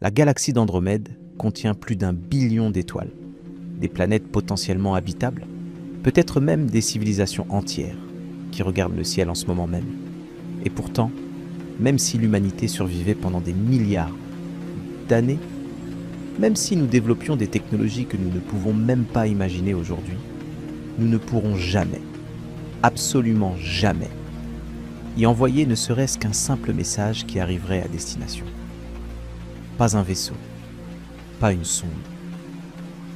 La galaxie d'Andromède contient plus d'1 billion d'étoiles, des planètes potentiellement habitables, peut-être même des civilisations entières qui regardent le ciel en ce moment même. Et pourtant, même si l'humanité survivait pendant des milliards d'années, même si nous développions des technologies que nous ne pouvons même pas imaginer aujourd'hui, nous ne pourrons jamais, absolument jamais, y envoyer ne serait-ce qu'un simple message qui arriverait à destination. Pas un vaisseau, pas une sonde,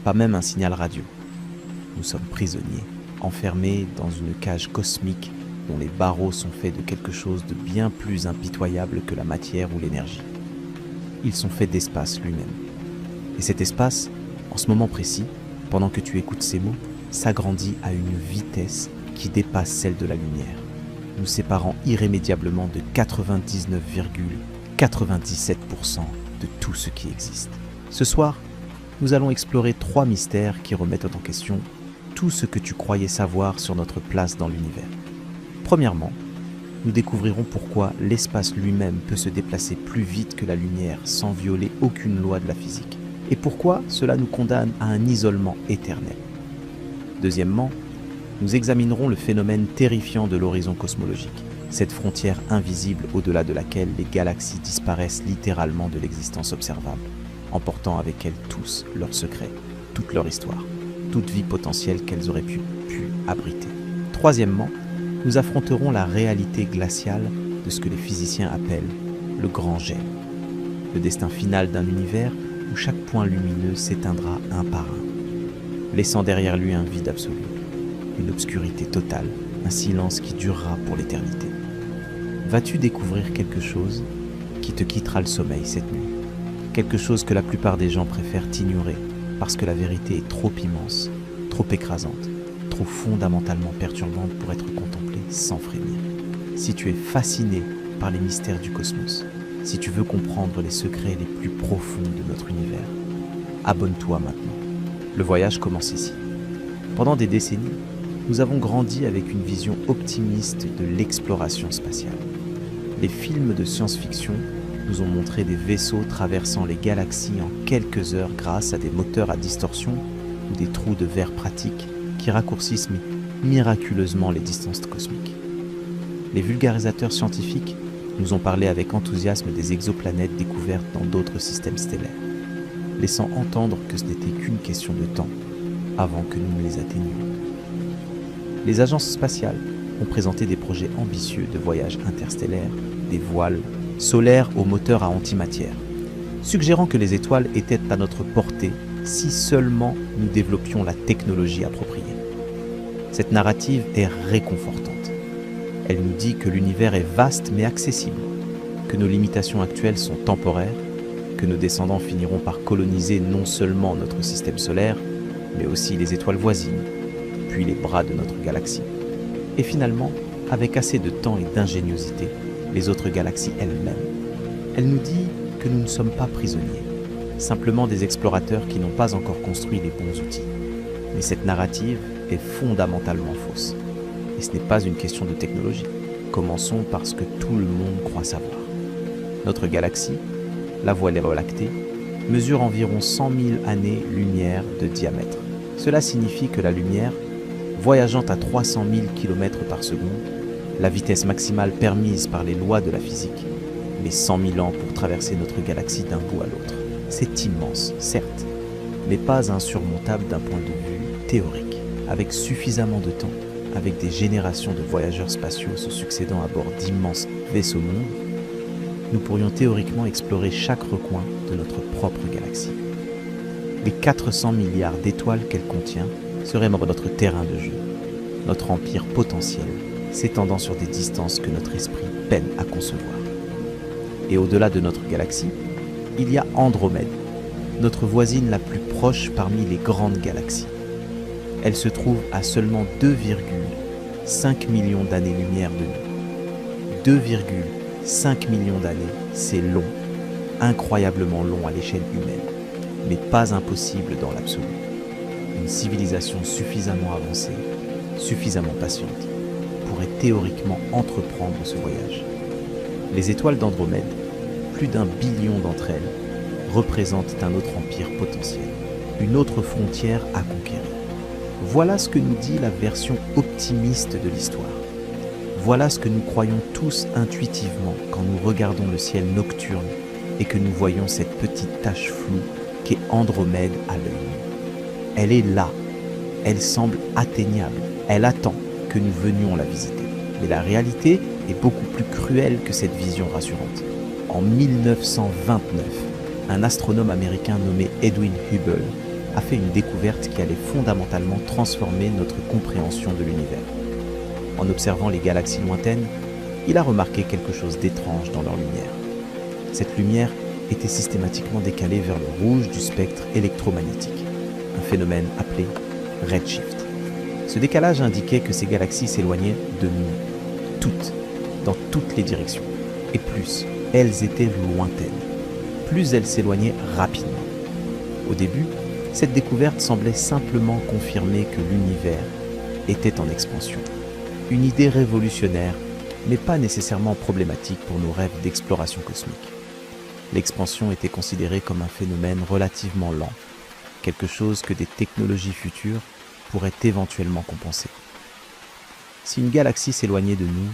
pas même un signal radio. Nous sommes prisonniers, enfermés dans une cage cosmique dont les barreaux sont faits de quelque chose de bien plus impitoyable que la matière ou l'énergie. Ils sont faits d'espace lui-même. Et cet espace, en ce moment précis, pendant que tu écoutes ces mots, s'agrandit à une vitesse qui dépasse celle de la lumière, nous séparant irrémédiablement de 99,97% de tout ce qui existe. Ce soir, nous allons explorer 3 mystères qui remettent en question tout ce que tu croyais savoir sur notre place dans l'univers. Premièrement, nous découvrirons pourquoi l'espace lui-même peut se déplacer plus vite que la lumière sans violer aucune loi de la physique, et pourquoi cela nous condamne à un isolement éternel. Deuxièmement, nous examinerons le phénomène terrifiant de l'horizon cosmologique, cette frontière invisible au-delà de laquelle les galaxies disparaissent littéralement de l'existence observable, emportant avec elles tous leurs secrets, toute leur histoire, toute vie potentielle qu'elles auraient pu abriter. Troisièmement, nous affronterons la réalité glaciale de ce que les physiciens appellent le grand gel, le destin final d'un univers où chaque point lumineux s'éteindra un par un, laissant derrière lui un vide absolu, une obscurité totale, un silence qui durera pour l'éternité. Vas-tu découvrir quelque chose qui te quittera le sommeil cette nuit? Quelque chose que la plupart des gens préfèrent ignorer parce que la vérité est trop immense, trop écrasante, trop fondamentalement perturbante pour être contemplée sans frémir. Si tu es fasciné par les mystères du cosmos, si tu veux comprendre les secrets les plus profonds de notre univers, abonne-toi maintenant. Le voyage commence ici. Pendant des décennies, nous avons grandi avec une vision optimiste de l'exploration spatiale. Les films de science-fiction nous ont montré des vaisseaux traversant les galaxies en quelques heures grâce à des moteurs à distorsion ou des trous de verre pratiques qui raccourcissent miraculeusement les distances cosmiques. Les vulgarisateurs scientifiques nous ont parlé avec enthousiasme des exoplanètes découvertes dans d'autres systèmes stellaires, laissant entendre que ce n'était qu'une question de temps avant que nous ne les atteignions. Les agences spatiales ont présenté des projets ambitieux de voyages interstellaires, des voiles solaires aux moteurs à antimatière, suggérant que les étoiles étaient à notre portée si seulement nous développions la technologie appropriée. Cette narrative est réconfortante. Elle nous dit que l'univers est vaste mais accessible, que nos limitations actuelles sont temporaires, que nos descendants finiront par coloniser non seulement notre système solaire, mais aussi les étoiles voisines, puis les bras de notre galaxie. Et finalement, avec assez de temps et d'ingéniosité, les autres galaxies elles-mêmes. Elle nous dit que nous ne sommes pas prisonniers, simplement des explorateurs qui n'ont pas encore construit les bons outils. Mais cette narrative est fondamentalement fausse. Et ce n'est pas une question de technologie. Commençons par ce que tout le monde croit savoir. Notre galaxie, la Voie lactée, mesure environ 100 000 années-lumière de diamètre. Cela signifie que la lumière, voyageant à 300 000 km par seconde, la vitesse maximale permise par les lois de la physique, met 100 000 ans pour traverser notre galaxie d'un bout à l'autre. C'est immense, certes, mais pas insurmontable d'un point de vue théorique. Avec suffisamment de temps, avec des générations de voyageurs spatiaux se succédant à bord d'immenses vaisseaux-mondes, nous pourrions théoriquement explorer chaque recoin de notre propre galaxie. Les 400 milliards d'étoiles qu'elle contient seraient notre terrain de jeu, notre empire potentiel, s'étendant sur des distances que notre esprit peine à concevoir. Et au-delà de notre galaxie, il y a Andromède, notre voisine la plus proche parmi les grandes galaxies. Elle se trouve à seulement 2,5 millions d'années-lumière de nous. 2,5 millions d'années, c'est long, incroyablement long à l'échelle humaine, mais pas impossible dans l'absolu. Une civilisation suffisamment avancée, suffisamment patiente, pourrait théoriquement entreprendre ce voyage. Les étoiles d'Andromède, plus d'1 billion d'entre elles, représentent un autre empire potentiel, une autre frontière à conquérir. Voilà ce que nous dit la version optimiste de l'histoire. Voilà ce que nous croyons tous intuitivement quand nous regardons le ciel nocturne et que nous voyons cette petite tache floue qu'est Andromède à l'œil nu. Elle est là, elle semble atteignable, elle attend que nous venions la visiter. Mais la réalité est beaucoup plus cruelle que cette vision rassurante. En 1929, un astronome américain nommé Edwin Hubble a fait une découverte qui allait fondamentalement transformer notre compréhension de l'univers. En observant les galaxies lointaines, il a remarqué quelque chose d'étrange dans leur lumière. Cette lumière était systématiquement décalée vers le rouge du spectre électromagnétique, un phénomène appelé redshift. Ce décalage indiquait que ces galaxies s'éloignaient de nous, dans toutes les directions. Et plus elles étaient lointaines, plus elles s'éloignaient rapidement. Au début, cette découverte semblait simplement confirmer que l'univers était en expansion. Une idée révolutionnaire, mais pas nécessairement problématique pour nos rêves d'exploration cosmique. L'expansion était considérée comme un phénomène relativement lent, quelque chose que des technologies futures pourraient éventuellement compenser. Si une galaxie s'éloignait de nous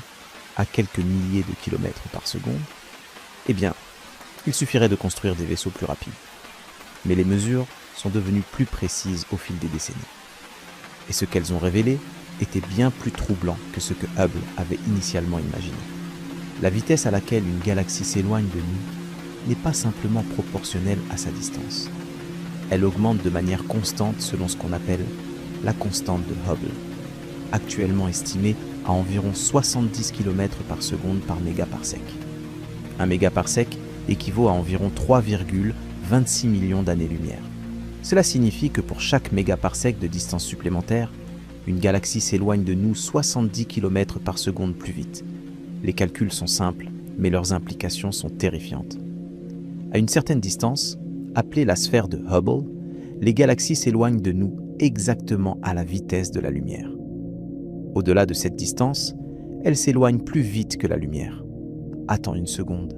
à quelques milliers de kilomètres par seconde, eh bien, il suffirait de construire des vaisseaux plus rapides. Mais les mesures sont devenues plus précises au fil des décennies. Et ce qu'elles ont révélé était bien plus troublant que ce que Hubble avait initialement imaginé. La vitesse à laquelle une galaxie s'éloigne de nous n'est pas simplement proportionnelle à sa distance. Elle augmente de manière constante selon ce qu'on appelle la constante de Hubble, actuellement estimée à environ 70 km par seconde par mégaparsec. Un mégaparsec équivaut à environ 3,26 millions d'années-lumière. Cela signifie que pour chaque mégaparsec de distance supplémentaire, une galaxie s'éloigne de nous 70 km par seconde plus vite. Les calculs sont simples, mais leurs implications sont terrifiantes. À une certaine distance, appelée la sphère de Hubble, les galaxies s'éloignent de nous exactement à la vitesse de la lumière. Au-delà de cette distance, elles s'éloignent plus vite que la lumière. Attends une seconde,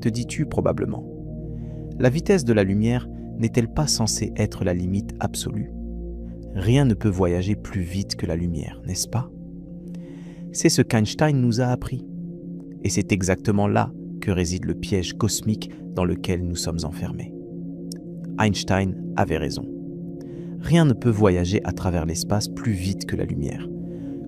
te dis-tu probablement. La vitesse de la lumière n'est-elle pas censée être la limite absolue ? Rien ne peut voyager plus vite que la lumière, n'est-ce pas ? C'est ce qu'Einstein nous a appris. Et c'est exactement là que réside le piège cosmique dans lequel nous sommes enfermés. Einstein avait raison. Rien ne peut voyager à travers l'espace plus vite que la lumière.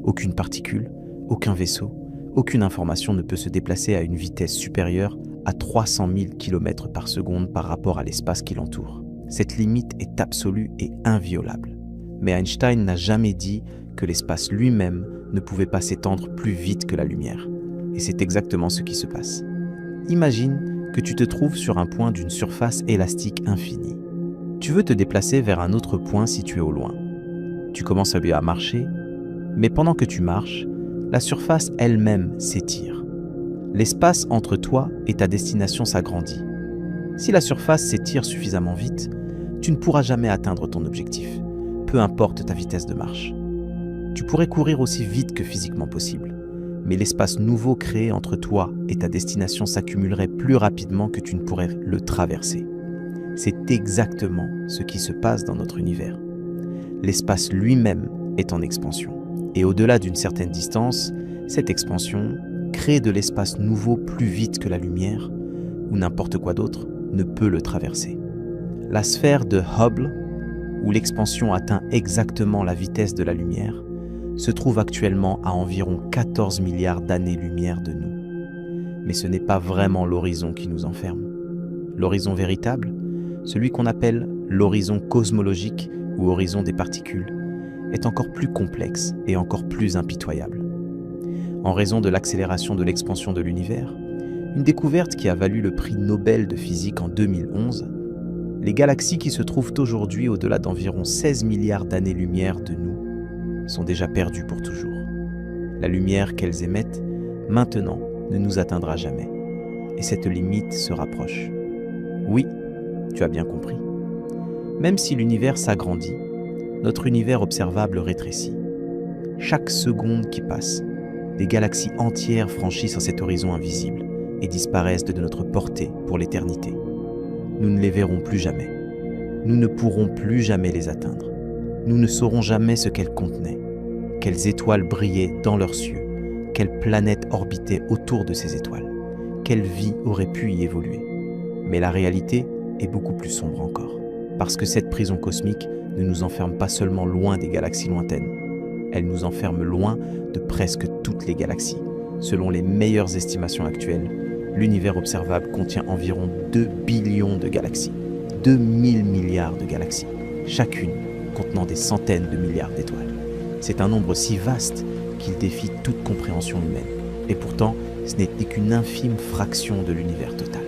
Aucune particule, aucun vaisseau, aucune information ne peut se déplacer à une vitesse supérieure à 300 000 km par seconde par rapport à l'espace qui l'entoure. Cette limite est absolue et inviolable. Mais Einstein n'a jamais dit que l'espace lui-même ne pouvait pas s'étendre plus vite que la lumière. Et c'est exactement ce qui se passe. Imagine que tu te trouves sur un point d'une surface élastique infinie. Tu veux te déplacer vers un autre point situé au loin. Tu commences à marcher, mais pendant que tu marches, la surface elle-même s'étire. L'espace entre toi et ta destination s'agrandit. Si la surface s'étire suffisamment vite, tu ne pourras jamais atteindre ton objectif, peu importe ta vitesse de marche. Tu pourrais courir aussi vite que physiquement possible, mais l'espace nouveau créé entre toi et ta destination s'accumulerait plus rapidement que tu ne pourrais le traverser. C'est exactement ce qui se passe dans notre univers. L'espace lui-même est en expansion, et au-delà d'une certaine distance, cette expansion crée de l'espace nouveau plus vite que la lumière, ou n'importe quoi d'autre ne peut le traverser. La sphère de Hubble, où l'expansion atteint exactement la vitesse de la lumière, se trouve actuellement à environ 14 milliards d'années-lumière de nous. Mais ce n'est pas vraiment l'horizon qui nous enferme. L'horizon véritable, celui qu'on appelle l'horizon cosmologique ou horizon des particules, est encore plus complexe et encore plus impitoyable. En raison de l'accélération de l'expansion de l'univers, une découverte qui a valu le prix Nobel de physique en 2011, les galaxies qui se trouvent aujourd'hui au-delà d'environ 16 milliards d'années-lumière de nous sont déjà perdues pour toujours. La lumière qu'elles émettent, maintenant, ne nous atteindra jamais. Et cette limite se rapproche. Oui, tu as bien compris. Même si l'univers s'agrandit, notre univers observable rétrécit. Chaque seconde qui passe, des galaxies entières franchissent cet horizon invisible et disparaissent de notre portée pour l'éternité. nous ne les verrons plus jamais. Nous ne pourrons plus jamais les atteindre. Nous ne saurons jamais ce qu'elles contenaient, quelles étoiles brillaient dans leurs cieux, quelles planètes orbitaient autour de ces étoiles, quelle vie aurait pu y évoluer. Mais la réalité est beaucoup plus sombre encore, parce que cette prison cosmique ne nous enferme pas seulement loin des galaxies lointaines, elle nous enferme loin de presque toutes les galaxies. Selon les meilleures estimations actuelles, l'univers observable contient environ 2 billions de galaxies, 2000 milliards de galaxies, chacune contenant des centaines de milliards d'étoiles. C'est un nombre si vaste qu'il défie toute compréhension humaine. Et pourtant, ce n'est qu'une infime fraction de l'univers total.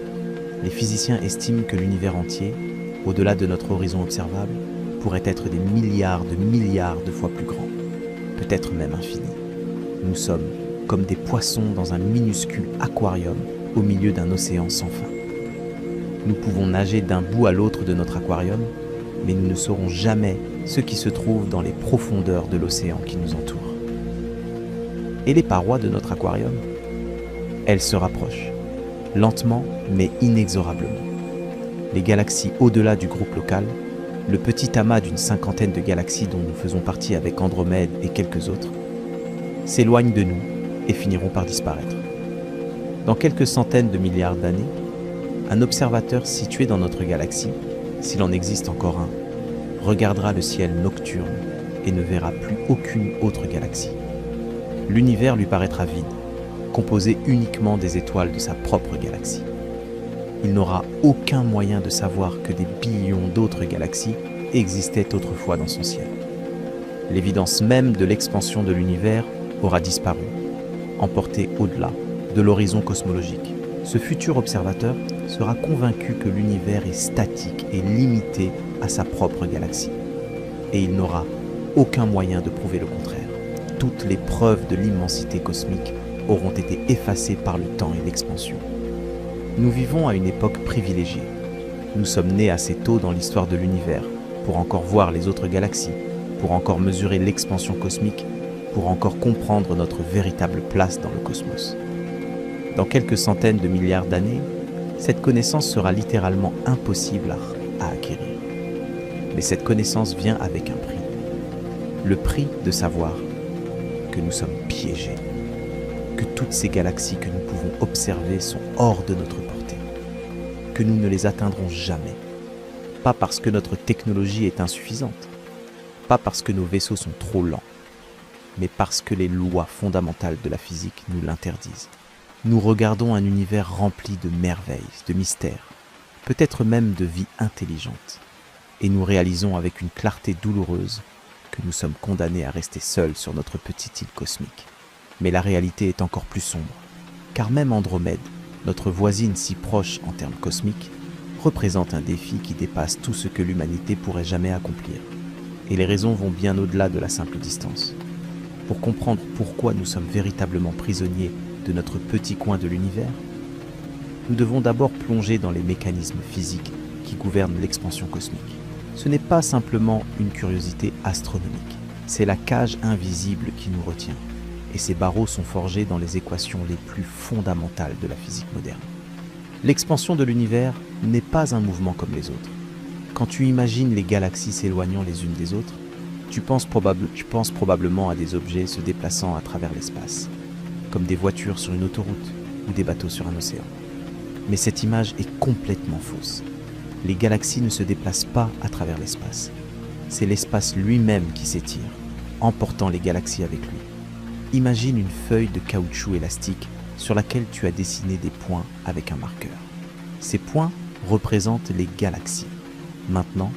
Les physiciens estiment que l'univers entier, au-delà de notre horizon observable, pourrait être des milliards de fois plus grand, peut-être même infini. Nous sommes comme des poissons dans un minuscule aquarium au milieu d'un océan sans fin. Nous pouvons nager d'un bout à l'autre de notre aquarium, mais nous ne saurons jamais ce qui se trouve dans les profondeurs de l'océan qui nous entoure. Et les parois de notre aquarium? Elles se rapprochent, lentement mais inexorablement. Les galaxies au-delà du groupe local, le petit amas d'une cinquantaine de galaxies dont nous faisons partie avec Andromède et quelques autres, s'éloignent de nous et finiront par disparaître. Dans quelques centaines de milliards d'années, un observateur situé dans notre galaxie, s'il en existe encore un, regardera le ciel nocturne et ne verra plus aucune autre galaxie. L'univers lui paraîtra vide, composé uniquement des étoiles de sa propre galaxie. Il n'aura aucun moyen de savoir que des billions d'autres galaxies existaient autrefois dans son ciel. L'évidence même de l'expansion de l'univers aura disparu, emportée au-delà de l'horizon cosmologique. Ce futur observateur sera convaincu que l'univers est statique et limité à sa propre galaxie. Et il n'aura aucun moyen de prouver le contraire. Toutes les preuves de l'immensité cosmique auront été effacées par le temps et l'expansion. Nous vivons à une époque privilégiée. Nous sommes nés assez tôt dans l'histoire de l'univers pour encore voir les autres galaxies, pour encore mesurer l'expansion cosmique, pour encore comprendre notre véritable place dans le cosmos. Dans quelques centaines de milliards d'années, cette connaissance sera littéralement impossible à acquérir. Mais cette connaissance vient avec un prix. Le prix de savoir que nous sommes piégés, que toutes ces galaxies que nous pouvons observer sont hors de notre portée, que nous ne les atteindrons jamais. Pas parce que notre technologie est insuffisante, pas parce que nos vaisseaux sont trop lents, mais parce que les lois fondamentales de la physique nous l'interdisent. Nous regardons un univers rempli de merveilles, de mystères, peut-être même de vie intelligente, et nous réalisons avec une clarté douloureuse que nous sommes condamnés à rester seuls sur notre petite île cosmique. Mais la réalité est encore plus sombre, car même Andromède, notre voisine si proche en termes cosmiques, représente un défi qui dépasse tout ce que l'humanité pourrait jamais accomplir. Et les raisons vont bien au-delà de la simple distance. Pour comprendre pourquoi nous sommes véritablement prisonniers de notre petit coin de l'univers, nous devons d'abord plonger dans les mécanismes physiques qui gouvernent l'expansion cosmique. Ce n'est pas simplement une curiosité astronomique, c'est la cage invisible qui nous retient, et ces barreaux sont forgés dans les équations les plus fondamentales de la physique moderne. L'expansion de l'univers n'est pas un mouvement comme les autres. Quand tu imagines les galaxies s'éloignant les unes des autres, tu penses probablement à des objets se déplaçant à travers l'espace, comme des voitures sur une autoroute ou des bateaux sur un océan. Mais cette image est complètement fausse. Les galaxies ne se déplacent pas à travers l'espace. C'est l'espace lui-même qui s'étire, emportant les galaxies avec lui. Imagine une feuille de caoutchouc élastique sur laquelle tu as dessiné des points avec un marqueur. Ces points représentent les galaxies. Maintenant,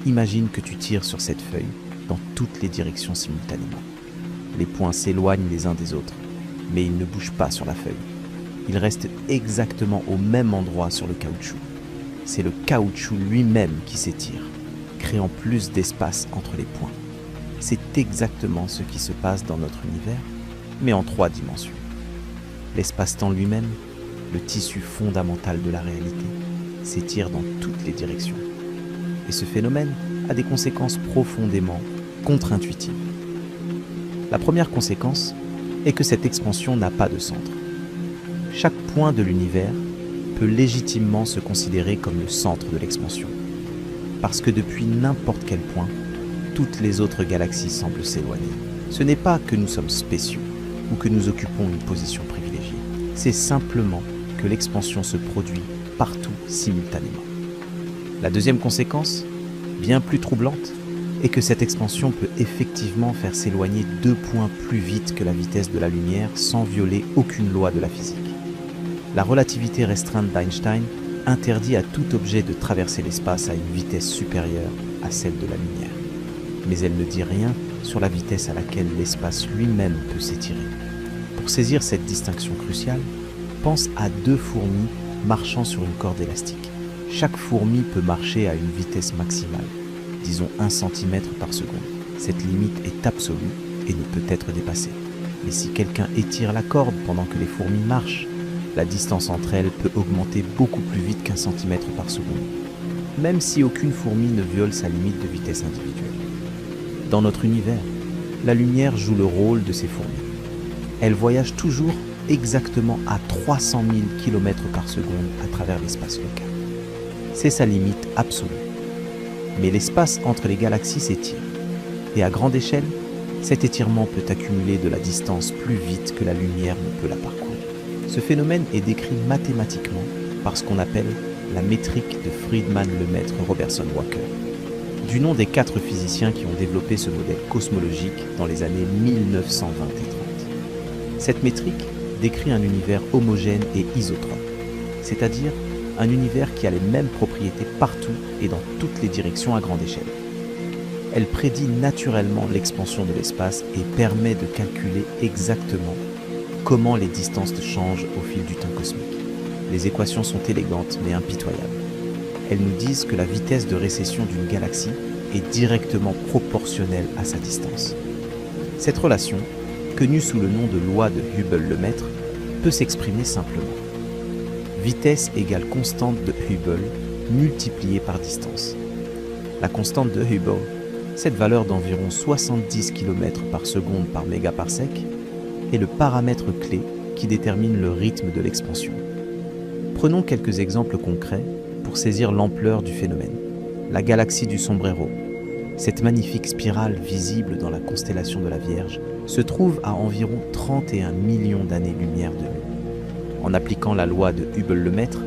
imagine que tu tires sur cette feuille dans toutes les directions simultanément. Les points s'éloignent les uns des autres, mais ils ne bougent pas sur la feuille. Ils restent exactement au même endroit sur le caoutchouc. C'est le caoutchouc lui-même qui s'étire, créant plus d'espace entre les points. C'est exactement ce qui se passe dans notre univers, mais en 3 dimensions. L'espace-temps lui-même, le tissu fondamental de la réalité, s'étire dans toutes les directions. Et ce phénomène a des conséquences profondément contre-intuitives. La première conséquence est que cette expansion n'a pas de centre. Chaque point de l'univers peut peut légitimement se considérer comme le centre de l'expansion. Parce que depuis n'importe quel point, toutes les autres galaxies semblent s'éloigner. Ce n'est pas que nous sommes spéciaux ou que nous occupons une position privilégiée. C'est simplement que l'expansion se produit partout simultanément. La deuxième conséquence, bien plus troublante, est que cette expansion peut effectivement faire s'éloigner 2 points plus vite que la vitesse de la lumière sans violer aucune loi de la physique. La relativité restreinte d'Einstein interdit à tout objet de traverser l'espace à une vitesse supérieure à celle de la lumière. Mais elle ne dit rien sur la vitesse à laquelle l'espace lui-même peut s'étirer. Pour saisir cette distinction cruciale, pense à 2 fourmis marchant sur une corde élastique. Chaque fourmi peut marcher à une vitesse maximale, disons 1 cm par seconde. Cette limite est absolue et ne peut être dépassée. Mais si quelqu'un étire la corde pendant que les fourmis marchent, la distance entre elles peut augmenter beaucoup plus vite qu'1 cm par seconde, même si aucune fourmi ne viole sa limite de vitesse individuelle. Dans notre univers, la lumière joue le rôle de ces fourmis. Elle voyage toujours exactement à 300 000 km par seconde à travers l'espace local. C'est sa limite absolue. Mais l'espace entre les galaxies s'étire. Et à grande échelle, cet étirement peut accumuler de la distance plus vite que la lumière ne peut la parcourir. Ce phénomène est décrit mathématiquement par ce qu'on appelle la métrique de Friedmann-Lemaitre-Robertson-Walker, du nom des 4 physiciens qui ont développé ce modèle cosmologique dans les années 1920 et 30. Cette métrique décrit un univers homogène et isotrope, c'est-à-dire un univers qui a les mêmes propriétés partout et dans toutes les directions à grande échelle. Elle prédit naturellement l'expansion de l'espace et permet de calculer exactement comment les distances changent au fil du temps cosmique. Les équations sont élégantes mais impitoyables. Elles nous disent que la vitesse de récession d'une galaxie est directement proportionnelle à sa distance. Cette relation, connue sous le nom de loi de Hubble-Lemaître, peut s'exprimer simplement. Vitesse égale constante de Hubble multipliée par distance. La constante de Hubble, cette valeur d'environ 70 km par seconde par mégaparsec, est le paramètre clé qui détermine le rythme de l'expansion. Prenons quelques exemples concrets pour saisir l'ampleur du phénomène. La galaxie du Sombrero, cette magnifique spirale visible dans la constellation de la Vierge, se trouve à environ 31 millions d'années-lumière de nous. En appliquant la loi de Hubble-Lemaître,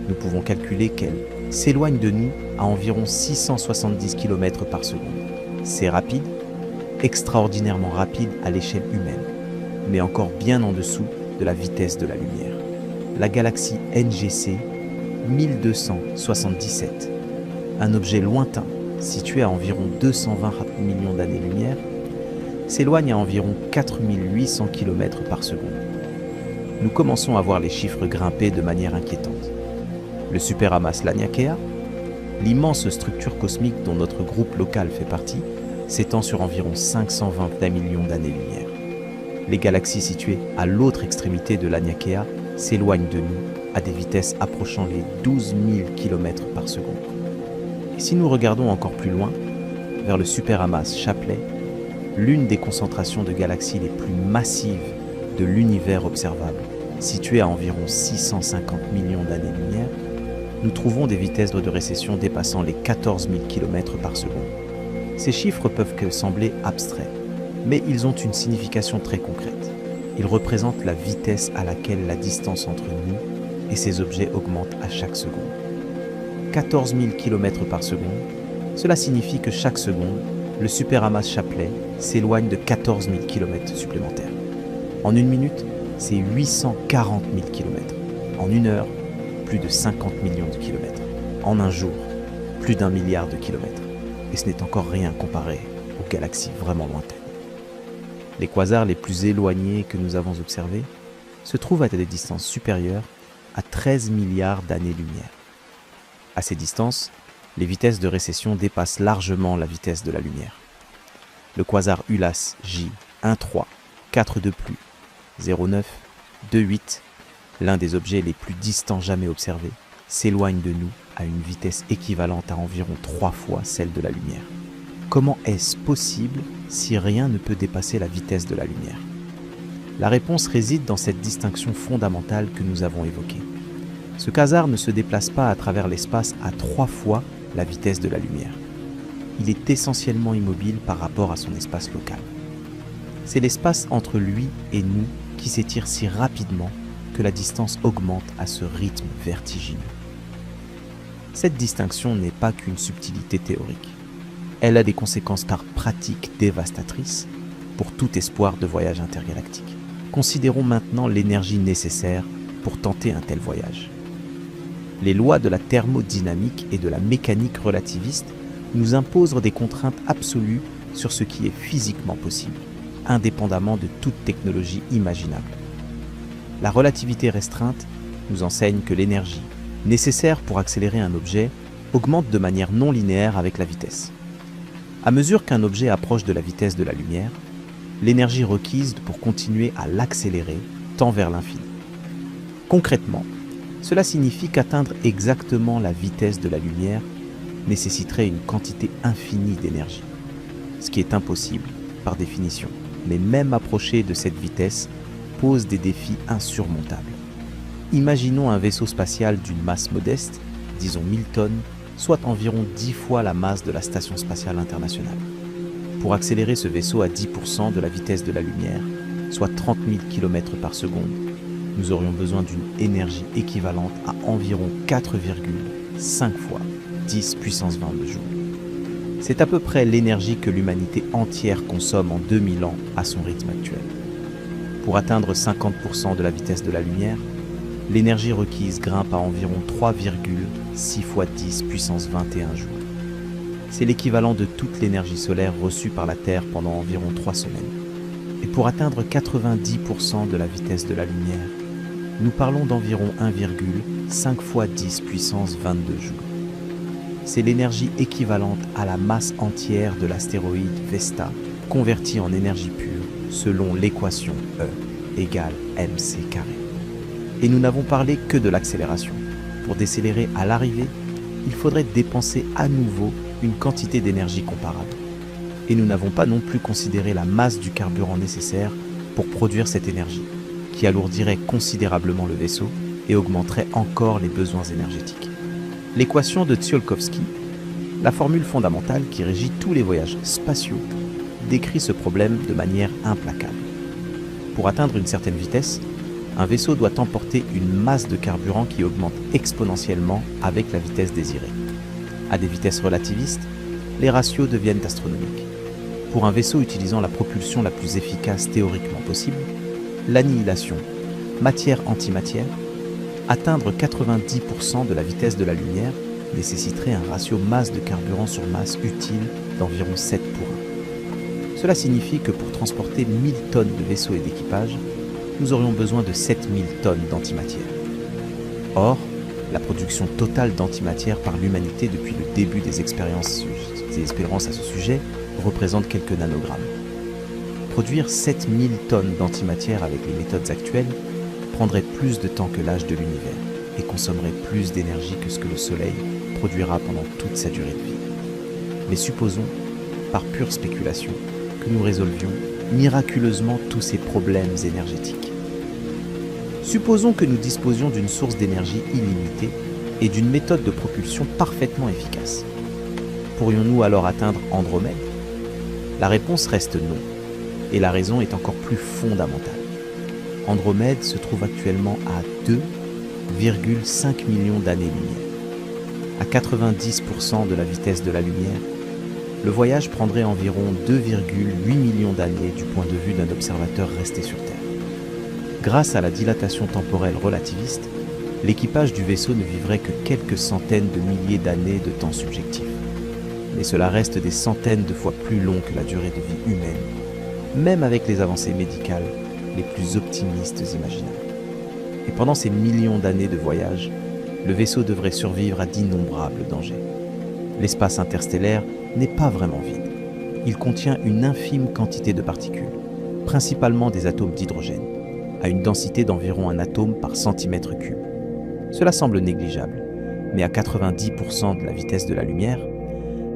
nous pouvons calculer qu'elle s'éloigne de nous à environ 670 km par seconde. C'est rapide, extraordinairement rapide à l'échelle humaine, mais encore bien en dessous de la vitesse de la lumière. La galaxie NGC 1277, un objet lointain situé à environ 220 millions d'années-lumière, s'éloigne à environ 4800 km par seconde. Nous commençons à voir les chiffres grimper de manière inquiétante. Le superamas Laniakea, l'immense structure cosmique dont notre groupe local fait partie, s'étend sur environ 521 millions d'années-lumière. Les galaxies situées à l'autre extrémité de Laniakea s'éloignent de nous à des vitesses approchant les 12 000 km par seconde. Et si nous regardons encore plus loin, vers le superamas Shapley, l'une des concentrations de galaxies les plus massives de l'univers observable, située à environ 650 millions d'années-lumière, nous trouvons des vitesses de récession dépassant les 14 000 km par seconde. Ces chiffres peuvent sembler abstraits, mais ils ont une signification très concrète. Ils représentent la vitesse à laquelle la distance entre nous et ces objets augmente à chaque seconde. 14 000 km par seconde, cela signifie que chaque seconde, le superamas Shapley s'éloigne de 14 000 km supplémentaires. En une minute, c'est 840 000 km. En une heure, plus de 50 millions de kilomètres. En un jour, plus d'1 milliard de kilomètres. Et ce n'est encore rien comparé aux galaxies vraiment lointaines. Les quasars les plus éloignés que nous avons observés se trouvent à des distances supérieures à 13 milliards d'années-lumière. À ces distances, les vitesses de récession dépassent largement la vitesse de la lumière. Le quasar Ulas J 1.3, 4.2+, 0.9, 2.8, l'un des objets les plus distants jamais observés, s'éloigne de nous à une vitesse équivalente à environ 3 fois celle de la lumière. Comment est-ce possible si rien ne peut dépasser la vitesse de la lumière ? La réponse réside dans cette distinction fondamentale que nous avons évoquée. Ce quasar ne se déplace pas à travers l'espace à 3 fois la vitesse de la lumière. Il est essentiellement immobile par rapport à son espace local. C'est l'espace entre lui et nous qui s'étire si rapidement que la distance augmente à ce rythme vertigineux. Cette distinction n'est pas qu'une subtilité théorique. Elle a des conséquences par pratique dévastatrices pour tout espoir de voyage intergalactique. Considérons maintenant l'énergie nécessaire pour tenter un tel voyage. Les lois de la thermodynamique et de la mécanique relativiste nous imposent des contraintes absolues sur ce qui est physiquement possible, indépendamment de toute technologie imaginable. La relativité restreinte nous enseigne que l'énergie nécessaire pour accélérer un objet augmente de manière non linéaire avec la vitesse. À mesure qu'un objet approche de la vitesse de la lumière, l'énergie requise pour continuer à l'accélérer tend vers l'infini. Concrètement, cela signifie qu'atteindre exactement la vitesse de la lumière nécessiterait une quantité infinie d'énergie, ce qui est impossible par définition. Mais même approcher de cette vitesse pose des défis insurmontables. Imaginons un vaisseau spatial d'une masse modeste, disons 1000 tonnes, soit environ 10 fois la masse de la Station spatiale internationale. Pour accélérer ce vaisseau à 10% de la vitesse de la lumière, soit 30 000 km par seconde, nous aurions besoin d'une énergie équivalente à environ 4,5 fois 10 puissance 20 de joule. C'est à peu près l'énergie que l'humanité entière consomme en 2000 ans à son rythme actuel. Pour atteindre 50% de la vitesse de la lumière, l'énergie requise grimpe à environ 3,6 fois 10 puissance 21 joules. C'est l'équivalent de toute l'énergie solaire reçue par la Terre pendant environ 3 semaines. Et pour atteindre 90% de la vitesse de la lumière, nous parlons d'environ 1,5 fois 10 puissance 22 joules. C'est l'énergie équivalente à la masse entière de l'astéroïde Vesta, convertie en énergie pure selon l'équation E égale mc². Et nous n'avons parlé que de l'accélération. Pour décélérer à l'arrivée, il faudrait dépenser à nouveau une quantité d'énergie comparable. Et nous n'avons pas non plus considéré la masse du carburant nécessaire pour produire cette énergie, qui alourdirait considérablement le vaisseau et augmenterait encore les besoins énergétiques. L'équation de Tsiolkovsky, la formule fondamentale qui régit tous les voyages spatiaux, décrit ce problème de manière implacable. Pour atteindre une certaine vitesse, un vaisseau doit emporter une masse de carburant qui augmente exponentiellement avec la vitesse désirée. À des vitesses relativistes, les ratios deviennent astronomiques. Pour un vaisseau utilisant la propulsion la plus efficace théoriquement possible, l'annihilation, matière-antimatière, atteindre 90% de la vitesse de la lumière nécessiterait un ratio masse de carburant sur masse utile d'environ 7 pour 1. Cela signifie que pour transporter 1000 tonnes de vaisseaux et d'équipage, nous aurions besoin de 7000 tonnes d'antimatière. Or, la production totale d'antimatière par l'humanité depuis le début des expériences à ce sujet représente quelques nanogrammes. Produire 7000 tonnes d'antimatière avec les méthodes actuelles prendrait plus de temps que l'âge de l'univers et consommerait plus d'énergie que ce que le Soleil produira pendant toute sa durée de vie. Mais supposons, par pure spéculation, que nous résolvions miraculeusement tous ces problèmes énergétiques. Supposons que nous disposions d'une source d'énergie illimitée et d'une méthode de propulsion parfaitement efficace. Pourrions-nous alors atteindre Andromède ? La réponse reste non, et la raison est encore plus fondamentale. Andromède se trouve actuellement à 2,5 millions d'années-lumière. À 90% de la vitesse de la lumière, le voyage prendrait environ 2,8 millions d'années du point de vue d'un observateur resté sur Terre. Grâce à la dilatation temporelle relativiste, l'équipage du vaisseau ne vivrait que quelques centaines de milliers d'années de temps subjectif. Mais cela reste des centaines de fois plus long que la durée de vie humaine, même avec les avancées médicales les plus optimistes imaginables. Et pendant ces millions d'années de voyage, le vaisseau devrait survivre à d'innombrables dangers. L'espace interstellaire n'est pas vraiment vide. Il contient une infime quantité de particules, principalement des atomes d'hydrogène, à une densité d'environ un atome par centimètre cube. Cela semble négligeable, mais à 90% de la vitesse de la lumière,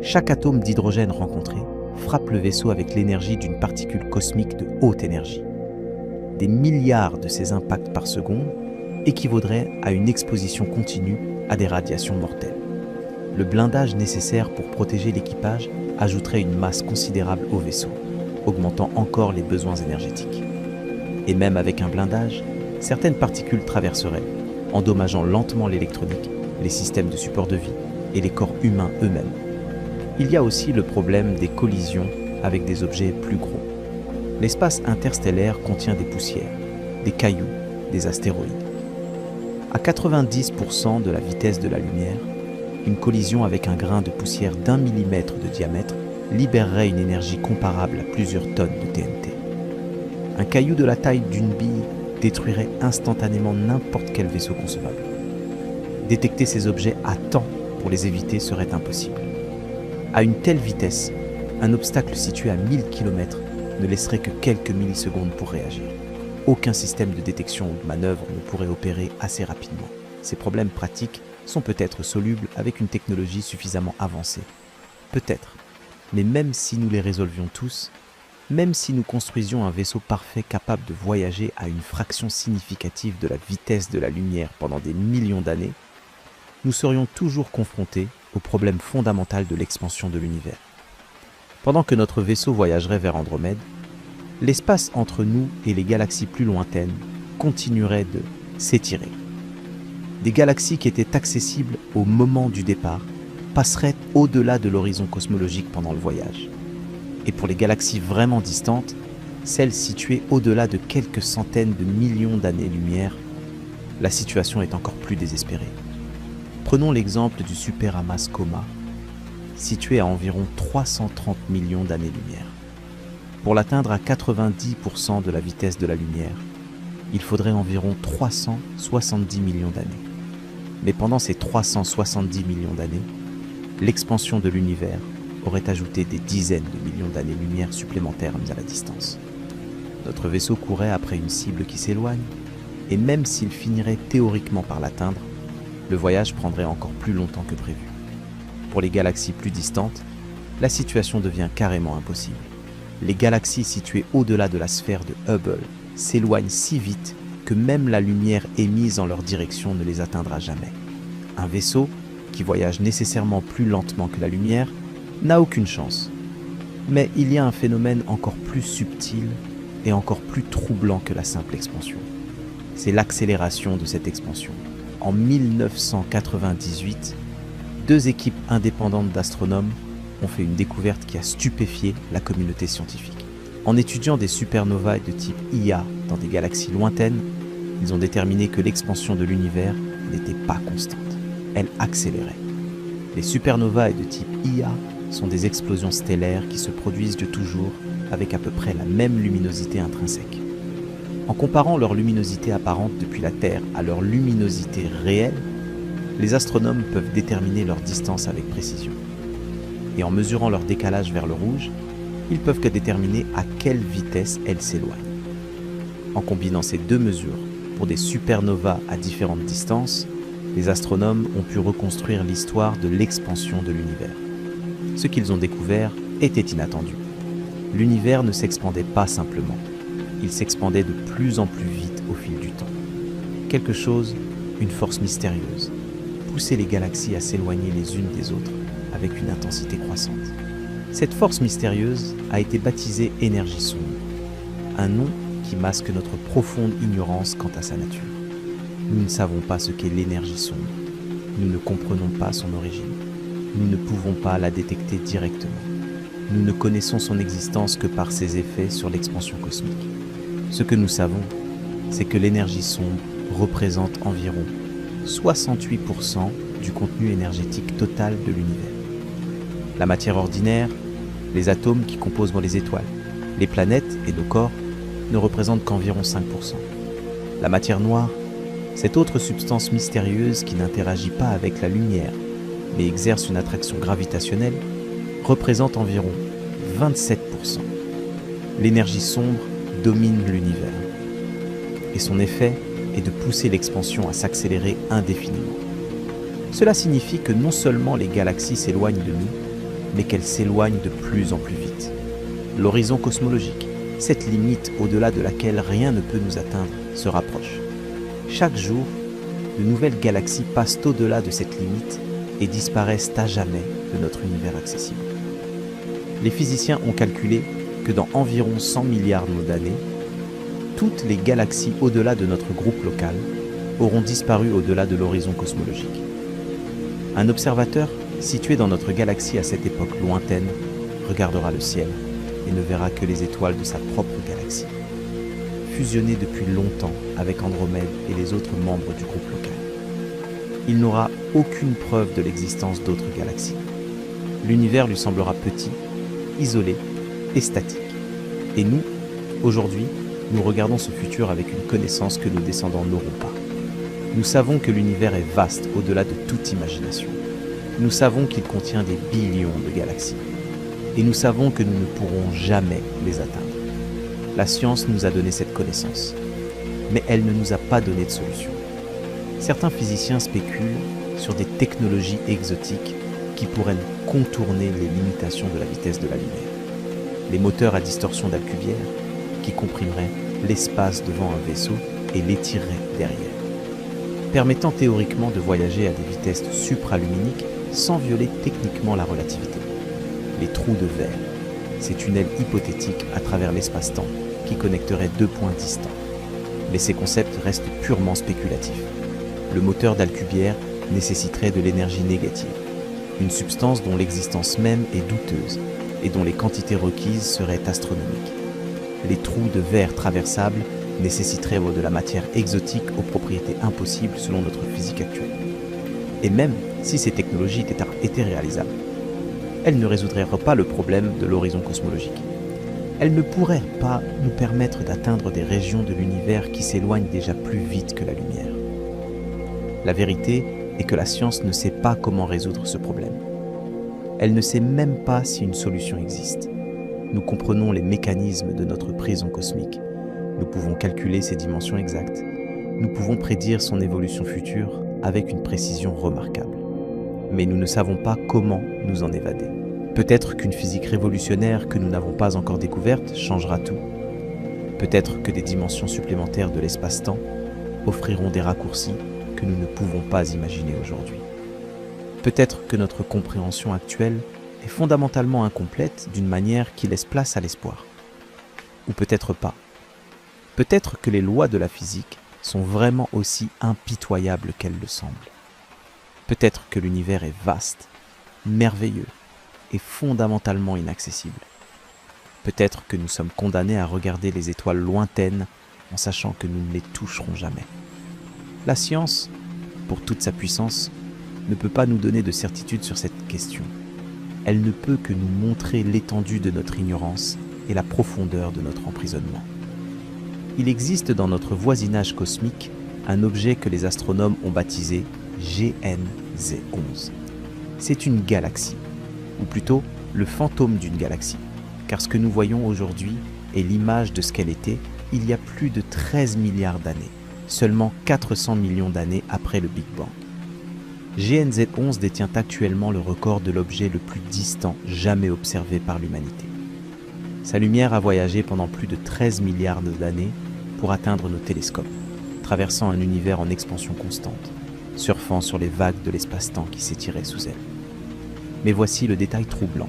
chaque atome d'hydrogène rencontré frappe le vaisseau avec l'énergie d'une particule cosmique de haute énergie. Des milliards de ces impacts par seconde équivaudrait à une exposition continue à des radiations mortelles. Le blindage nécessaire pour protéger l'équipage ajouterait une masse considérable au vaisseau, augmentant encore les besoins énergétiques. Et même avec un blindage, certaines particules traverseraient, endommageant lentement l'électronique, les systèmes de support de vie et les corps humains eux-mêmes. Il y a aussi le problème des collisions avec des objets plus gros. L'espace interstellaire contient des poussières, des cailloux, des astéroïdes. À 90% de la vitesse de la lumière, une collision avec un grain de poussière d'1 millimètre de diamètre libérerait une énergie comparable à plusieurs tonnes de TNT. Un caillou de la taille d'une bille détruirait instantanément n'importe quel vaisseau concevable. Détecter ces objets à temps pour les éviter serait impossible. À une telle vitesse, un obstacle situé à 1000 km ne laisserait que quelques millisecondes pour réagir. Aucun système de détection ou de manœuvre ne pourrait opérer assez rapidement. Ces problèmes pratiques sont peut-être solubles avec une technologie suffisamment avancée. Peut-être. Mais même si nous les résolvions tous, même si nous construisions un vaisseau parfait capable de voyager à une fraction significative de la vitesse de la lumière pendant des millions d'années, nous serions toujours confrontés au problème fondamental de l'expansion de l'univers. Pendant que notre vaisseau voyagerait vers Andromède, l'espace entre nous et les galaxies plus lointaines continuerait de s'étirer. Des galaxies qui étaient accessibles au moment du départ passeraient au-delà de l'horizon cosmologique pendant le voyage. Et pour les galaxies vraiment distantes, celles situées au-delà de quelques centaines de millions d'années-lumière, la situation est encore plus désespérée. Prenons l'exemple du superamas Coma, situé à environ 330 millions d'années-lumière. Pour l'atteindre à 90% de la vitesse de la lumière, il faudrait environ 370 millions d'années. Mais pendant ces 370 millions d'années, l'expansion de l'univers aurait ajouté des dizaines de millions d'années-lumière supplémentaires mises à la distance. Notre vaisseau courait après une cible qui s'éloigne, et même s'il finirait théoriquement par l'atteindre, le voyage prendrait encore plus longtemps que prévu. Pour les galaxies plus distantes, la situation devient carrément impossible. Les galaxies situées au-delà de la sphère de Hubble s'éloignent si vite que même la lumière émise en leur direction ne les atteindra jamais. Un vaisseau, qui voyage nécessairement plus lentement que la lumière, n'a aucune chance. Mais il y a un phénomène encore plus subtil et encore plus troublant que la simple expansion. C'est l'accélération de cette expansion. En 1998, 2 équipes indépendantes d'astronomes ont fait une découverte qui a stupéfié la communauté scientifique. En étudiant des supernovae de type Ia dans des galaxies lointaines, ils ont déterminé que l'expansion de l'univers n'était pas constante. Elle accélérait. Les supernovae de type Ia sont des explosions stellaires qui se produisent de toujours avec à peu près la même luminosité intrinsèque. En comparant leur luminosité apparente depuis la Terre à leur luminosité réelle, les astronomes peuvent déterminer leur distance avec précision. Et en mesurant leur décalage vers le rouge, ils peuvent que déterminer à quelle vitesse elles s'éloignent. En combinant ces 2 mesures pour des supernovas à différentes distances, les astronomes ont pu reconstruire l'histoire de l'expansion de l'univers. Ce qu'ils ont découvert était inattendu. L'univers ne s'expandait pas simplement, il s'expandait de plus en plus vite au fil du temps. Quelque chose, une force mystérieuse, poussait les galaxies à s'éloigner les unes des autres avec une intensité croissante. Cette force mystérieuse a été baptisée énergie sombre, un nom qui masque notre profonde ignorance quant à sa nature. Nous ne savons pas ce qu'est l'énergie sombre, nous ne comprenons pas son origine, nous ne pouvons pas la détecter directement. Nous ne connaissons son existence que par ses effets sur l'expansion cosmique. Ce que nous savons, c'est que l'énergie sombre représente environ 68% du contenu énergétique total de l'univers. La matière ordinaire, les atomes qui composent les étoiles, les planètes et nos corps ne représentent qu'environ 5%. La matière noire, cette autre substance mystérieuse qui n'interagit pas avec la lumière, mais exerce une attraction gravitationnelle, représente environ 27%. L'énergie sombre domine l'univers. Et son effet est de pousser l'expansion à s'accélérer indéfiniment. Cela signifie que non seulement les galaxies s'éloignent de nous, mais qu'elles s'éloignent de plus en plus vite. L'horizon cosmologique, cette limite au-delà de laquelle rien ne peut nous atteindre, se rapproche. Chaque jour, de nouvelles galaxies passent au-delà de cette limite et disparaissent à jamais de notre univers accessible. Les physiciens ont calculé que dans environ 100 milliards d'années, toutes les galaxies au-delà de notre groupe local auront disparu au-delà de l'horizon cosmologique. Un observateur situé dans notre galaxie à cette époque lointaine regardera le ciel et ne verra que les étoiles de sa propre galaxie, fusionnées depuis longtemps avec Andromède et les autres membres du groupe local. Il n'aura aucune preuve de l'existence d'autres galaxies. L'univers lui semblera petit, isolé et statique. Et nous, aujourd'hui, nous regardons ce futur avec une connaissance que nos descendants n'auront pas. Nous savons que l'univers est vaste au-delà de toute imagination. Nous savons qu'il contient des billions de galaxies. Et nous savons que nous ne pourrons jamais les atteindre. La science nous a donné cette connaissance, mais elle ne nous a pas donné de solution. Certains physiciens spéculent sur des technologies exotiques qui pourraient contourner les limitations de la vitesse de la lumière. Les moteurs à distorsion d'Alcubierre qui comprimeraient l'espace devant un vaisseau et l'étireraient derrière, permettant théoriquement de voyager à des vitesses supraluminiques sans violer techniquement la relativité. Les trous de verre, ces tunnels hypothétiques à travers l'espace-temps qui connecteraient deux points distants. Mais ces concepts restent purement spéculatifs. Le moteur d'Alcubierre nécessiterait de l'énergie négative, une substance dont l'existence même est douteuse et dont les quantités requises seraient astronomiques. Les trous de verre traversables nécessiteraient de la matière exotique aux propriétés impossibles selon notre physique actuelle. Et même si ces technologies étaient réalisables, elles ne résoudraient pas le problème de l'horizon cosmologique. Elles ne pourraient pas nous permettre d'atteindre des régions de l'univers qui s'éloignent déjà plus vite que la lumière. La vérité est que la science ne sait pas comment résoudre ce problème. Elle ne sait même pas si une solution existe. Nous comprenons les mécanismes de notre prison cosmique. Nous pouvons calculer ses dimensions exactes. Nous pouvons prédire son évolution future avec une précision remarquable. Mais nous ne savons pas comment nous en évader. Peut-être qu'une physique révolutionnaire que nous n'avons pas encore découverte changera tout. Peut-être que des dimensions supplémentaires de l'espace-temps offriront des raccourcis que nous ne pouvons pas imaginer aujourd'hui. Peut-être que notre compréhension actuelle est fondamentalement incomplète d'une manière qui laisse place à l'espoir. Ou peut-être pas. Peut-être que les lois de la physique sont vraiment aussi impitoyables qu'elles le semblent. Peut-être que l'univers est vaste, merveilleux et fondamentalement inaccessible. Peut-être que nous sommes condamnés à regarder les étoiles lointaines en sachant que nous ne les toucherons jamais. La science, pour toute sa puissance, ne peut pas nous donner de certitude sur cette question. Elle ne peut que nous montrer l'étendue de notre ignorance et la profondeur de notre emprisonnement. Il existe dans notre voisinage cosmique un objet que les astronomes ont baptisé GN-Z11. C'est une galaxie, ou plutôt le fantôme d'une galaxie, car ce que nous voyons aujourd'hui est l'image de ce qu'elle était il y a plus de 13 milliards d'années, seulement 400 millions d'années après le Big Bang. GN-Z11 détient actuellement le record de l'objet le plus distant jamais observé par l'humanité. Sa lumière a voyagé pendant plus de 13 milliards d'années pour atteindre nos télescopes, traversant un univers en expansion constante, surfant sur les vagues de l'espace-temps qui s'étiraient sous elle. Mais voici le détail troublant.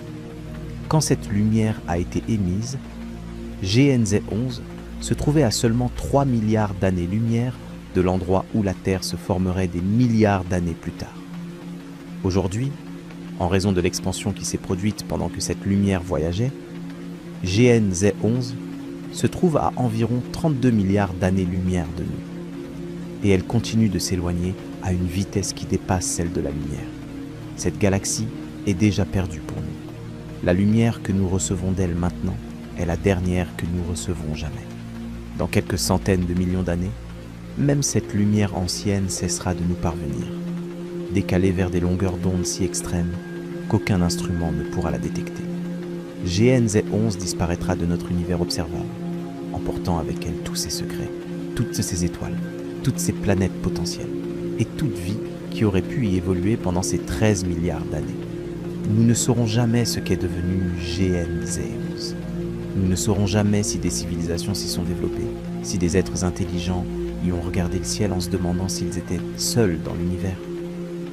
Quand cette lumière a été émise, GN-Z11 se trouvait à seulement 3 milliards d'années-lumière de l'endroit où la Terre se formerait des milliards d'années plus tard. Aujourd'hui, en raison de l'expansion qui s'est produite pendant que cette lumière voyageait, GN-Z11 se trouve à environ 32 milliards d'années-lumière de nous. Et elle continue de s'éloigner à une vitesse qui dépasse celle de la lumière. Cette galaxie est déjà perdue pour nous. La lumière que nous recevons d'elle maintenant est la dernière que nous recevrons jamais. Dans quelques centaines de millions d'années, même cette lumière ancienne cessera de nous parvenir, décalée vers des longueurs d'onde si extrêmes qu'aucun instrument ne pourra la détecter. GN-Z11 disparaîtra de notre univers observable, emportant avec elle tous ses secrets, toutes ses étoiles, toutes ses planètes potentielles, et toute vie qui aurait pu y évoluer pendant ces 13 milliards d'années. Nous ne saurons jamais ce qu'est devenu GN-Z11. Nous ne saurons jamais si des civilisations s'y sont développées, si des êtres intelligents y ont regardé le ciel en se demandant s'ils étaient seuls dans l'univers.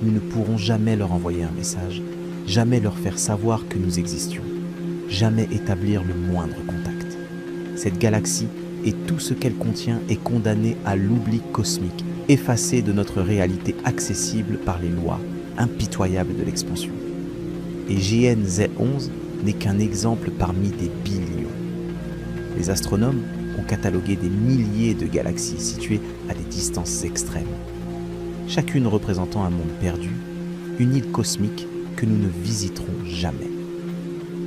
Nous ne pourrons jamais leur envoyer un message, jamais leur faire savoir que nous existions, jamais établir le moindre contact. Cette galaxie et tout ce qu'elle contient est condamné à l'oubli cosmique, effacé de notre réalité accessible par les lois impitoyables de l'expansion. Et JN-Z11 n'est qu'un exemple parmi des billions. Les astronomes ont catalogué des milliers de galaxies situées à des distances extrêmes, chacune représentant un monde perdu, une île cosmique que nous ne visiterons jamais.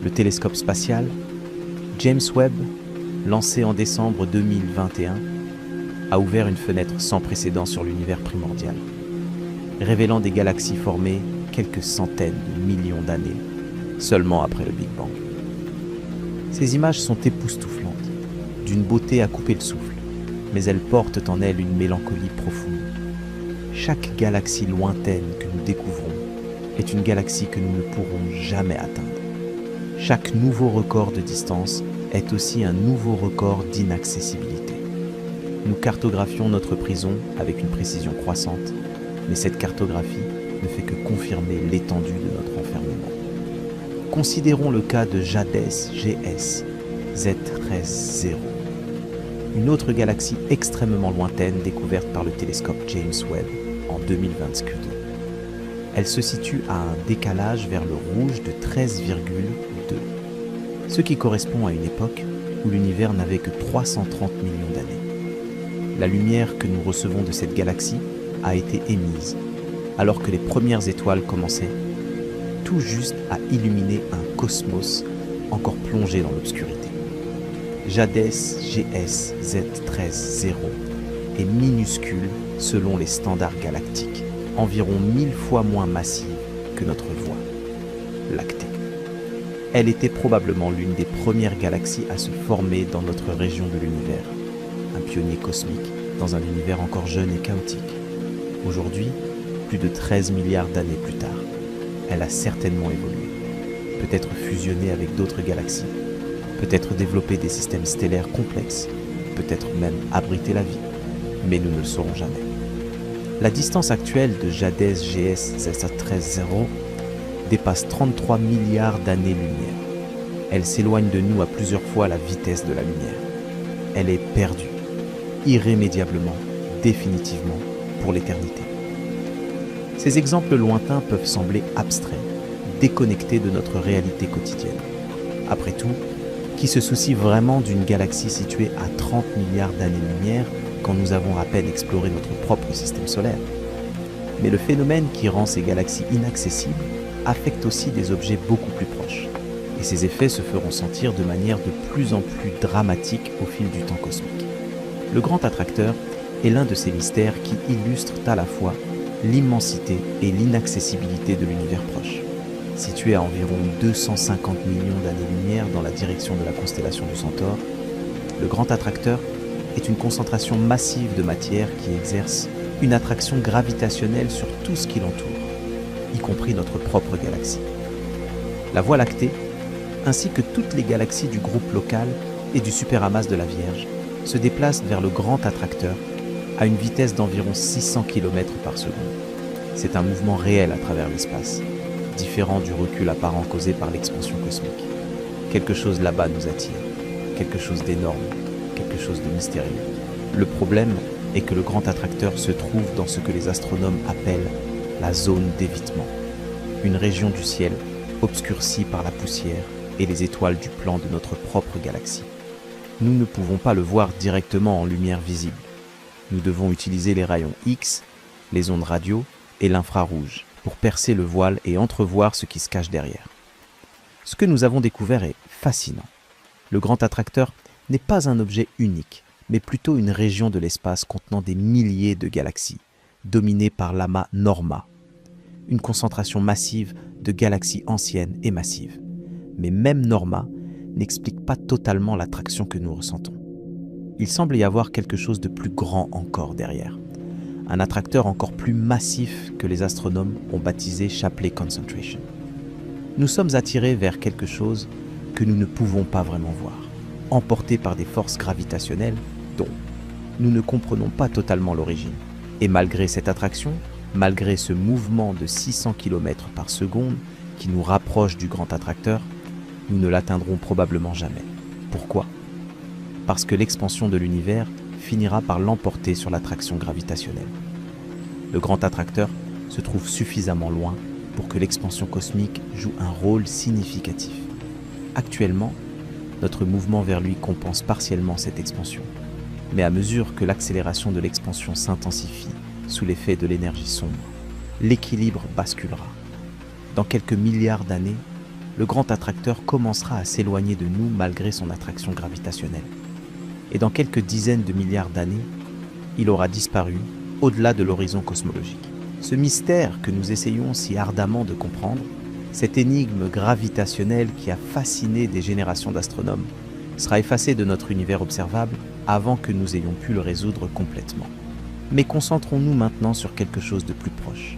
Le télescope spatial James Webb, lancé en décembre 2021, a ouvert une fenêtre sans précédent sur l'univers primordial, révélant des galaxies formées quelques centaines de millions d'années seulement après le Big Bang. Ces images sont époustouflantes, d'une beauté à couper le souffle, mais elles portent en elles une mélancolie profonde. Chaque galaxie lointaine que nous découvrons est une galaxie que nous ne pourrons jamais atteindre. Chaque nouveau record de distance est aussi un nouveau record d'inaccessibilité. Nous cartographions notre prison avec une précision croissante, mais cette cartographie ne fait que confirmer l'étendue de notre enfermement. Considérons le cas de Jades GS Z13-0, une autre galaxie extrêmement lointaine découverte par le télescope James Webb en 2022. Elle se situe à un décalage vers le rouge de 13,2, ce qui correspond à une époque où l'univers n'avait que 330 millions d'années. La lumière que nous recevons de cette galaxie a été émise alors que les premières étoiles commençaient tout juste à illuminer un cosmos encore plongé dans l'obscurité. Jades GS Z13-0 est minuscule selon les standards galactiques, environ 1000 fois moins massive que notre Voie lactée. Elle était probablement l'une des premières galaxies à se former dans notre région de l'univers, un pionnier cosmique dans un univers encore jeune et chaotique. Aujourd'hui, plus de 13 milliards d'années plus tard, elle a certainement évolué, peut-être fusionné avec d'autres galaxies, peut-être développé des systèmes stellaires complexes, peut-être même abrité la vie, mais nous ne le saurons jamais. La distance actuelle de Jades GS Z13-0 dépasse 33 milliards d'années-lumière. Elle s'éloigne de nous à plusieurs fois la vitesse de la lumière. Elle est perdue, irrémédiablement, définitivement, pour l'éternité. Ces exemples lointains peuvent sembler abstraits, déconnectés de notre réalité quotidienne. Après tout, qui se soucie vraiment d'une galaxie située à 30 milliards d'années-lumière quand nous avons à peine exploré notre propre système solaire? Mais le phénomène qui rend ces galaxies inaccessibles affecte aussi des objets beaucoup plus proches. Et ces effets se feront sentir de manière de plus en plus dramatique au fil du temps cosmique. Le grand attracteur est l'un de ces mystères qui illustrent à la fois l'immensité et l'inaccessibilité de l'univers proche. Situé à environ 250 millions d'années-lumière dans la direction de la constellation du Centaure, le grand attracteur est une concentration massive de matière qui exerce une attraction gravitationnelle sur tout ce qui l'entoure, y compris notre propre galaxie. La Voie lactée, ainsi que toutes les galaxies du groupe local et du superamas de la Vierge, se déplacent vers le grand attracteur à une vitesse d'environ 600 km par seconde. C'est un mouvement réel à travers l'espace, différent du recul apparent causé par l'expansion cosmique. Quelque chose là-bas nous attire, quelque chose d'énorme, quelque chose de mystérieux. Le problème est que le grand attracteur se trouve dans ce que les astronomes appellent la zone d'évitement, une région du ciel obscurcie par la poussière et les étoiles du plan de notre propre galaxie. Nous ne pouvons pas le voir directement en lumière visible. Nous devons utiliser les rayons X, les ondes radio et l'infrarouge pour percer le voile et entrevoir ce qui se cache derrière. Ce que nous avons découvert est fascinant. Le grand attracteur n'est pas un objet unique, mais plutôt une région de l'espace contenant des milliers de galaxies, dominée par l'amas Norma, une concentration massive de galaxies anciennes et massives. Mais même Norma n'explique pas totalement l'attraction que nous ressentons. Il semble y avoir quelque chose de plus grand encore derrière. Un attracteur encore plus massif que les astronomes ont baptisé Shapley Concentration. Nous sommes attirés vers quelque chose que nous ne pouvons pas vraiment voir, emportés par des forces gravitationnelles dont nous ne comprenons pas totalement l'origine. Et malgré cette attraction, malgré ce mouvement de 600 km par seconde qui nous rapproche du grand attracteur, nous ne l'atteindrons probablement jamais. Pourquoi ? Parce que l'expansion de l'univers finira par l'emporter sur l'attraction gravitationnelle. Le grand attracteur se trouve suffisamment loin pour que l'expansion cosmique joue un rôle significatif. Actuellement, notre mouvement vers lui compense partiellement cette expansion. Mais à mesure que l'accélération de l'expansion s'intensifie sous l'effet de l'énergie sombre, l'équilibre basculera. Dans quelques milliards d'années, le grand attracteur commencera à s'éloigner de nous malgré son attraction gravitationnelle. Et dans quelques dizaines de milliards d'années, il aura disparu au-delà de l'horizon cosmologique. Ce mystère que nous essayons si ardemment de comprendre, cette énigme gravitationnelle qui a fasciné des générations d'astronomes, sera effacé de notre univers observable avant que nous ayons pu le résoudre complètement. Mais concentrons-nous maintenant sur quelque chose de plus proche,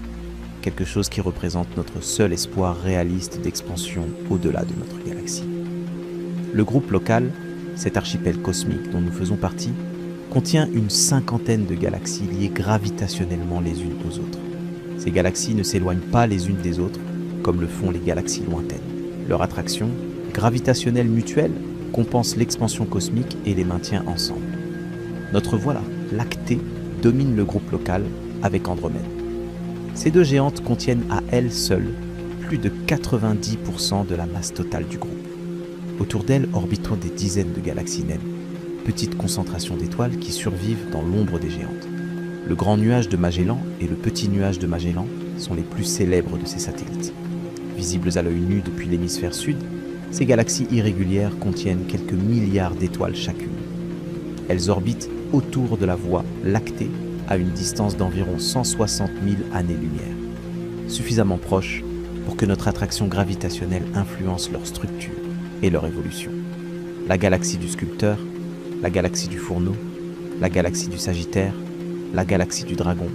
quelque chose qui représente notre seul espoir réaliste d'expansion au-delà de notre galaxie. Le groupe local, cet archipel cosmique dont nous faisons partie, contient une 50aine de galaxies liées gravitationnellement les unes aux autres. Ces galaxies ne s'éloignent pas les unes des autres, comme le font les galaxies lointaines. Leur attraction, gravitationnelle mutuelle, compense l'expansion cosmique et les maintient ensemble. Notre Voie lactée domine le groupe local avec Andromède. Ces deux géantes contiennent à elles seules plus de 90% de la masse totale du groupe. Autour d'elles orbitent des dizaines de galaxies naines, petites concentrations d'étoiles qui survivent dans l'ombre des géantes. Le grand nuage de Magellan et le petit nuage de Magellan sont les plus célèbres de ces satellites. Visibles à l'œil nu depuis l'hémisphère sud, ces galaxies irrégulières contiennent quelques milliards d'étoiles chacune. Elles orbitent autour de la Voie lactée à une distance d'environ 160 000 années-lumière, suffisamment proche pour que notre attraction gravitationnelle influence leur structure et leur évolution. La galaxie du Sculpteur, la galaxie du Fourneau, la galaxie du Sagittaire, la galaxie du Dragon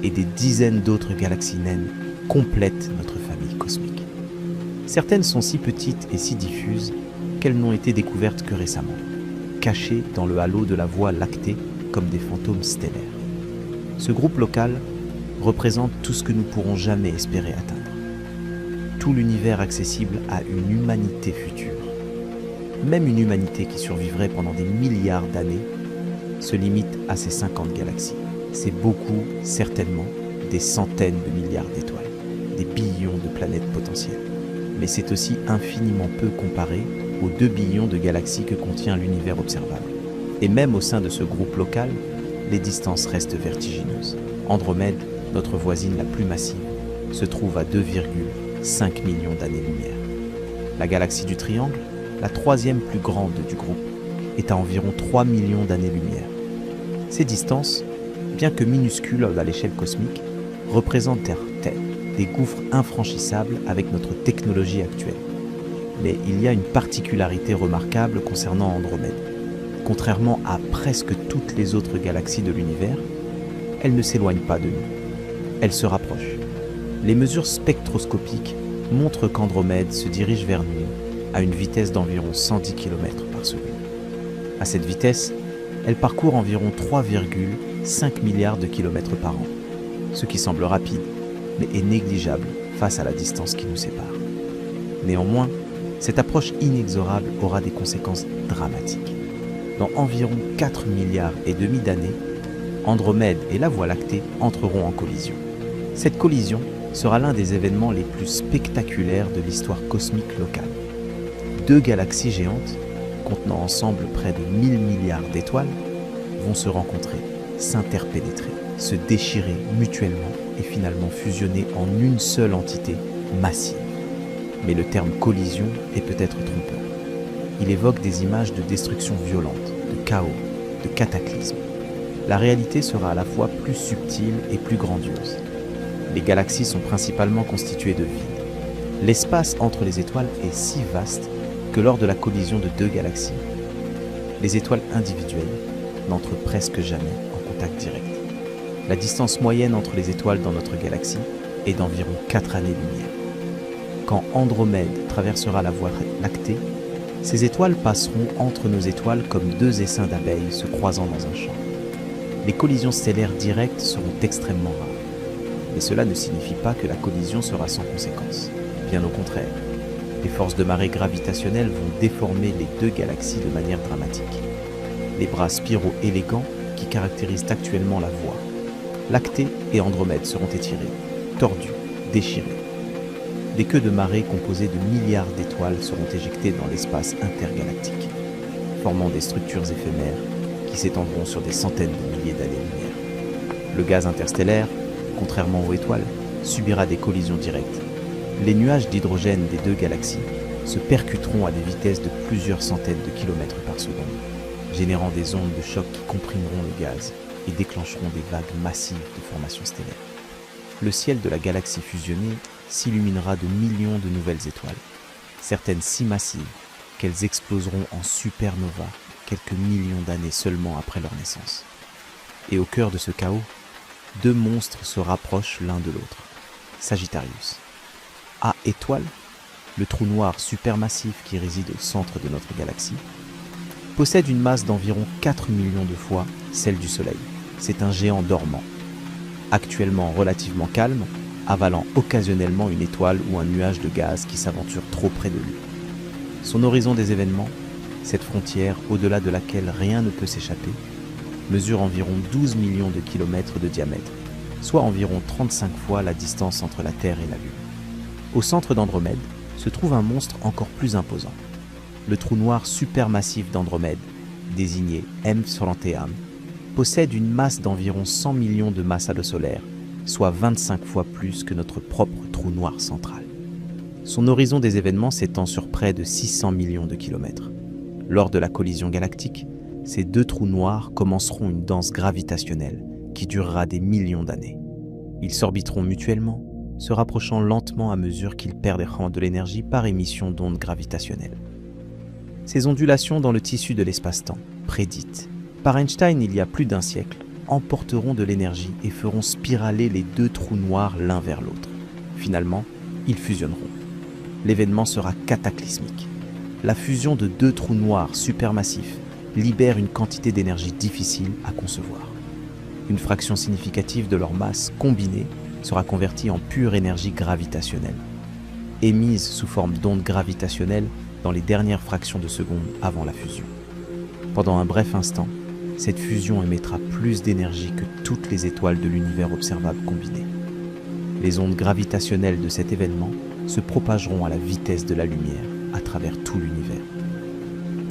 et des dizaines d'autres galaxies naines complètent notre famille cosmique. Certaines sont si petites et si diffuses qu'elles n'ont été découvertes que récemment, cachées dans le halo de la Voie lactée comme des fantômes stellaires. Ce groupe local représente tout ce que nous pourrons jamais espérer atteindre. Tout l'univers accessible à une humanité future. Même une humanité qui survivrait pendant des milliards d'années se limite à ces 50 galaxies. C'est beaucoup, certainement, des centaines de milliards d'étoiles, des billions de planètes potentielles. Mais c'est aussi infiniment peu comparé aux 2 billions de galaxies que contient l'univers observable. Et même au sein de ce groupe local, les distances restent vertigineuses. Andromède, notre voisine la plus massive, se trouve à 2,5 millions d'années-lumière. La galaxie du Triangle, la 3e plus grande du groupe, est à environ 3 millions d'années-lumière. Ces distances, bien que minuscules à l'échelle cosmique, représentent des gouffres infranchissables avec notre technologie actuelle. Mais il y a une particularité remarquable concernant Andromède. Contrairement à presque toutes les autres galaxies de l'univers, elle ne s'éloigne pas de nous. Elle se rapproche. Les mesures spectroscopiques montrent qu'Andromède se dirige vers nous à une vitesse d'environ 110 km par seconde. À cette vitesse, elle parcourt environ 3,5 milliards de kilomètres par an, ce qui semble rapide, mais est négligeable face à la distance qui nous sépare. Néanmoins, cette approche inexorable aura des conséquences dramatiques. Dans environ 4 milliards et demi d'années, Andromède et la Voie lactée entreront en collision. Cette collision sera l'un des événements les plus spectaculaires de l'histoire cosmique locale. 2 galaxies géantes, contenant ensemble près de 1000 milliards d'étoiles, vont se rencontrer, s'interpénétrer, se déchirer mutuellement et finalement fusionner en une seule entité massive. Mais le terme collision est peut-être trompeur. Il évoque des images de destruction violente, de chaos, de cataclysme. La réalité sera à la fois plus subtile et plus grandiose. Les galaxies sont principalement constituées de vide. L'espace entre les étoiles est si vaste que lors de la collision de 2 galaxies, les étoiles individuelles n'entrent presque jamais en contact direct. La distance moyenne entre les étoiles dans notre galaxie est d'environ 4 années-lumière. Quand Andromède traversera la Voie lactée, ces étoiles passeront entre nos étoiles comme 2 essaims d'abeilles se croisant dans un champ. Les collisions stellaires directes seront extrêmement rares. Mais cela ne signifie pas que la collision sera sans conséquence. Bien au contraire, les forces de marée gravitationnelles vont déformer les deux galaxies de manière dramatique. Les bras spiraux élégants qui caractérisent actuellement la Voie, Lactée et Andromède seront étirés, tordus, déchirés. Des queues de marée composées de milliards d'étoiles seront éjectées dans l'espace intergalactique, formant des structures éphémères qui s'étendront sur des centaines de milliers d'années-lumière. Le gaz interstellaire, contrairement aux étoiles, subira des collisions directes. Les nuages d'hydrogène des deux galaxies se percuteront à des vitesses de plusieurs centaines de kilomètres par seconde, générant des ondes de choc qui comprimeront le gaz et déclencheront des vagues massives de formation stellaire. Le ciel de la galaxie fusionnée s'illuminera de millions de nouvelles étoiles, certaines si massives qu'elles exploseront en supernova quelques millions d'années seulement après leur naissance. Et au cœur de ce chaos, deux monstres se rapprochent l'un de l'autre. Sagittarius. A étoile, le trou noir supermassif qui réside au centre de notre galaxie, possède une masse d'environ 4 millions de fois celle du Soleil. C'est un géant dormant, actuellement relativement calme, avalant occasionnellement une étoile ou un nuage de gaz qui s'aventure trop près de lui. Son horizon des événements, cette frontière au-delà de laquelle rien ne peut s'échapper, mesure environ 12 millions de kilomètres de diamètre, soit environ 35 fois la distance entre la Terre et la Lune. Au centre d'Andromède se trouve un monstre encore plus imposant. Le trou noir supermassif d'Andromède, désigné M41, possède une masse d'environ 100 millions de masses à l'eau solaire, soit 25 fois plus que notre propre trou noir central. Son horizon des événements s'étend sur près de 600 millions de kilomètres. Lors de la collision galactique, ces deux trous noirs commenceront une danse gravitationnelle qui durera des millions d'années. Ils s'orbiteront mutuellement, se rapprochant lentement à mesure qu'ils perdront de l'énergie par émission d'ondes gravitationnelles. Ces ondulations dans le tissu de l'espace-temps, prédites par Einstein il y a plus d'un siècle, emporteront de l'énergie et feront spiraler les deux trous noirs l'un vers l'autre. Finalement, ils fusionneront. L'événement sera cataclysmique. La fusion de deux trous noirs supermassifs libère une quantité d'énergie difficile à concevoir. Une fraction significative de leur masse combinée sera convertie en pure énergie gravitationnelle, émise sous forme d'ondes gravitationnelles dans les dernières fractions de seconde avant la fusion. Pendant un bref instant, cette fusion émettra plus d'énergie que toutes les étoiles de l'univers observable combinées. Les ondes gravitationnelles de cet événement se propageront à la vitesse de la lumière à travers tout l'univers,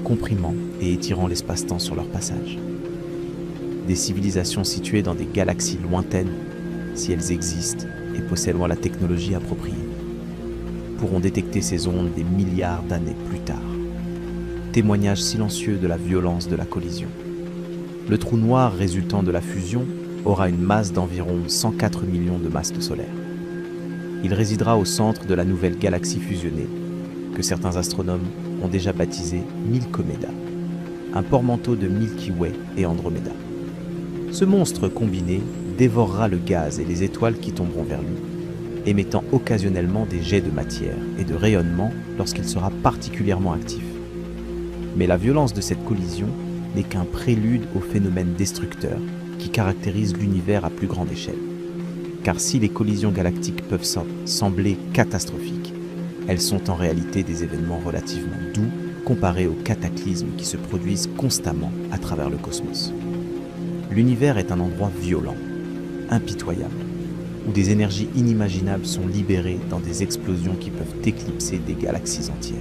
comprimant et étirant l'espace-temps sur leur passage. Des civilisations situées dans des galaxies lointaines, si elles existent et possédent la technologie appropriée, pourront détecter ces ondes des milliards d'années plus tard. Témoignage silencieux de la violence de la collision. Le trou noir résultant de la fusion aura une masse d'environ 104 millions de masses solaires. Il résidera au centre de la nouvelle galaxie fusionnée, que certains astronomes ont déjà baptisé Milkomeda, un portmanteau de Milky Way et Andromeda. Ce monstre combiné dévorera le gaz et les étoiles qui tomberont vers lui, émettant occasionnellement des jets de matière et de rayonnement lorsqu'il sera particulièrement actif. Mais la violence de cette collision n'est qu'un prélude au phénomène destructeur qui caractérise l'univers à plus grande échelle. Car si les collisions galactiques peuvent sembler catastrophiques, elles sont en réalité des événements relativement doux comparés aux cataclysmes qui se produisent constamment à travers le cosmos. L'univers est un endroit violent, impitoyable, où des énergies inimaginables sont libérées dans des explosions qui peuvent éclipser des galaxies entières.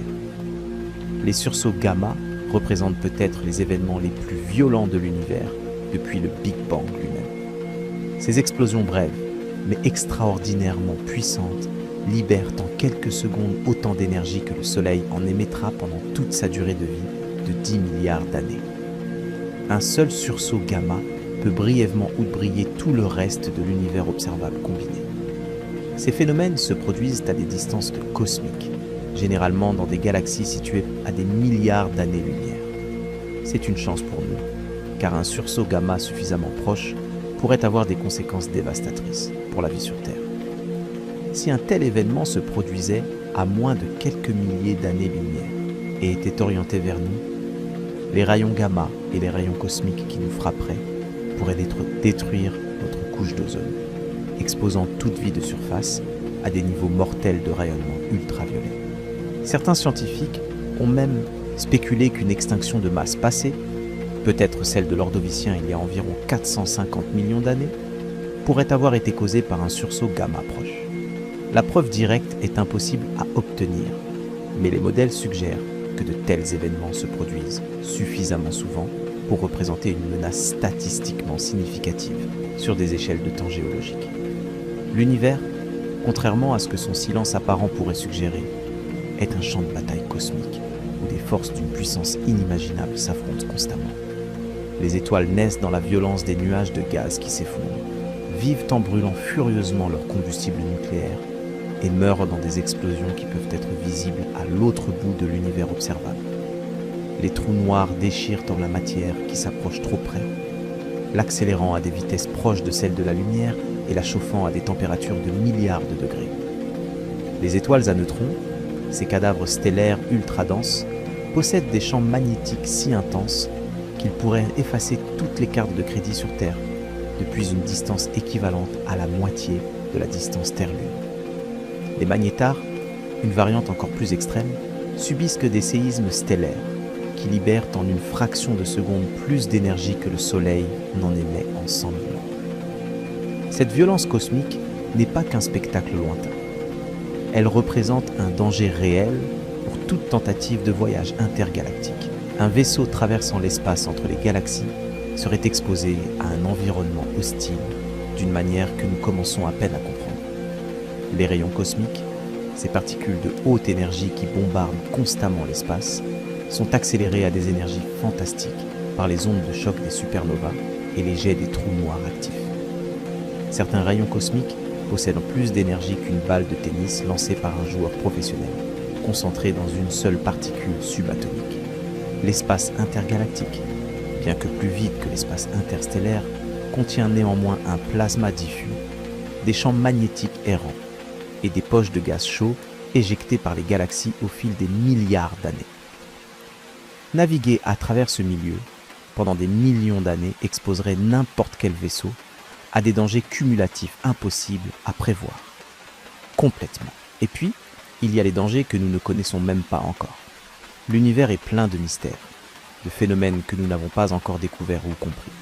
Les sursauts gamma représentent peut-être les événements les plus violents de l'univers depuis le Big Bang lui-même. Ces explosions brèves, mais extraordinairement puissantes, libèrent en quelques secondes autant d'énergie que le Soleil en émettra pendant toute sa durée de vie de 10 milliards d'années. Un seul sursaut gamma peut brièvement outbriller tout le reste de l'univers observable combiné. Ces phénomènes se produisent à des distances cosmiques, généralement dans des galaxies situées à des milliards d'années-lumière. C'est une chance pour nous, car un sursaut gamma suffisamment proche pourrait avoir des conséquences dévastatrices pour la vie sur Terre. Si un tel événement se produisait à moins de quelques milliers d'années-lumière et était orienté vers nous, les rayons gamma et les rayons cosmiques qui nous frapperaient pourrait détruire notre couche d'ozone, exposant toute vie de surface à des niveaux mortels de rayonnement ultraviolet. Certains scientifiques ont même spéculé qu'une extinction de masse passée, peut-être celle de l'Ordovicien il y a environ 450 millions d'années, pourrait avoir été causée par un sursaut gamma proche. La preuve directe est impossible à obtenir, mais les modèles suggèrent que de tels événements se produisent suffisamment souvent pour représenter une menace statistiquement significative sur des échelles de temps géologiques. L'univers, contrairement à ce que son silence apparent pourrait suggérer, est un champ de bataille cosmique où des forces d'une puissance inimaginable s'affrontent constamment. Les étoiles naissent dans la violence des nuages de gaz qui s'effondrent, vivent en brûlant furieusement leur combustible nucléaire et meurent dans des explosions qui peuvent être visibles à l'autre bout de l'univers observable. Les trous noirs déchirent dans la matière qui s'approche trop près, l'accélérant à des vitesses proches de celles de la lumière et la chauffant à des températures de milliards de degrés. Les étoiles à neutrons, ces cadavres stellaires ultra denses, possèdent des champs magnétiques si intenses qu'ils pourraient effacer toutes les cartes de crédit sur Terre, depuis une distance équivalente à la moitié de la distance Terre-Lune. Les magnétars, une variante encore plus extrême, subissent que des séismes stellaires qui libèrent en une fraction de seconde plus d'énergie que le Soleil n'en émet en 100 000 ans. Cette violence cosmique n'est pas qu'un spectacle lointain. Elle représente un danger réel pour toute tentative de voyage intergalactique. Un vaisseau traversant l'espace entre les galaxies serait exposé à un environnement hostile d'une manière que nous commençons à peine à comprendre. Les rayons cosmiques, ces particules de haute énergie qui bombardent constamment l'espace, sont accélérés à des énergies fantastiques par les ondes de choc des supernovas et les jets des trous noirs actifs. Certains rayons cosmiques possèdent plus d'énergie qu'une balle de tennis lancée par un joueur professionnel, concentrée dans une seule particule subatomique. L'espace intergalactique, bien que plus vide que l'espace interstellaire, contient néanmoins un plasma diffus, des champs magnétiques errants et des poches de gaz chaud éjectées par les galaxies au fil des milliards d'années. Naviguer à travers ce milieu pendant des millions d'années exposerait n'importe quel vaisseau à des dangers cumulatifs impossibles à prévoir. Complètement. Et puis, il y a les dangers que nous ne connaissons même pas encore. L'univers est plein de mystères, de phénomènes que nous n'avons pas encore découverts ou compris.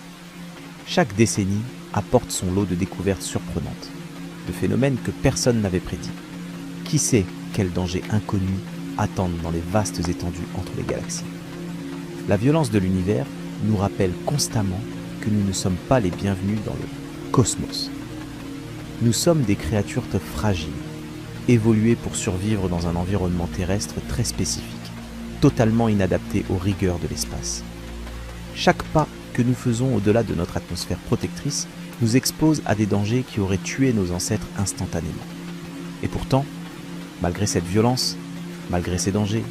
Chaque décennie apporte son lot de découvertes surprenantes, de phénomènes que personne n'avait prédits. Qui sait quels dangers inconnus attendent dans les vastes étendues entre les galaxies? La violence de l'univers nous rappelle constamment que nous ne sommes pas les bienvenus dans le cosmos. Nous sommes des créatures fragiles, évoluées pour survivre dans un environnement terrestre très spécifique, totalement inadapté aux rigueurs de l'espace. Chaque pas que nous faisons au-delà de notre atmosphère protectrice nous expose à des dangers qui auraient tué nos ancêtres instantanément. Et pourtant, malgré cette violence, malgré ces dangers,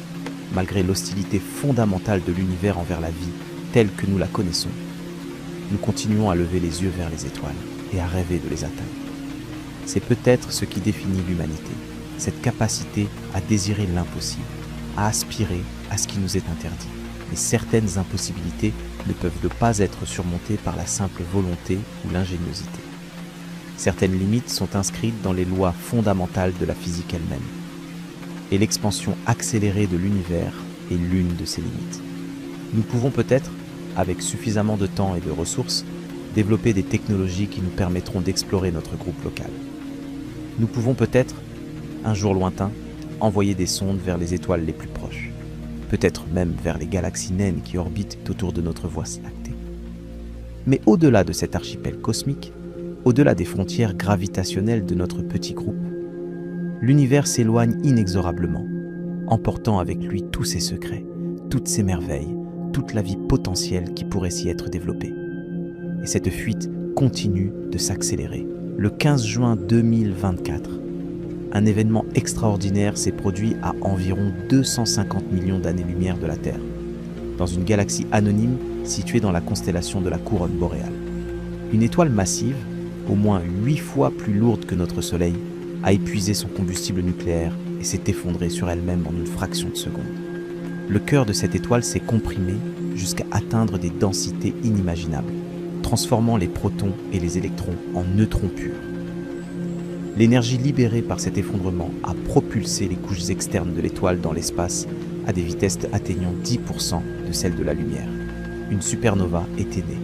malgré l'hostilité fondamentale de l'univers envers la vie telle que nous la connaissons, nous continuons à lever les yeux vers les étoiles et à rêver de les atteindre. C'est peut-être ce qui définit l'humanité, cette capacité à désirer l'impossible, à aspirer à ce qui nous est interdit. Mais certaines impossibilités ne peuvent pas être surmontées par la simple volonté ou l'ingéniosité. Certaines limites sont inscrites dans les lois fondamentales de la physique elle-même. Et l'expansion accélérée de l'univers est l'une de ces limites. Nous pouvons peut-être, avec suffisamment de temps et de ressources, développer des technologies qui nous permettront d'explorer notre groupe local. Nous pouvons peut-être, un jour lointain, envoyer des sondes vers les étoiles les plus proches, peut-être même vers les galaxies naines qui orbitent autour de notre Voie lactée. Mais au-delà de cet archipel cosmique, au-delà des frontières gravitationnelles de notre petit groupe, l'univers s'éloigne inexorablement, emportant avec lui tous ses secrets, toutes ses merveilles, toute la vie potentielle qui pourrait s'y être développée. Et cette fuite continue de s'accélérer. Le 15 juin 2024, un événement extraordinaire s'est produit à environ 250 millions d'années-lumière de la Terre, dans une galaxie anonyme située dans la constellation de la Couronne boréale. Une étoile massive, au moins 8 fois plus lourde que notre Soleil, a épuisé son combustible nucléaire et s'est effondrée sur elle-même en une fraction de seconde. Le cœur de cette étoile s'est comprimé jusqu'à atteindre des densités inimaginables, transformant les protons et les électrons en neutrons purs. L'énergie libérée par cet effondrement a propulsé les couches externes de l'étoile dans l'espace à des vitesses atteignant 10% de celles de la lumière. Une supernova était née.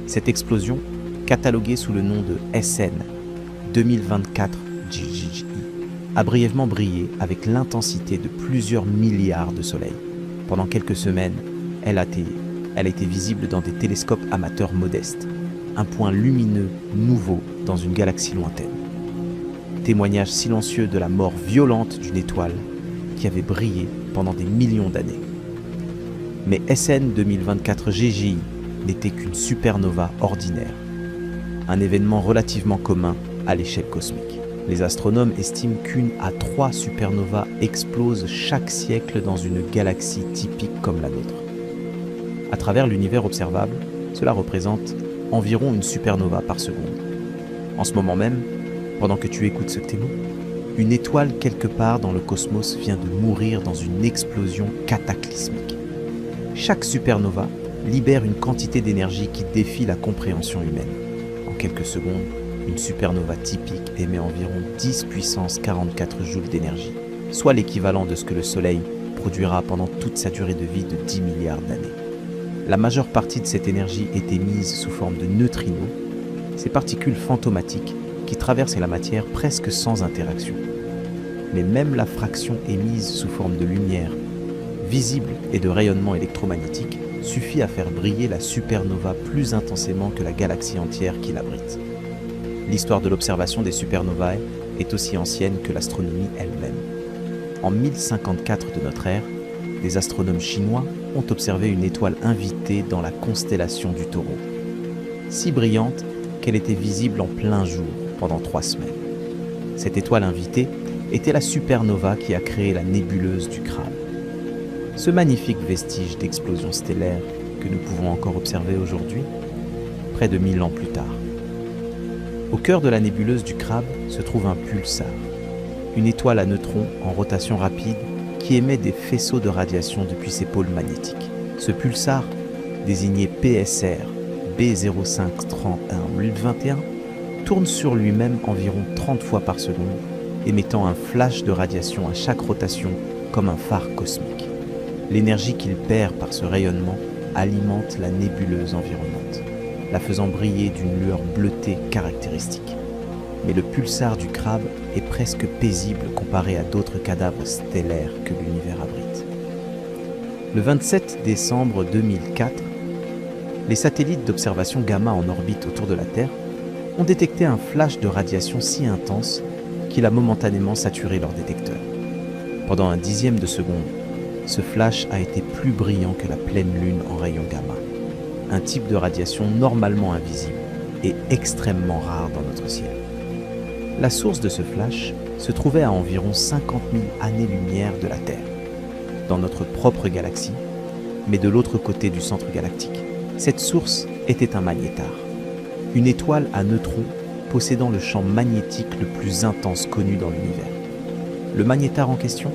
Cette explosion, cataloguée sous le nom de SN 2024 GGI, a brièvement brillé avec l'intensité de plusieurs milliards de soleils. Pendant quelques semaines, elle a été visible dans des télescopes amateurs modestes, un point lumineux nouveau dans une galaxie lointaine. Témoignage silencieux de la mort violente d'une étoile qui avait brillé pendant des millions d'années. Mais SN 2024 GGI n'était qu'une supernova ordinaire, un événement relativement commun à l'échelle cosmique. Les astronomes estiment qu'une à 3 supernovas explosent chaque siècle dans une galaxie typique comme la nôtre. À travers l'univers observable, cela représente environ une supernova par seconde. En ce moment même, pendant que tu écoutes ce témo, une étoile quelque part dans le cosmos vient de mourir dans une explosion cataclysmique. Chaque supernova libère une quantité d'énergie qui défie la compréhension humaine. En quelques secondes, une supernova typique émet environ 10 puissance 44 joules d'énergie, soit l'équivalent de ce que le Soleil produira pendant toute sa durée de vie de 10 milliards d'années. La majeure partie de cette énergie est émise sous forme de neutrinos, ces particules fantomatiques qui traversent la matière presque sans interaction. Mais même la fraction émise sous forme de lumière, visible et de rayonnement électromagnétique suffit à faire briller la supernova plus intensément que la galaxie entière qui l'abrite. L'histoire de l'observation des supernovae est aussi ancienne que l'astronomie elle-même. En 1054 de notre ère, des astronomes chinois ont observé une étoile invitée dans la constellation du Taureau, si brillante qu'elle était visible en plein jour pendant 3 semaines. Cette étoile invitée était la supernova qui a créé la nébuleuse du Crabe. Ce magnifique vestige d'explosion stellaire que nous pouvons encore observer aujourd'hui, près de 1000 ans plus tard. Au cœur de la nébuleuse du Crabe se trouve un pulsar, une étoile à neutrons en rotation rapide qui émet des faisceaux de radiation depuis ses pôles magnétiques. Ce pulsar, désigné PSR B0531-1021, tourne sur lui-même environ 30 fois par seconde, émettant un flash de radiation à chaque rotation comme un phare cosmique. L'énergie qu'il perd par ce rayonnement alimente la nébuleuse environnante, la faisant briller d'une lueur bleutée caractéristique. Mais le pulsar du Crabe est presque paisible comparé à d'autres cadavres stellaires que l'univers abrite. Le 27 décembre 2004, les satellites d'observation gamma en orbite autour de la Terre ont détecté un flash de radiation si intense qu'il a momentanément saturé leur détecteur. Pendant un dixième de seconde, ce flash a été plus brillant que la pleine lune en rayons gamma, un type de radiation normalement invisible et extrêmement rare dans notre ciel. La source de ce flash se trouvait à environ 50 000 années-lumière de la Terre, dans notre propre galaxie, mais de l'autre côté du centre galactique. Cette source était un magnétar, une étoile à neutrons possédant le champ magnétique le plus intense connu dans l'univers. Le magnétar en question,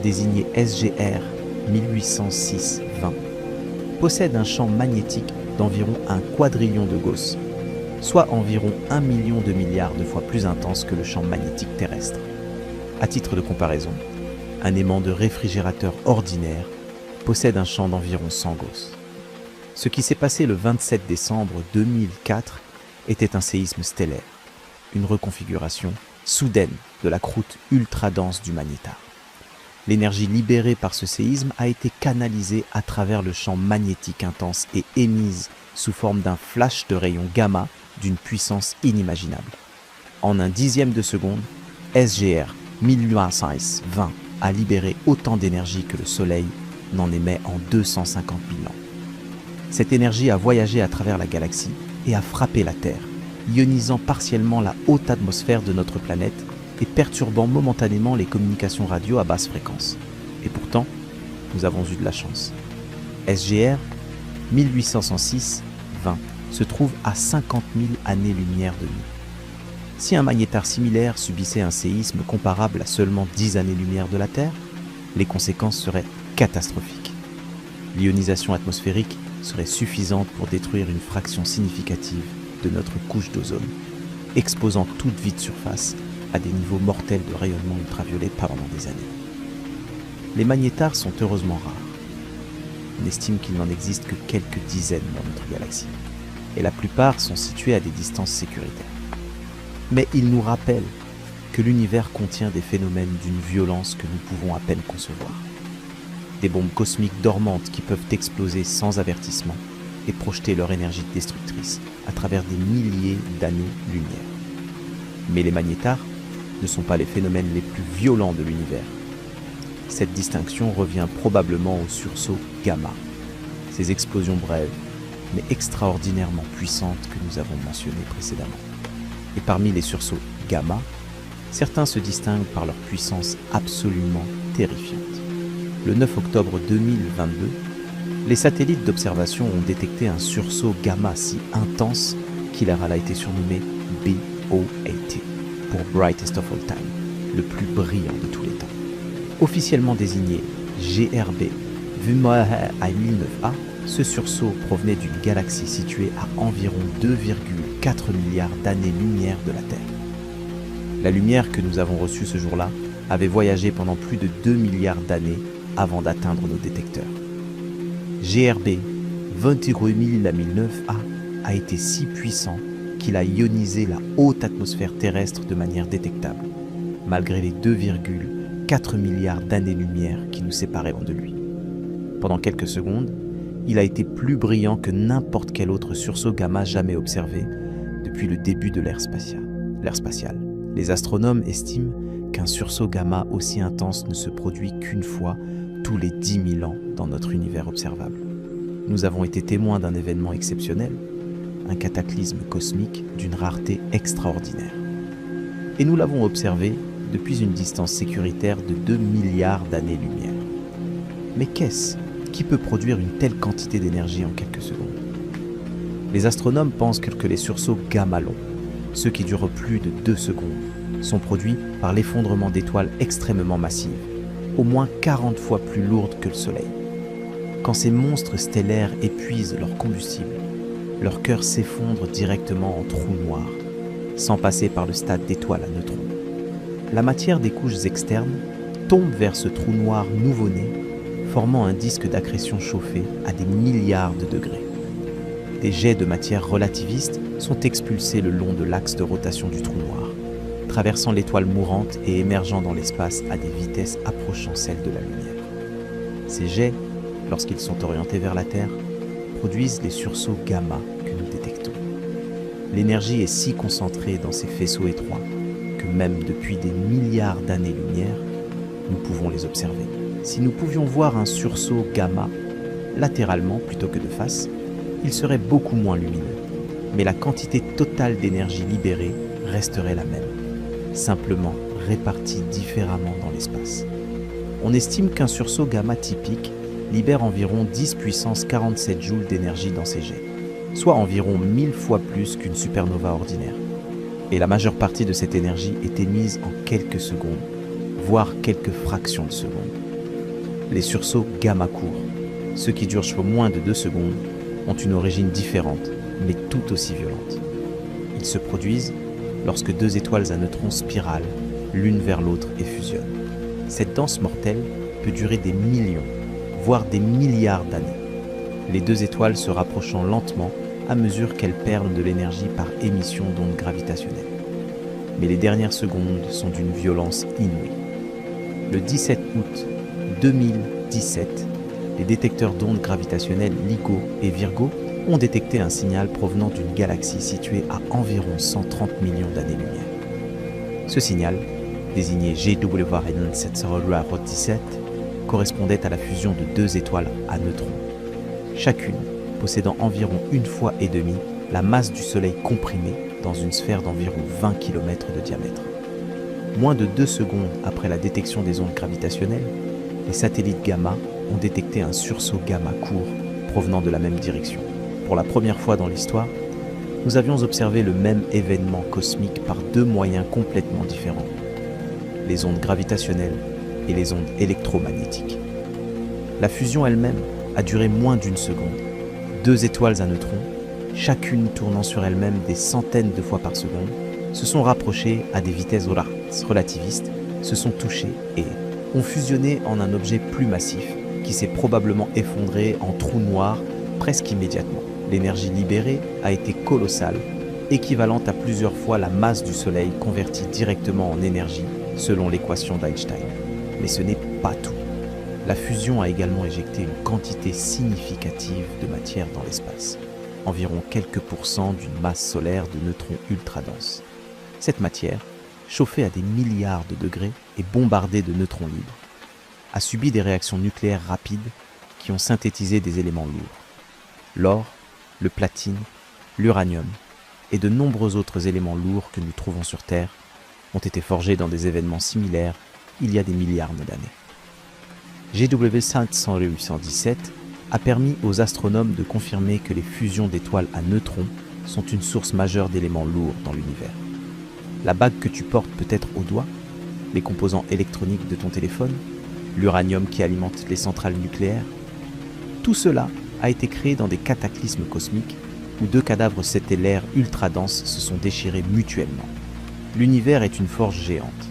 désigné SGR 1806-20, possède un champ magnétique d'environ 1 quadrillion de Gauss, soit environ 1 million de milliards de fois plus intense que le champ magnétique terrestre. À titre de comparaison, un aimant de réfrigérateur ordinaire possède un champ d'environ 100 Gauss. Ce qui s'est passé le 27 décembre 2004 était un séisme stellaire, une reconfiguration soudaine de la croûte ultra-dense du magnétar. L'énergie libérée par ce séisme a été canalisée à travers le champ magnétique intense et émise sous forme d'un flash de rayons gamma d'une puissance inimaginable. En un dixième de seconde, SGR 1806-20 a libéré autant d'énergie que le Soleil n'en émet en 250 000 ans. Cette énergie a voyagé à travers la galaxie et a frappé la Terre, ionisant partiellement la haute atmosphère de notre planète et perturbant momentanément les communications radio à basse fréquence. Et pourtant, nous avons eu de la chance. SGR 1806-20 se trouve à 50 000 années-lumière de nous. Si un magnétar similaire subissait un séisme comparable à seulement 10 années-lumière de la Terre, les conséquences seraient catastrophiques. L'ionisation atmosphérique serait suffisante pour détruire une fraction significative de notre couche d'ozone, exposant toute vie de surface à des niveaux mortels de rayonnement ultraviolet pendant des années. Les magnétars sont heureusement rares. On estime qu'il n'en existe que quelques dizaines dans notre galaxie, et la plupart sont situés à des distances sécuritaires. Mais ils nous rappellent que l'univers contient des phénomènes d'une violence que nous pouvons à peine concevoir. Des bombes cosmiques dormantes qui peuvent exploser sans avertissement et projeter leur énergie destructrice à travers des milliers d'années-lumière. Mais les magnétars ne sont pas les phénomènes les plus violents de l'univers. Cette distinction revient probablement au sursaut gamma, ces explosions brèves mais extraordinairement puissantes que nous avons mentionnées précédemment. Et parmi les sursauts gamma, certains se distinguent par leur puissance absolument terrifiante. Le 9 octobre 2022, les satellites d'observation ont détecté un sursaut gamma si intense qu'il a été surnommé BO-AT, pour Brightest of All Time, le plus brillant de tous les temps. Officiellement désigné GRB Vumahe A1009A, ce sursaut provenait d'une galaxie située à environ 2,4 milliards d'années-lumière de la Terre. La lumière que nous avons reçue ce jour-là avait voyagé pendant plus de 2 milliards d'années avant d'atteindre nos détecteurs. GRB 21009A a été si puissant qu'il a ionisé la haute atmosphère terrestre de manière détectable, malgré les 2,4 milliards d'années-lumière qui nous séparaient de lui. Pendant quelques secondes, il a été plus brillant que n'importe quel autre sursaut gamma jamais observé depuis le début de l'ère spatiale. Les astronomes estiment qu'un sursaut gamma aussi intense ne se produit qu'une fois tous les 10 000 ans dans notre univers observable. Nous avons été témoins d'un événement exceptionnel, un cataclysme cosmique d'une rareté extraordinaire. Et nous l'avons observé depuis une distance sécuritaire de 2 milliards d'années-lumière. Mais qu'est-ce qui peut produire une telle quantité d'énergie en quelques secondes? Les astronomes pensent que les sursauts gamma longs, ceux qui durent plus de 2 secondes, sont produits par l'effondrement d'étoiles extrêmement massives, au moins 40 fois plus lourdes que le Soleil. Quand ces monstres stellaires épuisent leur combustible, leur cœur s'effondre directement en trous noirs, sans passer par le stade d'étoiles à neutrons. La matière des couches externes tombe vers ce trou noir nouveau-né, formant un disque d'accrétion chauffé à des milliards de degrés. Des jets de matière relativiste sont expulsés le long de l'axe de rotation du trou noir, traversant l'étoile mourante et émergeant dans l'espace à des vitesses approchant celles de la lumière. Ces jets, lorsqu'ils sont orientés vers la Terre, produisent les sursauts gamma que nous détectons. L'énergie est si concentrée dans ces faisceaux étroits que même depuis des milliards d'années-lumière, nous pouvons les observer. Si nous pouvions voir un sursaut gamma latéralement plutôt que de face, il serait beaucoup moins lumineux, mais la quantité totale d'énergie libérée resterait la même, simplement répartie différemment dans l'espace. On estime qu'un sursaut gamma typique libère environ 10 puissance 47 joules d'énergie dans ses jets, soit environ 1000 fois plus qu'une supernova ordinaire. Et la majeure partie de cette énergie est émise en quelques secondes, voire quelques fractions de secondes. Les sursauts gamma courts, ceux qui durent moins de 2 secondes, ont une origine différente, mais tout aussi violente. Ils se produisent lorsque 2 étoiles à neutrons spiralent l'une vers l'autre et fusionnent. Cette danse mortelle peut durer des millions, voire des milliards d'années, les 2 étoiles se rapprochant lentement à mesure qu'elles perdent de l'énergie par émission d'ondes gravitationnelles. Mais les dernières secondes sont d'une violence inouïe. Le 17 août 2017, les détecteurs d'ondes gravitationnelles LIGO et Virgo ont détecté un signal provenant d'une galaxie située à environ 130 millions d'années-lumière. Ce signal, désigné GWRN 717, correspondait à la fusion de 2 étoiles à neutrons, chacune possédant environ 1,5 fois la masse du Soleil comprimée dans une sphère d'environ 20 km de diamètre. Moins de 2 secondes après la détection des ondes gravitationnelles, les satellites gamma ont détecté un sursaut gamma court provenant de la même direction. Pour la première fois dans l'histoire, nous avions observé le même événement cosmique par 2 moyens complètement différents, les ondes gravitationnelles et les ondes électromagnétiques. La fusion elle-même a duré moins d'1 seconde, 2 étoiles à neutrons, chacune tournant sur elle-même des centaines de fois par seconde, se sont rapprochées à des vitesses relativistes, se sont touchées et ont fusionné en un objet plus massif qui s'est probablement effondré en trou noir presque immédiatement. L'énergie libérée a été colossale, équivalente à plusieurs fois la masse du Soleil convertie directement en énergie selon l'équation d'Einstein. Mais ce n'est pas tout. La fusion a également éjecté une quantité significative de matière dans l'espace, environ quelques pourcents d'une masse solaire de neutrons ultra denses. Cette matière, chauffée à des milliards de degrés et bombardée de neutrons libres, a subi des réactions nucléaires rapides qui ont synthétisé des éléments lourds. L'or, le platine, l'uranium et de nombreux autres éléments lourds que nous trouvons sur Terre ont été forgés dans des événements similaires il y a des milliards d'années. GW 50817 a permis aux astronomes de confirmer que les fusions d'étoiles à neutrons sont une source majeure d'éléments lourds dans l'univers. La bague que tu portes peut-être au doigt, les composants électroniques de ton téléphone, l'uranium qui alimente les centrales nucléaires, tout cela a été créé dans des cataclysmes cosmiques où 2 cadavres stellaires ultra denses se sont déchirés mutuellement. L'univers est une forge géante,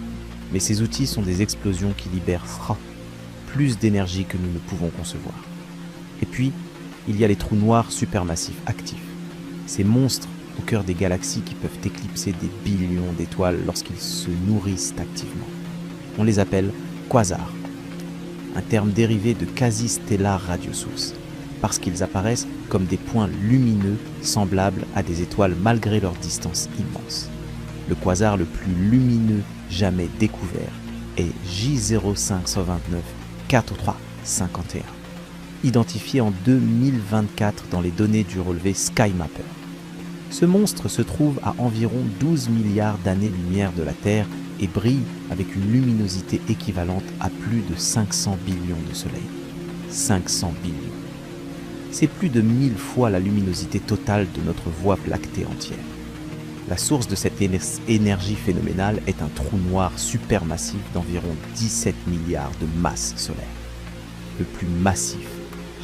mais ces outils sont des explosions qui libèrent plus d'énergie que nous ne pouvons concevoir. Et puis, il y a les trous noirs supermassifs actifs, ces monstres au cœur des galaxies qui peuvent éclipser des billions d'étoiles lorsqu'ils se nourrissent activement. On les appelle quasars, un terme dérivé de quasi-stellar radiosource, parce qu'ils apparaissent comme des points lumineux semblables à des étoiles malgré leur distance immense. Le quasar le plus lumineux jamais découvert est J0529-4351, identifié en 2024 dans les données du relevé SkyMapper. Ce monstre se trouve à environ 12 milliards d'années-lumière de la Terre et brille avec une luminosité équivalente à plus de 500 billions de soleils. 500 billions. C'est plus de 1000 fois la luminosité totale de notre Voie lactée entière. La source de cette énergie phénoménale est un trou noir supermassif d'environ 17 milliards de masses solaires. Le plus massif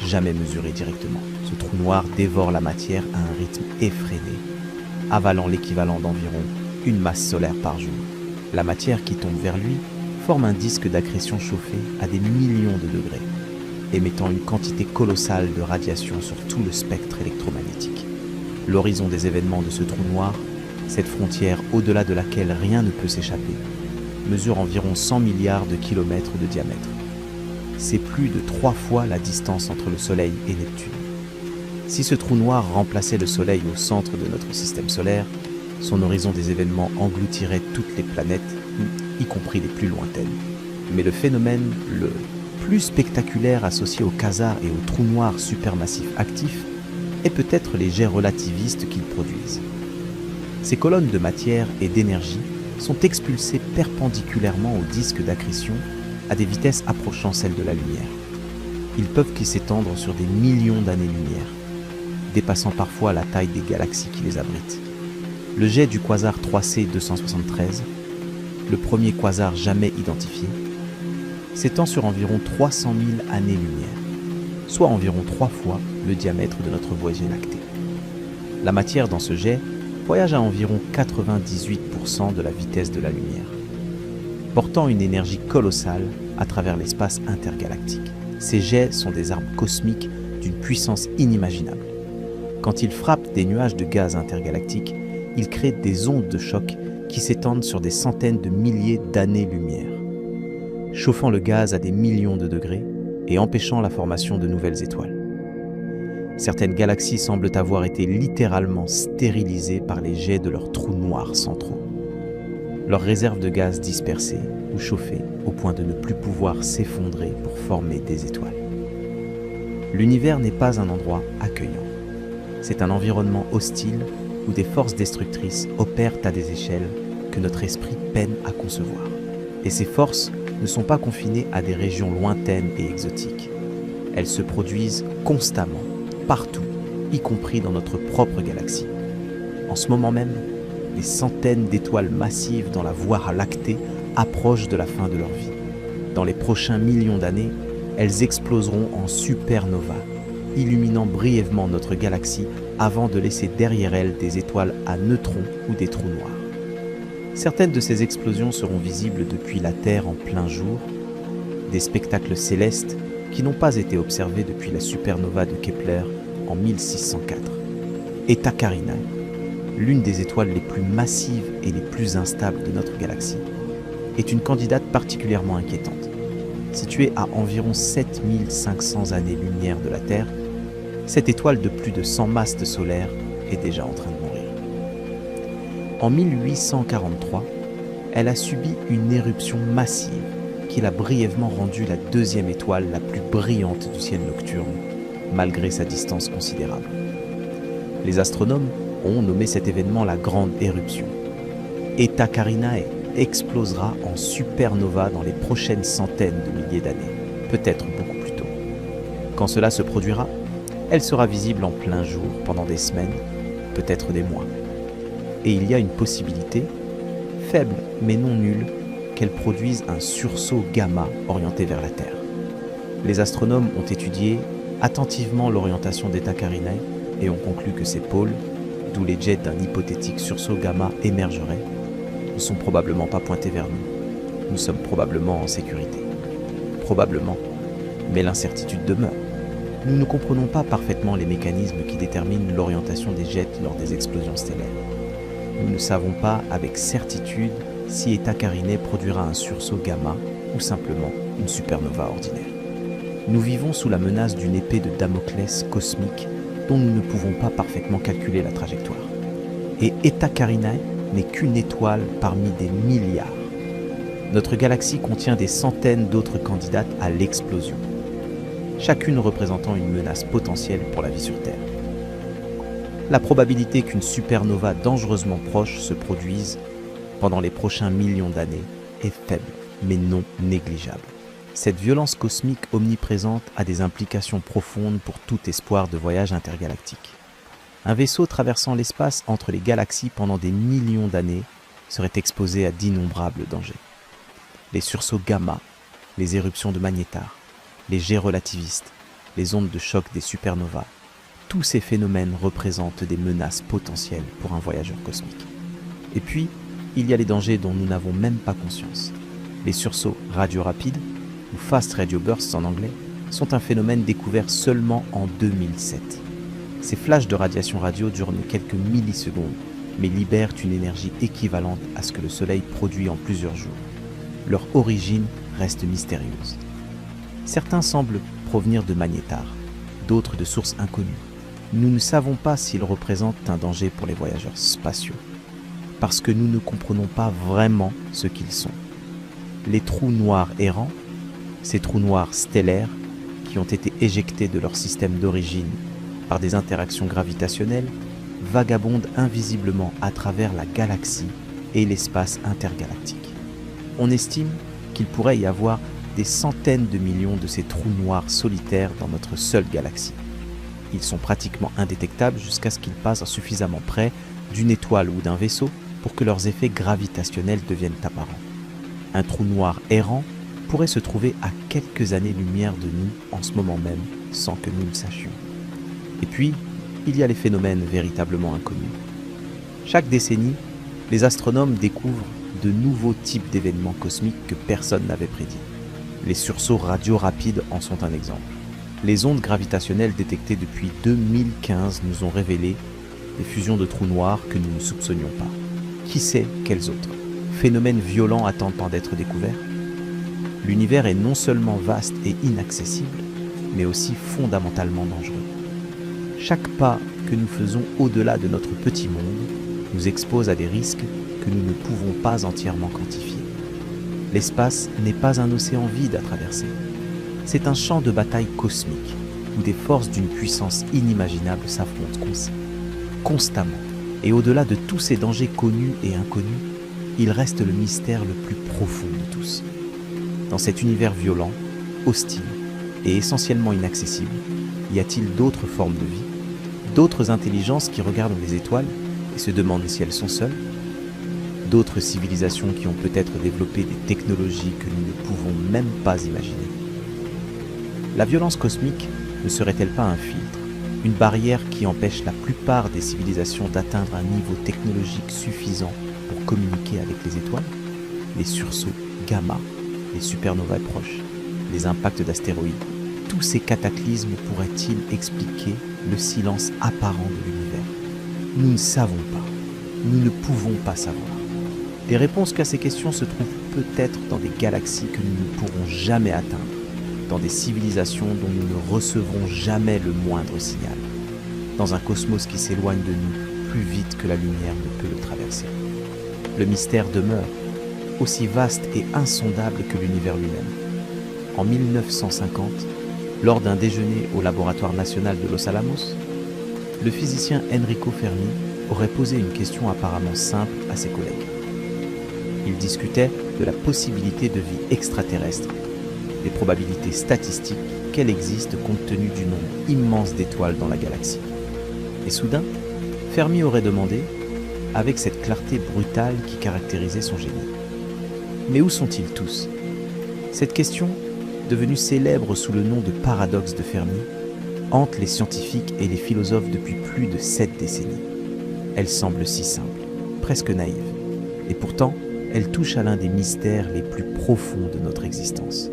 jamais mesuré directement. Ce trou noir dévore la matière à un rythme effréné, avalant l'équivalent d'environ une masse solaire par jour. La matière qui tombe vers lui forme un disque d'accrétion chauffé à des millions de degrés, émettant une quantité colossale de radiation sur tout le spectre électromagnétique. L'horizon des événements de ce trou noir, cette frontière au-delà de laquelle rien ne peut s'échapper, mesure environ 100 milliards de kilomètres de diamètre. C'est plus de 3 fois la distance entre le Soleil et Neptune. Si ce trou noir remplaçait le Soleil au centre de notre système solaire, son horizon des événements engloutirait toutes les planètes, y compris les plus lointaines. Mais le phénomène le plus spectaculaire associé aux quasars et aux trous noirs supermassifs actifs est peut-être les jets relativistes qu'ils produisent. Ces colonnes de matière et d'énergie sont expulsées perpendiculairement au disque d'accrétion à des vitesses approchant celles de la lumière. Ils peuvent s'étendre sur des millions d'années-lumière, dépassant parfois la taille des galaxies qui les abritent. Le jet du quasar 3C 273, le premier quasar jamais identifié, s'étend sur environ 300 000 années-lumière, soit environ 3 fois le diamètre de notre Voie lactée. La matière dans ce jet voyage à environ 98% de la vitesse de la lumière, portant une énergie colossale à travers l'espace intergalactique. Ces jets sont des armes cosmiques d'une puissance inimaginable. Quand ils frappent des nuages de gaz intergalactiques, ils créent des ondes de choc qui s'étendent sur des centaines de milliers d'années-lumière, chauffant le gaz à des millions de degrés et empêchant la formation de nouvelles étoiles. Certaines galaxies semblent avoir été littéralement stérilisées par les jets de leurs trous noirs centraux, leurs réserves de gaz dispersées ou chauffées au point de ne plus pouvoir s'effondrer pour former des étoiles. L'univers n'est pas un endroit accueillant. C'est un environnement hostile où des forces destructrices opèrent à des échelles que notre esprit peine à concevoir. Et ces forces ne sont pas confinées à des régions lointaines et exotiques. Elles se produisent constamment, partout, y compris dans notre propre galaxie. En ce moment même, des centaines d'étoiles massives dans la Voie lactée approchent de la fin de leur vie. Dans les prochains millions d'années, elles exploseront en supernova, illuminant brièvement notre galaxie avant de laisser derrière elle des étoiles à neutrons ou des trous noirs. Certaines de ces explosions seront visibles depuis la Terre en plein jour, des spectacles célestes qui n'ont pas été observés depuis la supernova de Kepler en 1604. Eta Carinae, l'une des étoiles les plus massives et les plus instables de notre galaxie, est une candidate particulièrement inquiétante. Située à environ 7500 années-lumière de la Terre, cette étoile de plus de 100 masses solaires est déjà en train de mourir. En 1843, elle a subi une éruption massive qui l'a brièvement rendue la deuxième étoile la plus brillante du ciel nocturne, malgré sa distance considérable. Les astronomes ont nommé cet événement la Grande Éruption. Eta Carinae explosera en supernova dans les prochaines centaines de milliers d'années, peut-être beaucoup plus tôt. Quand cela se produira, elle sera visible en plein jour pendant des semaines, peut-être des mois. Et il y a une possibilité, faible mais non nulle, qu'elle produise un sursaut gamma orienté vers la Terre. Les astronomes ont étudié attentivement l'orientation d'Eta Carinae et ont conclu que ces pôles, d'où les jets d'un hypothétique sursaut gamma émergeraient, ne sont probablement pas pointés vers nous. Nous sommes probablement en sécurité. Probablement, mais l'incertitude demeure. Nous ne comprenons pas parfaitement les mécanismes qui déterminent l'orientation des jets lors des explosions stellaires. Nous ne savons pas avec certitude si Eta Carinae produira un sursaut gamma ou simplement une supernova ordinaire. Nous vivons sous la menace d'une épée de Damoclès cosmique dont nous ne pouvons pas parfaitement calculer la trajectoire. Et Eta Carinae n'est qu'une étoile parmi des milliards. Notre galaxie contient des centaines d'autres candidates à l'explosion, chacune représentant une menace potentielle pour la vie sur Terre. La probabilité qu'une supernova dangereusement proche se produise pendant les prochains millions d'années est faible, mais non négligeable. Cette violence cosmique omniprésente a des implications profondes pour tout espoir de voyage intergalactique. Un vaisseau traversant l'espace entre les galaxies pendant des millions d'années serait exposé à d'innombrables dangers. Les sursauts gamma, les éruptions de magnétars, les jets relativistes, les ondes de choc des supernovas, tous ces phénomènes représentent des menaces potentielles pour un voyageur cosmique. Et puis, il y a les dangers dont nous n'avons même pas conscience. Les sursauts radio-rapides, ou fast radio bursts en anglais, sont un phénomène découvert seulement en 2007. Ces flashs de radiation radio durent quelques millisecondes, mais libèrent une énergie équivalente à ce que le Soleil produit en plusieurs jours. Leur origine reste mystérieuse. Certains semblent provenir de magnétars, d'autres de sources inconnues. Nous ne savons pas s'ils représentent un danger pour les voyageurs spatiaux, parce que nous ne comprenons pas vraiment ce qu'ils sont. Les trous noirs errants, ces trous noirs stellaires qui ont été éjectés de leur système d'origine par des interactions gravitationnelles, vagabondent invisiblement à travers la galaxie et l'espace intergalactique. On estime qu'il pourrait y avoir des centaines de millions de ces trous noirs solitaires dans notre seule galaxie. Ils sont pratiquement indétectables jusqu'à ce qu'ils passent suffisamment près d'une étoile ou d'un vaisseau pour que leurs effets gravitationnels deviennent apparents. Un trou noir errant pourrait se trouver à quelques années-lumière de nous en ce moment même, sans que nous le sachions. Et puis, il y a les phénomènes véritablement inconnus. Chaque décennie, les astronomes découvrent de nouveaux types d'événements cosmiques que personne n'avait prédits. Les sursauts radio rapides en sont un exemple. Les ondes gravitationnelles détectées depuis 2015 nous ont révélé des fusions de trous noirs que nous ne soupçonnions pas. Qui sait quels autres phénomènes violents attendent d'être découverts? L'univers est non seulement vaste et inaccessible, mais aussi fondamentalement dangereux. Chaque pas que nous faisons au-delà de notre petit monde nous expose à des risques que nous ne pouvons pas entièrement quantifier. L'espace n'est pas un océan vide à traverser. C'est un champ de bataille cosmique où des forces d'une puissance inimaginable s'affrontent constamment. Et au-delà de tous ces dangers connus et inconnus, il reste le mystère le plus profond de tous. Dans cet univers violent, hostile et essentiellement inaccessible, y a-t-il d'autres formes de vie, d'autres intelligences qui regardent les étoiles et se demandent si elles sont seules, d'autres civilisations qui ont peut-être développé des technologies que nous ne pouvons même pas imaginer? La violence cosmique ne serait-elle pas un filtre, une barrière qui empêche la plupart des civilisations d'atteindre un niveau technologique suffisant pour communiquer avec les étoiles? Les sursauts gamma, les supernovae proches, les impacts d'astéroïdes, tous ces cataclysmes pourraient-ils expliquer le silence apparent de l'univers? Nous ne savons pas. Nous ne pouvons pas savoir. Les réponses qu'à ces questions se trouvent peut-être dans des galaxies que nous ne pourrons jamais atteindre, dans des civilisations dont nous ne recevrons jamais le moindre signal, dans un cosmos qui s'éloigne de nous plus vite que la lumière ne peut le traverser. Le mystère demeure, aussi vaste et insondable que l'univers lui-même. En 1950, lors d'un déjeuner au laboratoire national de Los Alamos, le physicien Enrico Fermi aurait posé une question apparemment simple à ses collègues. Il discutait de la possibilité de vie extraterrestre, des probabilités statistiques qu'elle existe compte tenu du nombre immense d'étoiles dans la galaxie. Et soudain, Fermi aurait demandé, avec cette clarté brutale qui caractérisait son génie: mais où sont-ils tous? Cette question, devenue célèbre sous le nom de paradoxe de Fermi, hante les scientifiques et les philosophes depuis plus de 7 décennies. Elle semble si simple, presque naïve, et pourtant, elle touche à l'un des mystères les plus profonds de notre existence.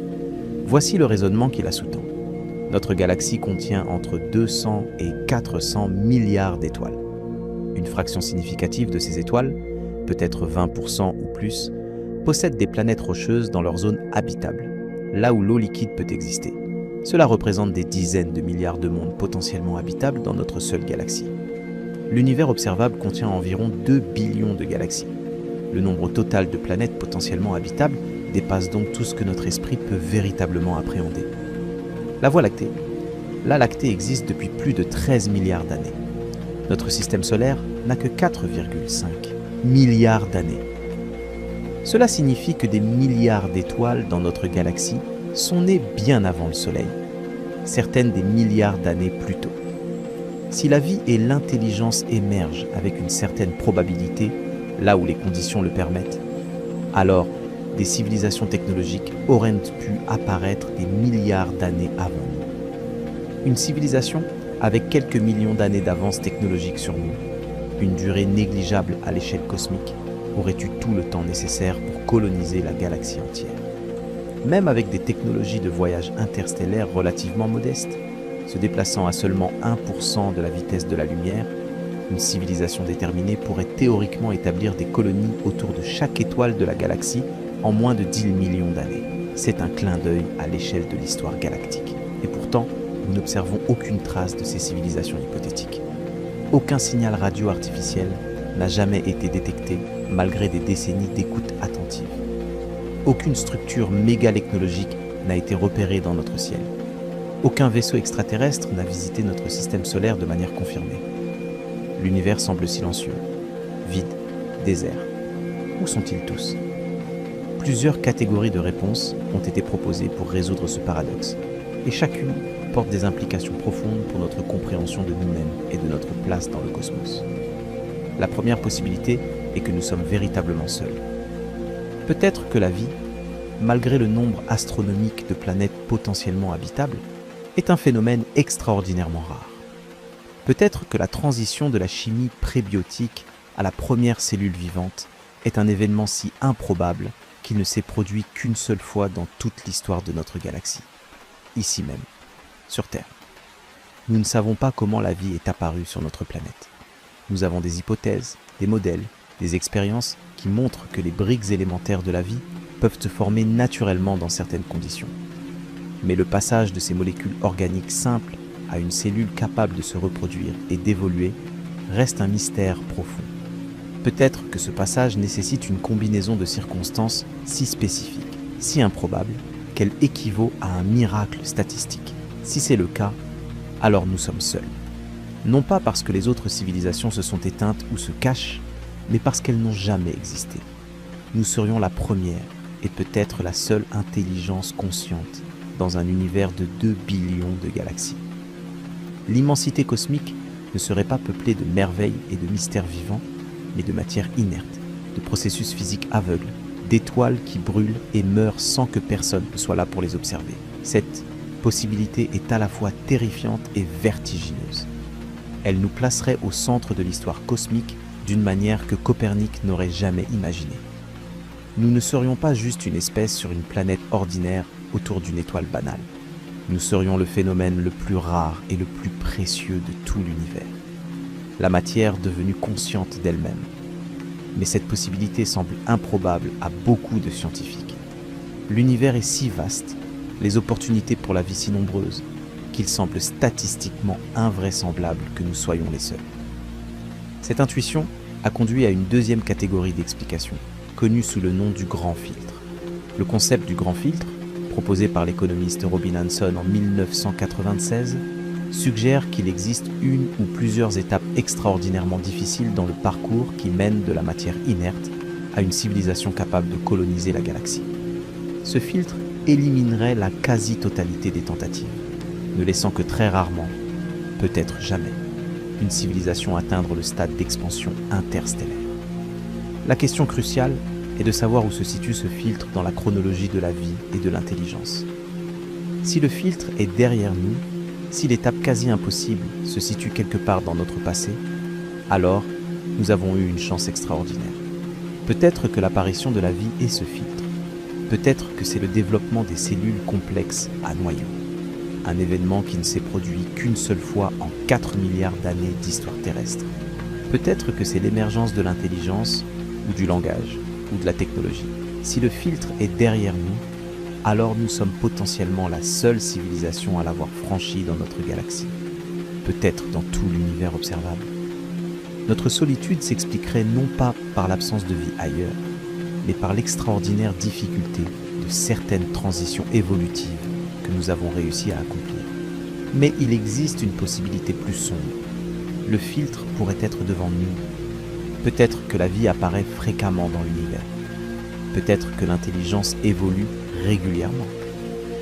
Voici le raisonnement qui la sous-tend. Notre galaxie contient entre 200 et 400 milliards d'étoiles. Une fraction significative de ces étoiles, peut-être 20% ou plus, possèdent des planètes rocheuses dans leur zone habitable, là où l'eau liquide peut exister. Cela représente des dizaines de milliards de mondes potentiellement habitables dans notre seule galaxie. L'univers observable contient environ 2 billions de galaxies. Le nombre total de planètes potentiellement habitables dépasse donc tout ce que notre esprit peut véritablement appréhender. La Voie lactée. La Lactée existe depuis plus de 13 milliards d'années. Notre système solaire n'a que 4,5 milliards d'années. Cela signifie que des milliards d'étoiles dans notre galaxie sont nées bien avant le Soleil, certaines des milliards d'années plus tôt. Si la vie et l'intelligence émergent avec une certaine probabilité, là où les conditions le permettent, alors des civilisations technologiques auraient pu apparaître des milliards d'années avant nous. Une civilisation avec quelques millions d'années d'avance technologique sur nous, une durée négligeable à l'échelle cosmique, aurait eu tout le temps nécessaire pour coloniser la galaxie entière. Même avec des technologies de voyage interstellaire relativement modestes, se déplaçant à seulement 1% de la vitesse de la lumière, une civilisation déterminée pourrait théoriquement établir des colonies autour de chaque étoile de la galaxie en moins de 10 millions d'années. C'est un clin d'œil à l'échelle de l'histoire galactique. Et pourtant, nous n'observons aucune trace de ces civilisations hypothétiques. Aucun signal radio artificiel n'a jamais été détecté malgré des décennies d'écoute attentive. Aucune structure mégalecnologique n'a été repérée dans notre ciel. Aucun vaisseau extraterrestre n'a visité notre système solaire de manière confirmée. L'univers semble silencieux, vide, désert. Où sont-ils tous? Plusieurs catégories de réponses ont été proposées pour résoudre ce paradoxe, et chacune porte des implications profondes pour notre compréhension de nous-mêmes et de notre place dans le cosmos. La première possibilité est que nous sommes véritablement seuls. Peut-être que la vie, malgré le nombre astronomique de planètes potentiellement habitables, est un phénomène extraordinairement rare. Peut-être que la transition de la chimie prébiotique à la première cellule vivante est un événement si improbable qu'il ne s'est produit qu'une seule fois dans toute l'histoire de notre galaxie, ici même, sur Terre. Nous ne savons pas comment la vie est apparue sur notre planète. Nous avons des hypothèses, des modèles, des expériences qui montrent que les briques élémentaires de la vie peuvent se former naturellement dans certaines conditions. Mais le passage de ces molécules organiques simples à une cellule capable de se reproduire et d'évoluer reste un mystère profond. Peut-être que ce passage nécessite une combinaison de circonstances si spécifiques, si improbables, qu'elle équivaut à un miracle statistique. Si c'est le cas, alors nous sommes seuls. Non pas parce que les autres civilisations se sont éteintes ou se cachent, mais parce qu'elles n'ont jamais existé. Nous serions la première et peut-être la seule intelligence consciente dans un univers de 2 billions de galaxies. L'immensité cosmique ne serait pas peuplée de merveilles et de mystères vivants, mais de matière inerte, de processus physiques aveugles, d'étoiles qui brûlent et meurent sans que personne ne soit là pour les observer. Cette possibilité est à la fois terrifiante et vertigineuse. Elle nous placerait au centre de l'histoire cosmique d'une manière que Copernic n'aurait jamais imaginée. Nous ne serions pas juste une espèce sur une planète ordinaire autour d'une étoile banale. Nous serions le phénomène le plus rare et le plus précieux de tout l'univers. La matière devenue consciente d'elle-même. Mais cette possibilité semble improbable à beaucoup de scientifiques. L'univers est si vaste, les opportunités pour la vie si nombreuses, qu'il semble statistiquement invraisemblable que nous soyons les seuls. Cette intuition a conduit à une deuxième catégorie d'explications, connue sous le nom du grand filtre. Le concept du grand filtre, proposé par l'économiste Robin Hanson en 1996, suggère qu'il existe une ou plusieurs étapes extraordinairement difficiles dans le parcours qui mène de la matière inerte à une civilisation capable de coloniser la galaxie. Ce filtre éliminerait la quasi-totalité des tentatives, ne laissant que très rarement, peut-être jamais, une civilisation atteindre le stade d'expansion interstellaire. La question cruciale est de savoir où se situe ce filtre dans la chronologie de la vie et de l'intelligence. Si le filtre est derrière nous, si l'étape quasi impossible se situe quelque part dans notre passé, alors nous avons eu une chance extraordinaire. Peut-être que l'apparition de la vie est ce filtre. Peut-être que c'est le développement des cellules complexes à noyaux. Un événement qui ne s'est produit qu'une seule fois en 4 milliards d'années d'histoire terrestre. Peut-être que c'est l'émergence de l'intelligence ou du langage ou de la technologie. Si le filtre est derrière nous, alors nous sommes potentiellement la seule civilisation à l'avoir franchi dans notre galaxie, peut-être dans tout l'univers observable. Notre solitude s'expliquerait non pas par l'absence de vie ailleurs, mais par l'extraordinaire difficulté de certaines transitions évolutives que nous avons réussi à accomplir. Mais il existe une possibilité plus sombre. Le filtre pourrait être devant nous. Peut-être que la vie apparaît fréquemment dans l'univers. Peut-être que l'intelligence évolue régulièrement.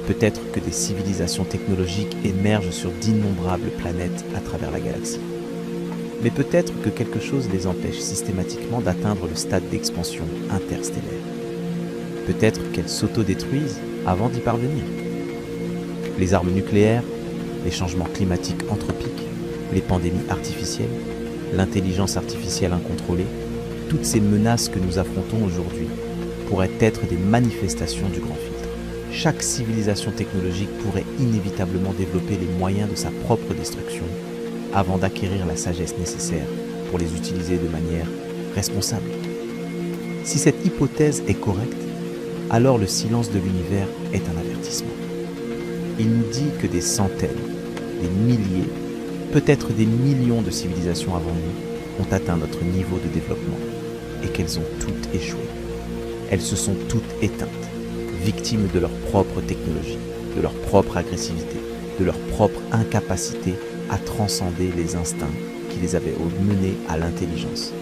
Peut-être que des civilisations technologiques émergent sur d'innombrables planètes à travers la galaxie. Mais peut-être que quelque chose les empêche systématiquement d'atteindre le stade d'expansion interstellaire. Peut-être qu'elles s'autodétruisent avant d'y parvenir. Les armes nucléaires, les changements climatiques anthropiques, les pandémies artificielles, l'intelligence artificielle incontrôlée, toutes ces menaces que nous affrontons aujourd'hui pourraient être des manifestations du grand filtre. Chaque civilisation technologique pourrait inévitablement développer les moyens de sa propre destruction avant d'acquérir la sagesse nécessaire pour les utiliser de manière responsable. Si cette hypothèse est correcte, alors le silence de l'univers est un avertissement. Il nous dit que des centaines, des milliers, peut-être des millions de civilisations avant nous ont atteint notre niveau de développement et qu'elles ont toutes échoué. Elles se sont toutes éteintes, victimes de leur propre technologie, de leur propre agressivité, de leur propre incapacité à transcender les instincts qui les avaient menés à l'intelligence.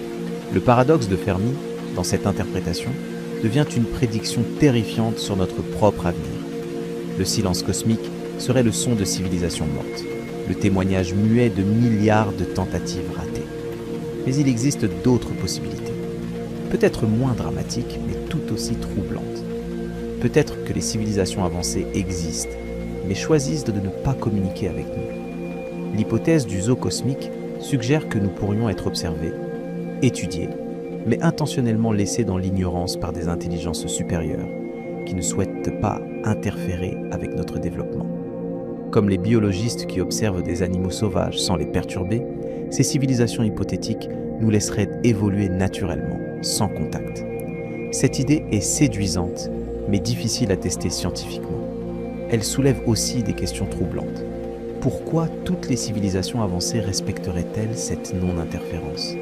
Le paradoxe de Fermi, dans cette interprétation, devient une prédiction terrifiante sur notre propre avenir. Le silence cosmique serait le son de civilisations mortes, le témoignage muet de milliards de tentatives ratées. Mais il existe d'autres possibilités, peut-être moins dramatiques, mais tout aussi troublantes. Peut-être que les civilisations avancées existent, mais choisissent de ne pas communiquer avec nous. L'hypothèse du zoo cosmique suggère que nous pourrions être observés, étudiés, mais intentionnellement laissés dans l'ignorance par des intelligences supérieures qui ne souhaitent pas interférer avec notre développement. Comme les biologistes qui observent des animaux sauvages sans les perturber, ces civilisations hypothétiques nous laisseraient évoluer naturellement, sans contact. Cette idée est séduisante, mais difficile à tester scientifiquement. Elle soulève aussi des questions troublantes. Pourquoi toutes les civilisations avancées respecteraient-elles cette non-interférence ?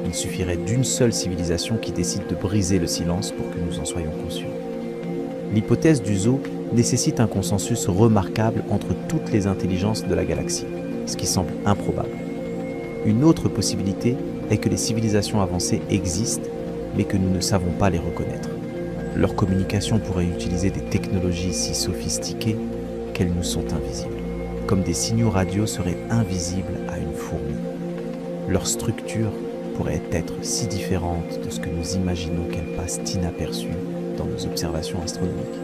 Il suffirait d'une seule civilisation qui décide de briser le silence pour que nous en soyons conscients. L'hypothèse du zoo nécessite un consensus remarquable entre toutes les intelligences de la galaxie, ce qui semble improbable. Une autre possibilité est que les civilisations avancées existent, mais que nous ne savons pas les reconnaître. Leur communication pourrait utiliser des technologies si sophistiquées qu'elles nous sont invisibles, comme des signaux radio seraient invisibles à une fourmi. Leur structure pourrait être si différente de ce que nous imaginons qu'elle passe inaperçue dans nos observations astronomiques.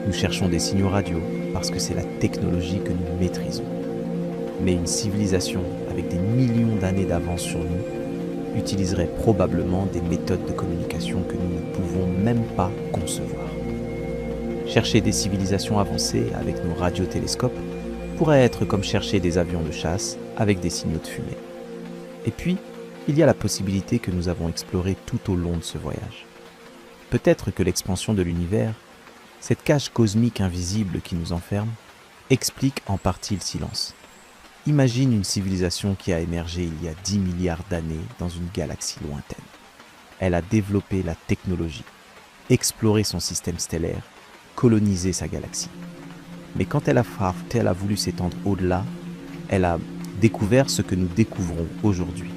Nous cherchons des signaux radio, parce que c'est la technologie que nous maîtrisons. Mais une civilisation avec des millions d'années d'avance sur nous utiliserait probablement des méthodes de communication que nous ne pouvons même pas concevoir. Chercher des civilisations avancées avec nos radiotélescopes pourrait être comme chercher des avions de chasse avec des signaux de fumée. Et puis, il y a la possibilité que nous avons explorée tout au long de ce voyage. Peut-être que l'expansion de l'univers, cette cage cosmique invisible qui nous enferme, explique en partie le silence. Imagine une civilisation qui a émergé il y a 10 milliards d'années dans une galaxie lointaine. Elle a développé la technologie, exploré son système stellaire, colonisé sa galaxie. Mais quand elle a voulu s'étendre au-delà, elle a découvert ce que nous découvrons aujourd'hui.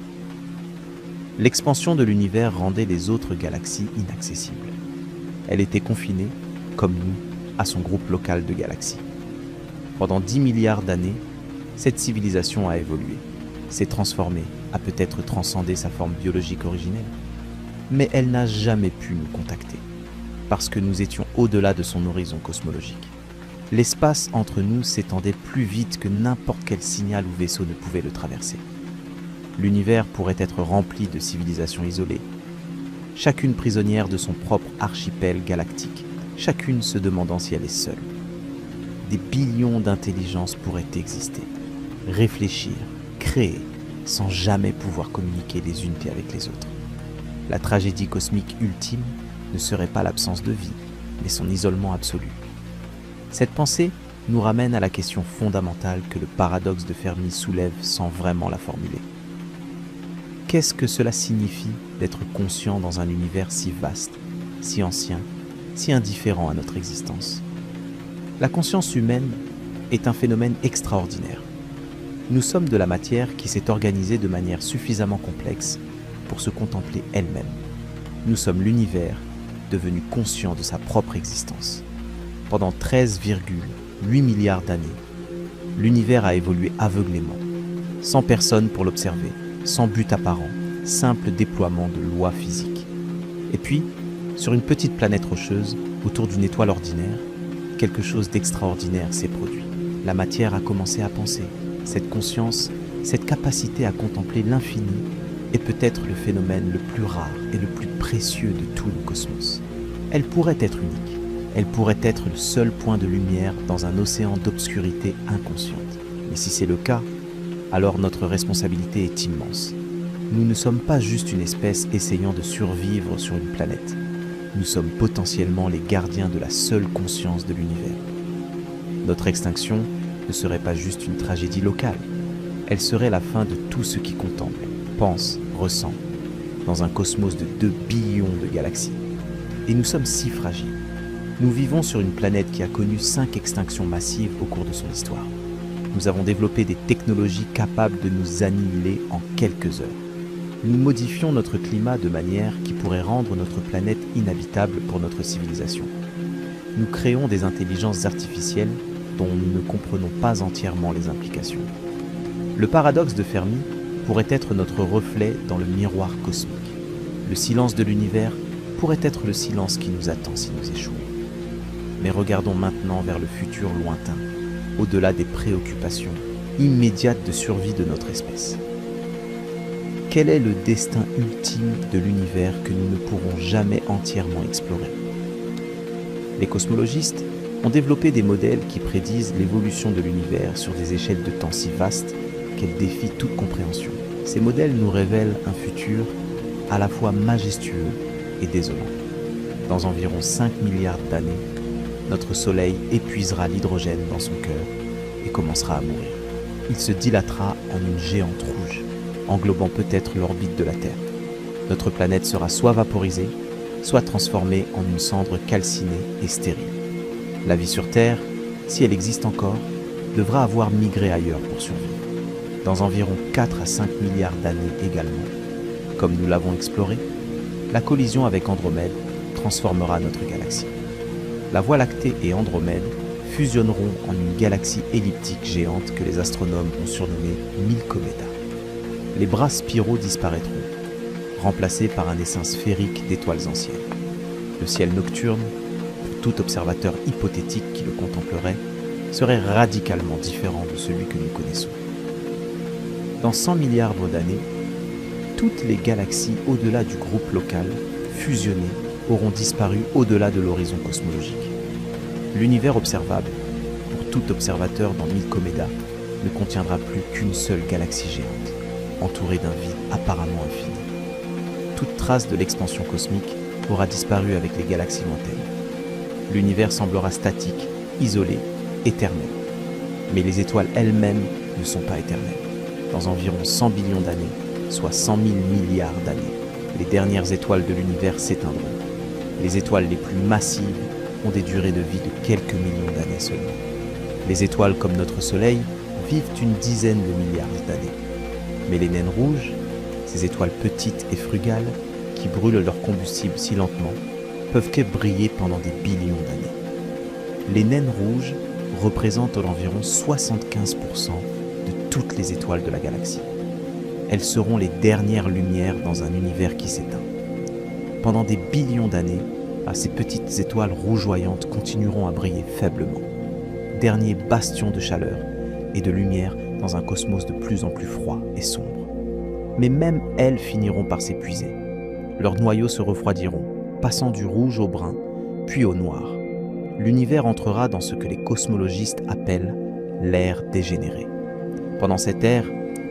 L'expansion de l'univers rendait les autres galaxies inaccessibles. Elle était confinée, comme nous, à son groupe local de galaxies. Pendant 10 milliards d'années, cette civilisation a évolué, s'est transformée, a peut-être transcendé sa forme biologique originelle. Mais elle n'a jamais pu nous contacter, parce que nous étions au-delà de son horizon cosmologique. L'espace entre nous s'étendait plus vite que n'importe quel signal ou vaisseau ne pouvait le traverser. L'univers pourrait être rempli de civilisations isolées, chacune prisonnière de son propre archipel galactique, chacune se demandant si elle est seule. Des billions d'intelligences pourraient exister, réfléchir, créer, sans jamais pouvoir communiquer les unes avec les autres. La tragédie cosmique ultime ne serait pas l'absence de vie, mais son isolement absolu. Cette pensée nous ramène à la question fondamentale que le paradoxe de Fermi soulève sans vraiment la formuler. Qu'est-ce que cela signifie d'être conscient dans un univers si vaste, si ancien, si indifférent à notre existence ? La conscience humaine est un phénomène extraordinaire. Nous sommes de la matière qui s'est organisée de manière suffisamment complexe pour se contempler elle-même. Nous sommes l'univers devenu conscient de sa propre existence. Pendant 13,8 milliards d'années, l'univers a évolué aveuglément, sans personne pour l'observer, sans but apparent, simple déploiement de lois physiques. Et puis, sur une petite planète rocheuse, autour d'une étoile ordinaire, quelque chose d'extraordinaire s'est produit. La matière a commencé à penser. Cette conscience, cette capacité à contempler l'infini est peut-être le phénomène le plus rare et le plus précieux de tout le cosmos. Elle pourrait être unique. Elle pourrait être le seul point de lumière dans un océan d'obscurité inconsciente. Mais si c'est le cas, alors notre responsabilité est immense. Nous ne sommes pas juste une espèce essayant de survivre sur une planète. Nous sommes potentiellement les gardiens de la seule conscience de l'univers. Notre extinction ne serait pas juste une tragédie locale. Elle serait la fin de tout ce qui contemple, pense, ressent, dans un cosmos de 2 billions de galaxies. Et nous sommes si fragiles. Nous vivons sur une planète qui a connu 5 extinctions massives au cours de son histoire. Nous avons développé des technologies capables de nous annihiler en quelques heures. Nous modifions notre climat de manière qui pourrait rendre notre planète inhabitable pour notre civilisation. Nous créons des intelligences artificielles dont nous ne comprenons pas entièrement les implications. Le paradoxe de Fermi pourrait être notre reflet dans le miroir cosmique. Le silence de l'univers pourrait être le silence qui nous attend si nous échouons. Mais regardons maintenant vers le futur lointain, au-delà des préoccupations immédiates de survie de notre espèce. Quel est le destin ultime de l'univers que nous ne pourrons jamais entièrement explorer ? Les cosmologistes ont développé des modèles qui prédisent l'évolution de l'univers sur des échelles de temps si vastes qu'elles défient toute compréhension. Ces modèles nous révèlent un futur à la fois majestueux et désolant. Dans environ 5 milliards d'années, notre Soleil épuisera l'hydrogène dans son cœur et commencera à mourir. Il se dilatera en une géante rouge, englobant peut-être l'orbite de la Terre. Notre planète sera soit vaporisée, soit transformée en une cendre calcinée et stérile. La vie sur Terre, si elle existe encore, devra avoir migré ailleurs pour survivre. Dans environ 4 à 5 milliards d'années également, comme nous l'avons exploré, la collision avec Andromède transformera notre galaxie. La Voie lactée et Andromède fusionneront en une galaxie elliptique géante que les astronomes ont surnommée Milkomeda. Les bras spiraux disparaîtront, remplacés par un essaim sphérique d'étoiles anciennes. Le ciel nocturne, pour tout observateur hypothétique qui le contemplerait, serait radicalement différent de celui que nous connaissons. Dans 100 milliards d'années, toutes les galaxies au-delà du groupe local, fusionnées, auront disparu au-delà de l'horizon cosmologique. L'univers observable, pour tout observateur dans Milkomeda, ne contiendra plus qu'une seule galaxie géante, entourée d'un vide apparemment infini. Toute trace de l'expansion cosmique aura disparu avec les galaxies lointaines. L'univers semblera statique, isolé, éternel. Mais les étoiles elles-mêmes ne sont pas éternelles. Dans environ 100 billions d'années, soit 100 000 milliards d'années, les dernières étoiles de l'univers s'éteindront. Les étoiles les plus massives ont des durées de vie de quelques millions d'années seulement. Les étoiles comme notre Soleil vivent une dizaine de milliards d'années. Mais les naines rouges, ces étoiles petites et frugales qui brûlent leur combustible si lentement, peuvent que briller pendant des billions d'années. Les naines rouges représentent environ 75% de toutes les étoiles de la galaxie. Elles seront les dernières lumières dans un univers qui s'éteint. Pendant des billions d'années, ces petites étoiles rougeoyantes continueront à briller faiblement. Dernier bastion de chaleur et de lumière dans un cosmos de plus en plus froid et sombre. Mais même elles finiront par s'épuiser. Leurs noyaux se refroidiront, passant du rouge au brun, puis au noir. L'univers entrera dans ce que les cosmologistes appellent l'ère dégénérée. Pendant cette ère,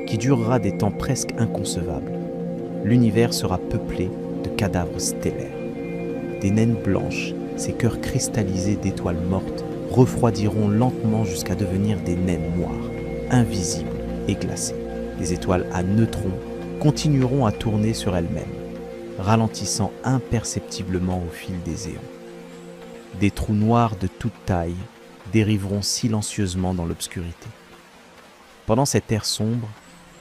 qui durera des temps presque inconcevables, l'univers sera peuplé de cadavres stellaires. Des naines blanches, ces cœurs cristallisés d'étoiles mortes, refroidiront lentement jusqu'à devenir des naines noires, invisibles et glacées. Les étoiles à neutrons continueront à tourner sur elles-mêmes, ralentissant imperceptiblement au fil des éons. Des trous noirs de toute taille dériveront silencieusement dans l'obscurité. Pendant cette ère sombre,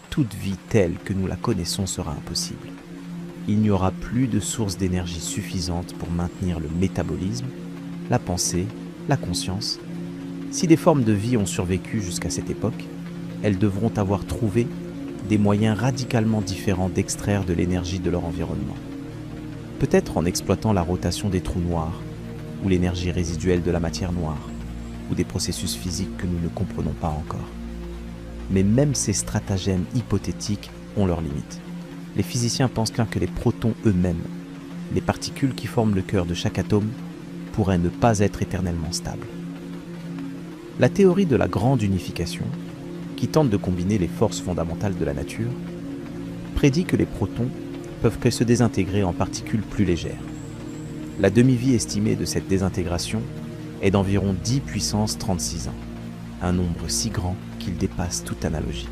toute vie telle que nous la connaissons sera impossible. Il n'y aura plus de source d'énergie suffisante pour maintenir le métabolisme, la pensée, la conscience. Si des formes de vie ont survécu jusqu'à cette époque, elles devront avoir trouvé des moyens radicalement différents d'extraire de l'énergie de leur environnement. Peut-être en exploitant la rotation des trous noirs, ou l'énergie résiduelle de la matière noire, ou des processus physiques que nous ne comprenons pas encore. Mais même ces stratagèmes hypothétiques ont leurs limites. Les physiciens pensent que les protons eux-mêmes, les particules qui forment le cœur de chaque atome, pourraient ne pas être éternellement stables. La théorie de la grande unification, qui tente de combiner les forces fondamentales de la nature, prédit que les protons peuvent que se désintégrer en particules plus légères. La demi-vie estimée de cette désintégration est d'environ 10 puissance 36 ans, un nombre si grand qu'il dépasse toute analogie.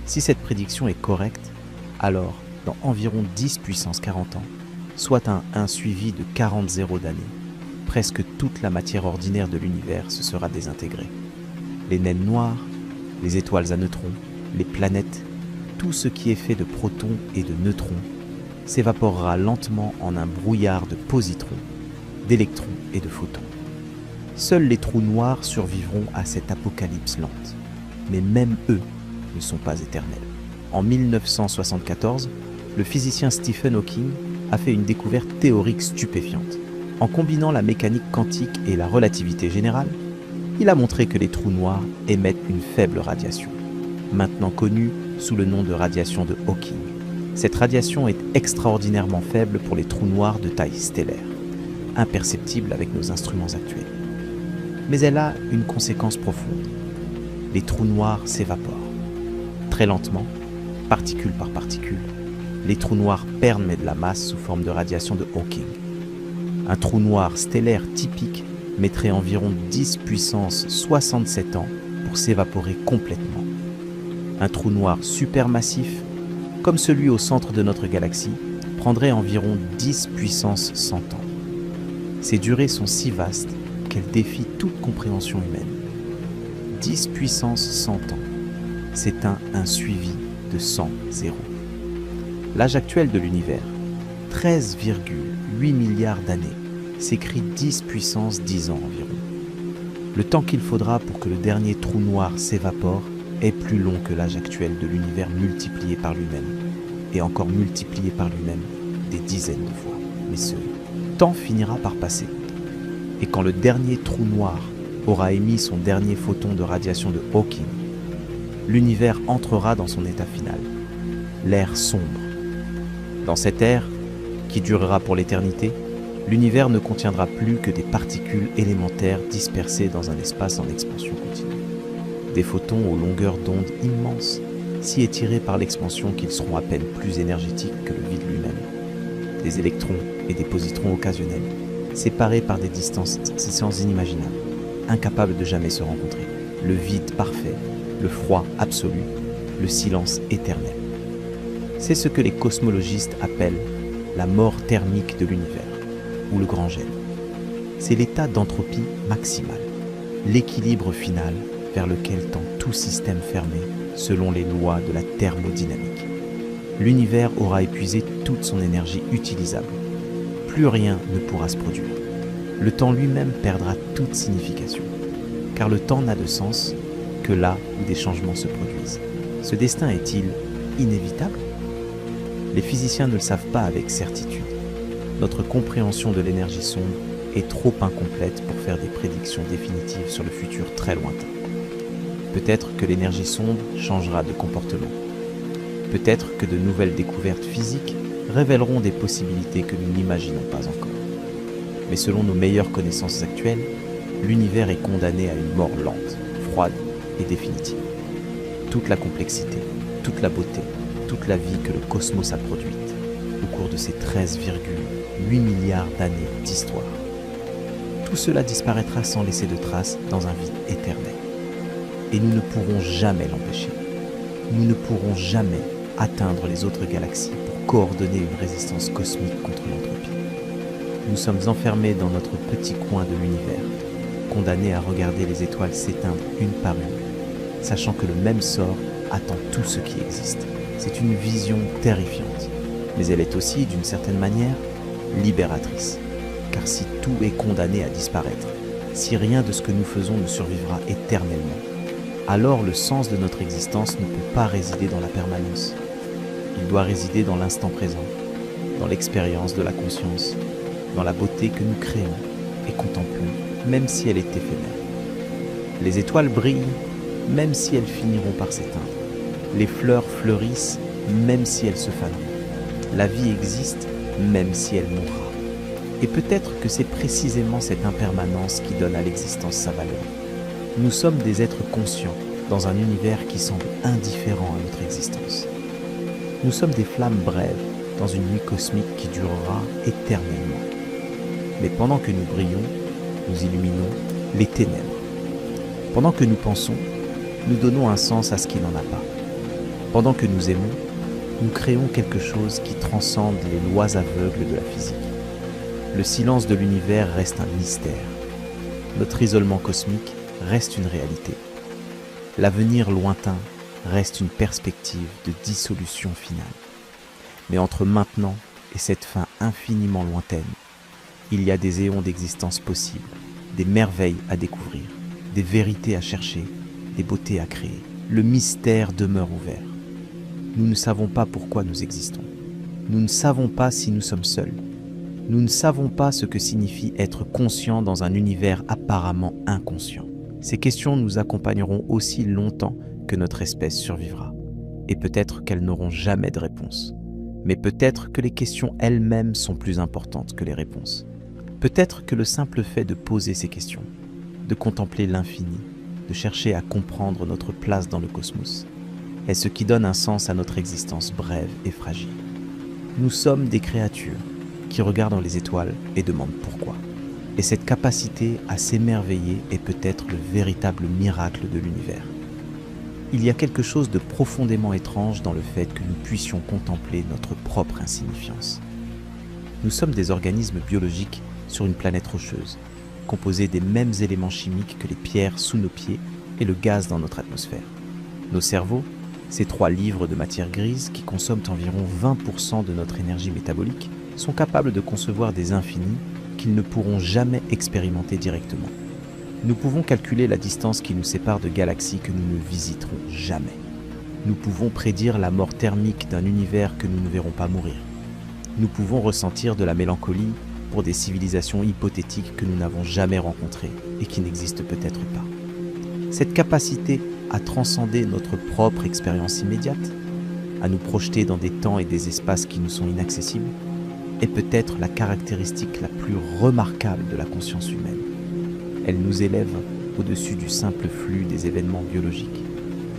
Si cette prédiction est correcte, alors dans environ 10 puissance 40 ans, soit un 1 suivi de 40 zéros d'années, presque toute la matière ordinaire de l'univers se sera désintégrée. Les naines noires, les étoiles à neutrons, les planètes, tout ce qui est fait de protons et de neutrons s'évaporera lentement en un brouillard de positrons, d'électrons et de photons. Seuls les trous noirs survivront à cette apocalypse lente, mais même eux ne sont pas éternels. En 1974, le physicien Stephen Hawking a fait une découverte théorique stupéfiante. En combinant la mécanique quantique et la relativité générale, il a montré que les trous noirs émettent une faible radiation, maintenant connue sous le nom de radiation de Hawking. Cette radiation est extraordinairement faible pour les trous noirs de taille stellaire, imperceptible avec nos instruments actuels. Mais elle a une conséquence profonde. Les trous noirs s'évaporent. Très lentement, particule par particule, les trous noirs perdent de la masse sous forme de radiation de Hawking. Un trou noir stellaire typique mettrait environ 10 puissance 67 ans pour s'évaporer complètement. Un trou noir supermassif, comme celui au centre de notre galaxie, prendrait environ 10 puissance 100 ans. Ces durées sont si vastes qu'elles défient toute compréhension humaine. 10 puissance 100 ans, c'est un suivi de 100 zéros. L'âge actuel de l'univers, 13,8 milliards d'années, s'écrit 10 puissance 10 ans environ. Le temps qu'il faudra pour que le dernier trou noir s'évapore est plus long que l'âge actuel de l'univers multiplié par lui-même, et encore multiplié par lui-même des dizaines de fois. Mais ce temps finira par passer. Et quand le dernier trou noir aura émis son dernier photon de radiation de Hawking, l'univers entrera dans son état final, l'ère sombre. Dans cette ère, qui durera pour l'éternité, l'univers ne contiendra plus que des particules élémentaires dispersées dans un espace en expansion continue. Des photons aux longueurs d'onde immenses, si étirés par l'expansion qu'ils seront à peine plus énergétiques que le vide lui-même. Des électrons et des positrons occasionnels, séparés par des distances inimaginables, incapables de jamais se rencontrer. Le vide parfait, le froid absolu, le silence éternel. C'est ce que les cosmologistes appellent la mort thermique de l'univers, ou le grand gel. C'est l'état d'entropie maximale, l'équilibre final vers lequel tend tout système fermé selon les lois de la thermodynamique. L'univers aura épuisé toute son énergie utilisable. Plus rien ne pourra se produire. Le temps lui-même perdra toute signification, car le temps n'a de sens que là où des changements se produisent. Ce destin est-il inévitable ? Les physiciens ne le savent pas avec certitude. Notre compréhension de l'énergie sombre est trop incomplète pour faire des prédictions définitives sur le futur très lointain. Peut-être que l'énergie sombre changera de comportement. Peut-être que de nouvelles découvertes physiques révéleront des possibilités que nous n'imaginons pas encore. Mais selon nos meilleures connaissances actuelles, l'univers est condamné à une mort lente, froide et définitive. Toute la complexité, toute la beauté, toute la vie que le cosmos a produite au cours de ces 13,8 milliards d'années d'histoire. Tout cela disparaîtra sans laisser de traces dans un vide éternel. Et nous ne pourrons jamais l'empêcher. Nous ne pourrons jamais atteindre les autres galaxies pour coordonner une résistance cosmique contre l'entropie. Nous sommes enfermés dans notre petit coin de l'univers, condamnés à regarder les étoiles s'éteindre une par une, sachant que le même sort attend tout ce qui existe. C'est une vision terrifiante, mais elle est aussi, d'une certaine manière, libératrice. Car si tout est condamné à disparaître, si rien de ce que nous faisons ne survivra éternellement, alors le sens de notre existence ne peut pas résider dans la permanence. Il doit résider dans l'instant présent, dans l'expérience de la conscience, dans la beauté que nous créons et contemplons, même si elle est éphémère. Les étoiles brillent, même si elles finiront par s'éteindre. Les fleurs fleurissent, même si elles se faneront. La vie existe, même si elle mourra. Et peut-être que c'est précisément cette impermanence qui donne à l'existence sa valeur. Nous sommes des êtres conscients dans un univers qui semble indifférent à notre existence. Nous sommes des flammes brèves dans une nuit cosmique qui durera éternellement. Mais pendant que nous brillons, nous illuminons les ténèbres. Pendant que nous pensons, nous donnons un sens à ce qui n'en a pas. Pendant que nous aimons, nous créons quelque chose qui transcende les lois aveugles de la physique. Le silence de l'univers reste un mystère. Notre isolement cosmique reste une réalité. L'avenir lointain reste une perspective de dissolution finale. Mais entre maintenant et cette fin infiniment lointaine, il y a des éons d'existence possibles, des merveilles à découvrir, des vérités à chercher, des beautés à créer. Le mystère demeure ouvert. Nous ne savons pas pourquoi nous existons. Nous ne savons pas si nous sommes seuls. Nous ne savons pas ce que signifie être conscient dans un univers apparemment inconscient. Ces questions nous accompagneront aussi longtemps que notre espèce survivra. Et peut-être qu'elles n'auront jamais de réponse. Mais peut-être que les questions elles-mêmes sont plus importantes que les réponses. Peut-être que le simple fait de poser ces questions, de contempler l'infini, de chercher à comprendre notre place dans le cosmos, est ce qui donne un sens à notre existence brève et fragile. Nous sommes des créatures qui regardent dans les étoiles et demandent pourquoi. Et cette capacité à s'émerveiller est peut-être le véritable miracle de l'univers. Il y a quelque chose de profondément étrange dans le fait que nous puissions contempler notre propre insignifiance. Nous sommes des organismes biologiques sur une planète rocheuse, composés des mêmes éléments chimiques que les pierres sous nos pieds et le gaz dans notre atmosphère. Nos cerveaux, ces 3 livres de matière grise qui consomment environ 20% de notre énergie métabolique, sont capables de concevoir des infinis qu'ils ne pourront jamais expérimenter directement. Nous pouvons calculer la distance qui nous sépare de galaxies que nous ne visiterons jamais. Nous pouvons prédire la mort thermique d'un univers que nous ne verrons pas mourir. Nous pouvons ressentir de la mélancolie pour des civilisations hypothétiques que nous n'avons jamais rencontrées et qui n'existent peut-être pas. Cette capacité à transcender notre propre expérience immédiate, à nous projeter dans des temps et des espaces qui nous sont inaccessibles, est peut-être la caractéristique la plus remarquable de la conscience humaine. Elle nous élève au-dessus du simple flux des événements biologiques.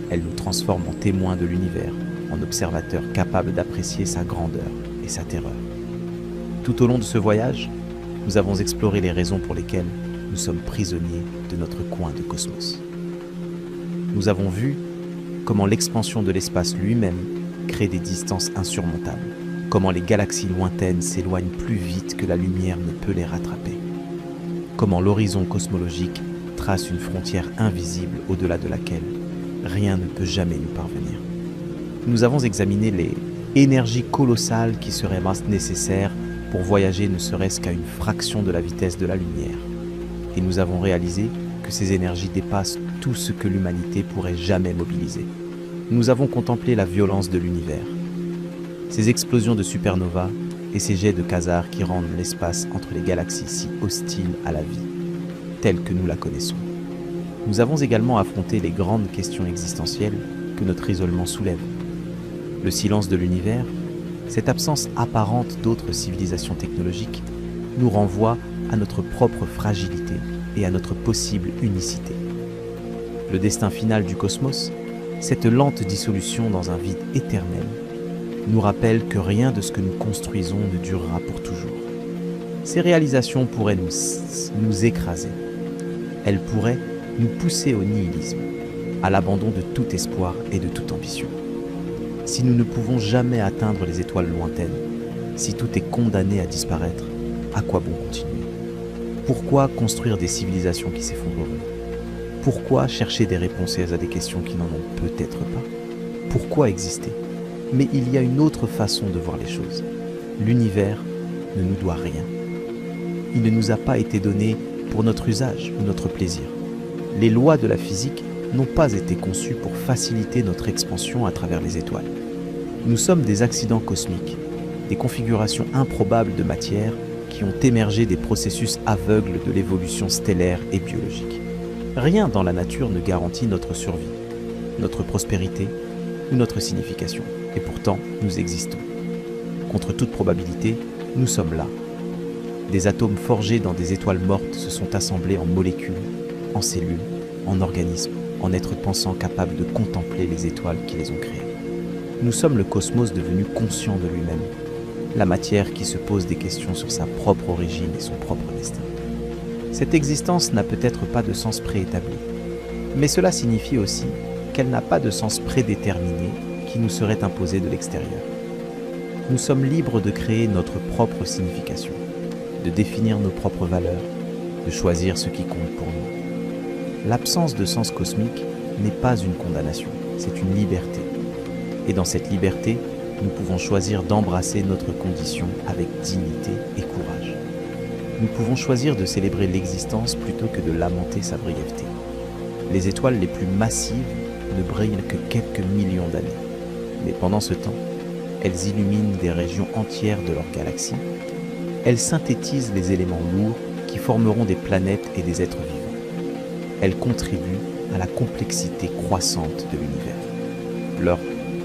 Elle nous transforme en témoins de l'univers, en observateurs capables d'apprécier sa grandeur et sa terreur. Tout au long de ce voyage, nous avons exploré les raisons pour lesquelles nous sommes prisonniers de notre coin de cosmos. Nous avons vu comment l'expansion de l'espace lui-même crée des distances insurmontables, comment les galaxies lointaines s'éloignent plus vite que la lumière ne peut les rattraper, comment l'horizon cosmologique trace une frontière invisible au-delà de laquelle rien ne peut jamais nous parvenir. Nous avons examiné les énergies colossales qui seraient nécessaires pour voyager ne serait-ce qu'à une fraction de la vitesse de la lumière. Et nous avons réalisé que ces énergies dépassent tout ce que l'humanité pourrait jamais mobiliser. Nous avons contemplé la violence de l'univers, ces explosions de supernovas et ces jets de quasars qui rendent l'espace entre les galaxies si hostile à la vie, telle que nous la connaissons. Nous avons également affronté les grandes questions existentielles que notre isolement soulève. Le silence de l'univers, cette absence apparente d'autres civilisations technologiques, nous renvoie à notre propre fragilité et à notre possible unicité. Le destin final du cosmos, cette lente dissolution dans un vide éternel, nous rappelle que rien de ce que nous construisons ne durera pour toujours. Ces réalisations pourraient nous écraser. Elles pourraient nous pousser au nihilisme, à l'abandon de tout espoir et de toute ambition. Si nous ne pouvons jamais atteindre les étoiles lointaines, si tout est condamné à disparaître, à quoi bon continuer? Pourquoi construire des civilisations qui s'effondreront? Pourquoi chercher des réponses à des questions qui n'en ont peut-être pas? Pourquoi exister? Mais il y a une autre façon de voir les choses. L'univers ne nous doit rien. Il ne nous a pas été donné pour notre usage ou notre plaisir. Les lois de la physique n'ont pas été conçues pour faciliter notre expansion à travers les étoiles. Nous sommes des accidents cosmiques, des configurations improbables de matière qui ont émergé des processus aveugles de l'évolution stellaire et biologique. Rien dans la nature ne garantit notre survie, notre prospérité ou notre signification. Et pourtant, nous existons. Contre toute probabilité, nous sommes là. Des atomes forgés dans des étoiles mortes se sont assemblés en molécules, en cellules, en organismes, en êtres pensants capables de contempler les étoiles qui les ont créées. Nous sommes le cosmos devenu conscient de lui-même, la matière qui se pose des questions sur sa propre origine et son propre destin. Cette existence n'a peut-être pas de sens préétabli, mais cela signifie aussi qu'elle n'a pas de sens prédéterminé qui nous serait imposé de l'extérieur. Nous sommes libres de créer notre propre signification, de définir nos propres valeurs, de choisir ce qui compte pour nous. L'absence de sens cosmique n'est pas une condamnation, c'est une liberté. Et dans cette liberté, nous pouvons choisir d'embrasser notre condition avec dignité et courage. Nous pouvons choisir de célébrer l'existence plutôt que de lamenter sa brièveté. Les étoiles les plus massives ne brillent que quelques millions d'années. Mais pendant ce temps, elles illuminent des régions entières de leur galaxie. Elles synthétisent les éléments lourds qui formeront des planètes et des êtres vivants. Elles contribuent à la complexité croissante de l'univers. Leur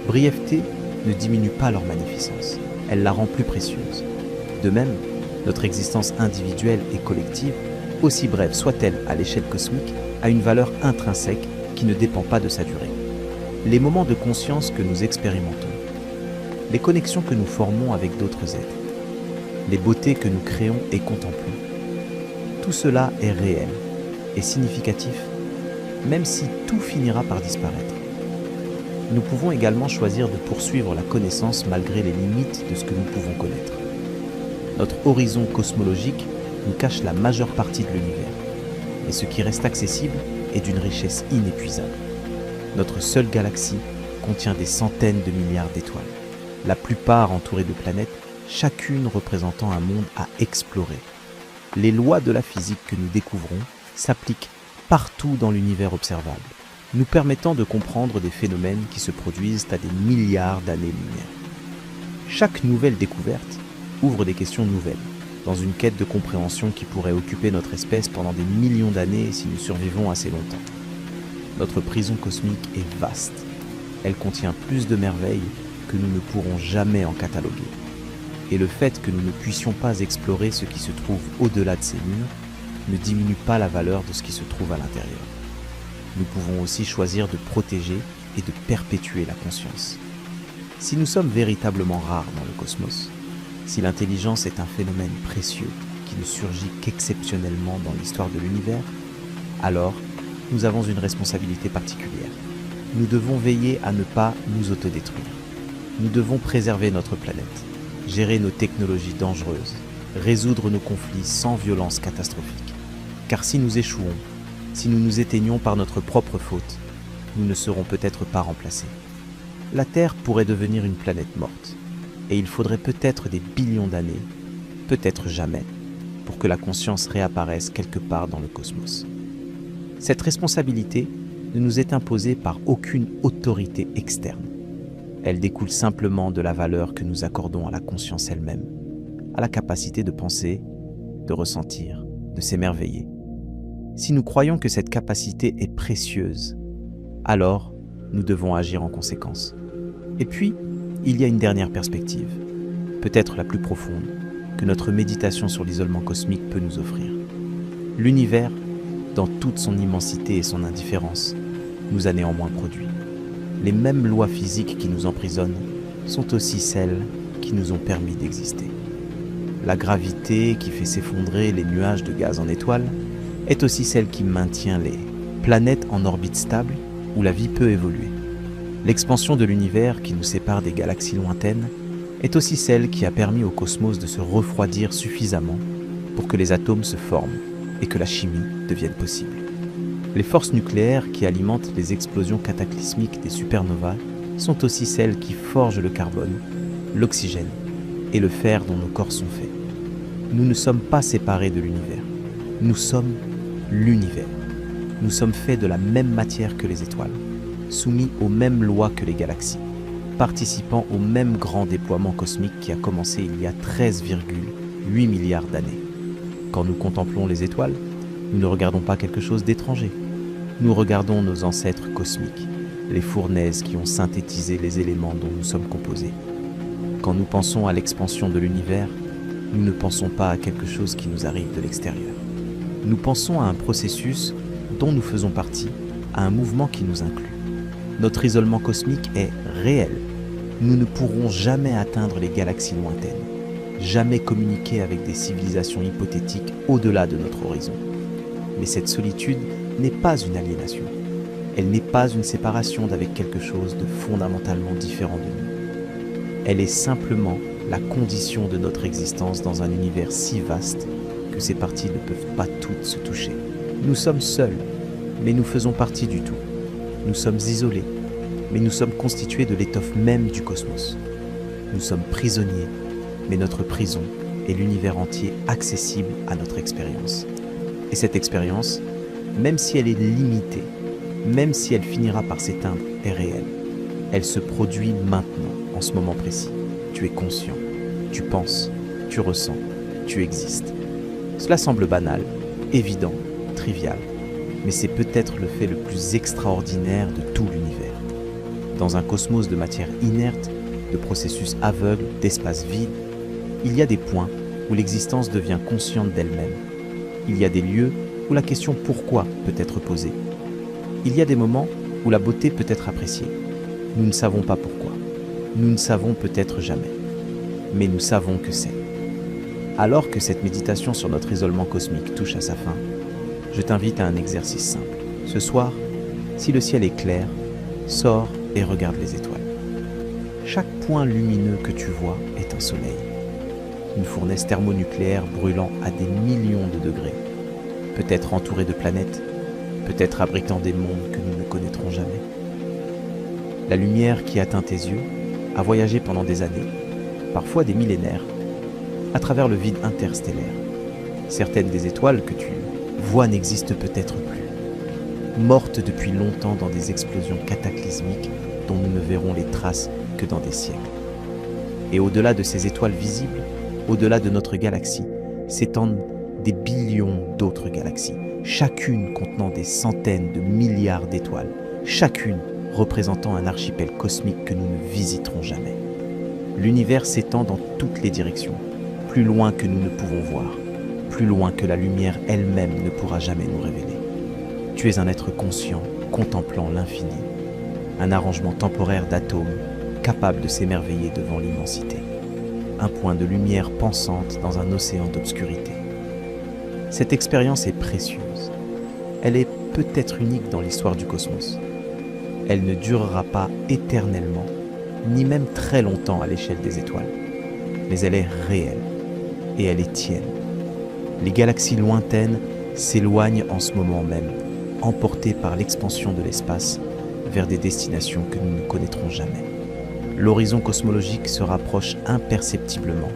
brièveté ne diminue pas leur magnificence, elle la rend plus précieuse. De même, notre existence individuelle et collective, aussi brève soit-elle à l'échelle cosmique, a une valeur intrinsèque qui ne dépend pas de sa durée. Les moments de conscience que nous expérimentons, les connexions que nous formons avec d'autres êtres, les beautés que nous créons et contemplons, tout cela est réel et significatif, même si tout finira par disparaître. Nous pouvons également choisir de poursuivre la connaissance malgré les limites de ce que nous pouvons connaître. Notre horizon cosmologique nous cache la majeure partie de l'univers, et ce qui reste accessible est d'une richesse inépuisable. Notre seule galaxie contient des centaines de milliards d'étoiles, la plupart entourées de planètes, chacune représentant un monde à explorer. Les lois de la physique que nous découvrons s'appliquent partout dans l'univers observable, nous permettant de comprendre des phénomènes qui se produisent à des milliards d'années-lumière. Chaque nouvelle découverte ouvre des questions nouvelles, dans une quête de compréhension qui pourrait occuper notre espèce pendant des millions d'années si nous survivons assez longtemps. Notre prison cosmique est vaste. Elle contient plus de merveilles que nous ne pourrons jamais en cataloguer. Et le fait que nous ne puissions pas explorer ce qui se trouve au-delà de ces murs ne diminue pas la valeur de ce qui se trouve à l'intérieur. Nous pouvons aussi choisir de protéger et de perpétuer la conscience. Si nous sommes véritablement rares dans le cosmos, si l'intelligence est un phénomène précieux qui ne surgit qu'exceptionnellement dans l'histoire de l'univers, alors nous avons une responsabilité particulière. Nous devons veiller à ne pas nous autodétruire. Nous devons préserver notre planète, gérer nos technologies dangereuses, résoudre nos conflits sans violence catastrophique. Car si nous échouons, si nous nous éteignons par notre propre faute, nous ne serons peut-être pas remplacés. La Terre pourrait devenir une planète morte, et il faudrait peut-être des billions d'années, peut-être jamais, pour que la conscience réapparaisse quelque part dans le cosmos. Cette responsabilité ne nous est imposée par aucune autorité externe. Elle découle simplement de la valeur que nous accordons à la conscience elle-même, à la capacité de penser, de ressentir, de s'émerveiller. Si nous croyons que cette capacité est précieuse, alors nous devons agir en conséquence. Et puis, il y a une dernière perspective, peut-être la plus profonde, que notre méditation sur l'isolement cosmique peut nous offrir. L'univers, dans toute son immensité et son indifférence, nous a néanmoins produits. Les mêmes lois physiques qui nous emprisonnent sont aussi celles qui nous ont permis d'exister. La gravité qui fait s'effondrer les nuages de gaz en étoiles est aussi celle qui maintient les planètes en orbite stable où la vie peut évoluer. L'expansion de l'univers qui nous sépare des galaxies lointaines est aussi celle qui a permis au cosmos de se refroidir suffisamment pour que les atomes se forment et que la chimie devienne possible. Les forces nucléaires qui alimentent les explosions cataclysmiques des supernovas sont aussi celles qui forgent le carbone, l'oxygène et le fer dont nos corps sont faits. Nous ne sommes pas séparés de l'univers. Nous sommes l'univers. Nous sommes faits de la même matière que les étoiles, soumis aux mêmes lois que les galaxies, participant au même grand déploiement cosmique qui a commencé il y a 13,8 milliards d'années. Quand nous contemplons les étoiles, nous ne regardons pas quelque chose d'étranger. Nous regardons nos ancêtres cosmiques, les fournaises qui ont synthétisé les éléments dont nous sommes composés. Quand nous pensons à l'expansion de l'univers, nous ne pensons pas à quelque chose qui nous arrive de l'extérieur. Nous pensons à un processus dont nous faisons partie, à un mouvement qui nous inclut. Notre isolement cosmique est réel. Nous ne pourrons jamais atteindre les galaxies lointaines, jamais communiquer avec des civilisations hypothétiques au-delà de notre horizon. Mais cette solitude n'est pas une aliénation. Elle n'est pas une séparation d'avec quelque chose de fondamentalement différent de nous. Elle est simplement la condition de notre existence dans un univers si vaste que ces parties ne peuvent pas toutes se toucher. Nous sommes seuls, mais nous faisons partie du tout. Nous sommes isolés, mais nous sommes constitués de l'étoffe même du cosmos. Nous sommes prisonniers, mais notre prison est l'univers entier accessible à notre expérience. Et cette expérience, même si elle est limitée, même si elle finira par s'éteindre, est réelle. Elle se produit maintenant, en ce moment précis. Tu es conscient, tu penses, tu ressens, tu existes. Cela semble banal, évident, trivial, mais c'est peut-être le fait le plus extraordinaire de tout l'univers. Dans un cosmos de matière inerte, de processus aveugles, d'espaces vides, il y a des points où l'existence devient consciente d'elle-même. Il y a des lieux où la question « pourquoi » peut être posée. Il y a des moments où la beauté peut être appréciée. Nous ne savons pas pourquoi. Nous ne savons peut-être jamais. Mais nous savons que c'est. Alors que cette méditation sur notre isolement cosmique touche à sa fin, je t'invite à un exercice simple. Ce soir, si le ciel est clair, sors et regarde les étoiles. Chaque point lumineux que tu vois est un soleil. Une fournaise thermonucléaire brûlant à des millions de degrés. Peut-être entourée de planètes, peut-être abritant des mondes que nous ne connaîtrons jamais. La lumière qui atteint tes yeux a voyagé pendant des années, parfois des millénaires, à travers le vide interstellaire. Certaines des étoiles que tu vois n'existent peut-être plus, mortes depuis longtemps dans des explosions cataclysmiques dont nous ne verrons les traces que dans des siècles. Et au-delà de ces étoiles visibles, au-delà de notre galaxie, s'étendent des billions d'autres galaxies, chacune contenant des centaines de milliards d'étoiles, chacune représentant un archipel cosmique que nous ne visiterons jamais. L'univers s'étend dans toutes les directions, plus loin que nous ne pouvons voir, plus loin que la lumière elle-même ne pourra jamais nous révéler. Tu es un être conscient, contemplant l'infini, un arrangement temporaire d'atomes capable de s'émerveiller devant l'immensité, un point de lumière pensante dans un océan d'obscurité. Cette expérience est précieuse. Elle est peut-être unique dans l'histoire du cosmos. Elle ne durera pas éternellement, ni même très longtemps à l'échelle des étoiles, mais elle est réelle et elle est tienne. Les galaxies lointaines s'éloignent en ce moment même, emportées par l'expansion de l'espace vers des destinations que nous ne connaîtrons jamais. L'horizon cosmologique se rapproche imperceptiblement,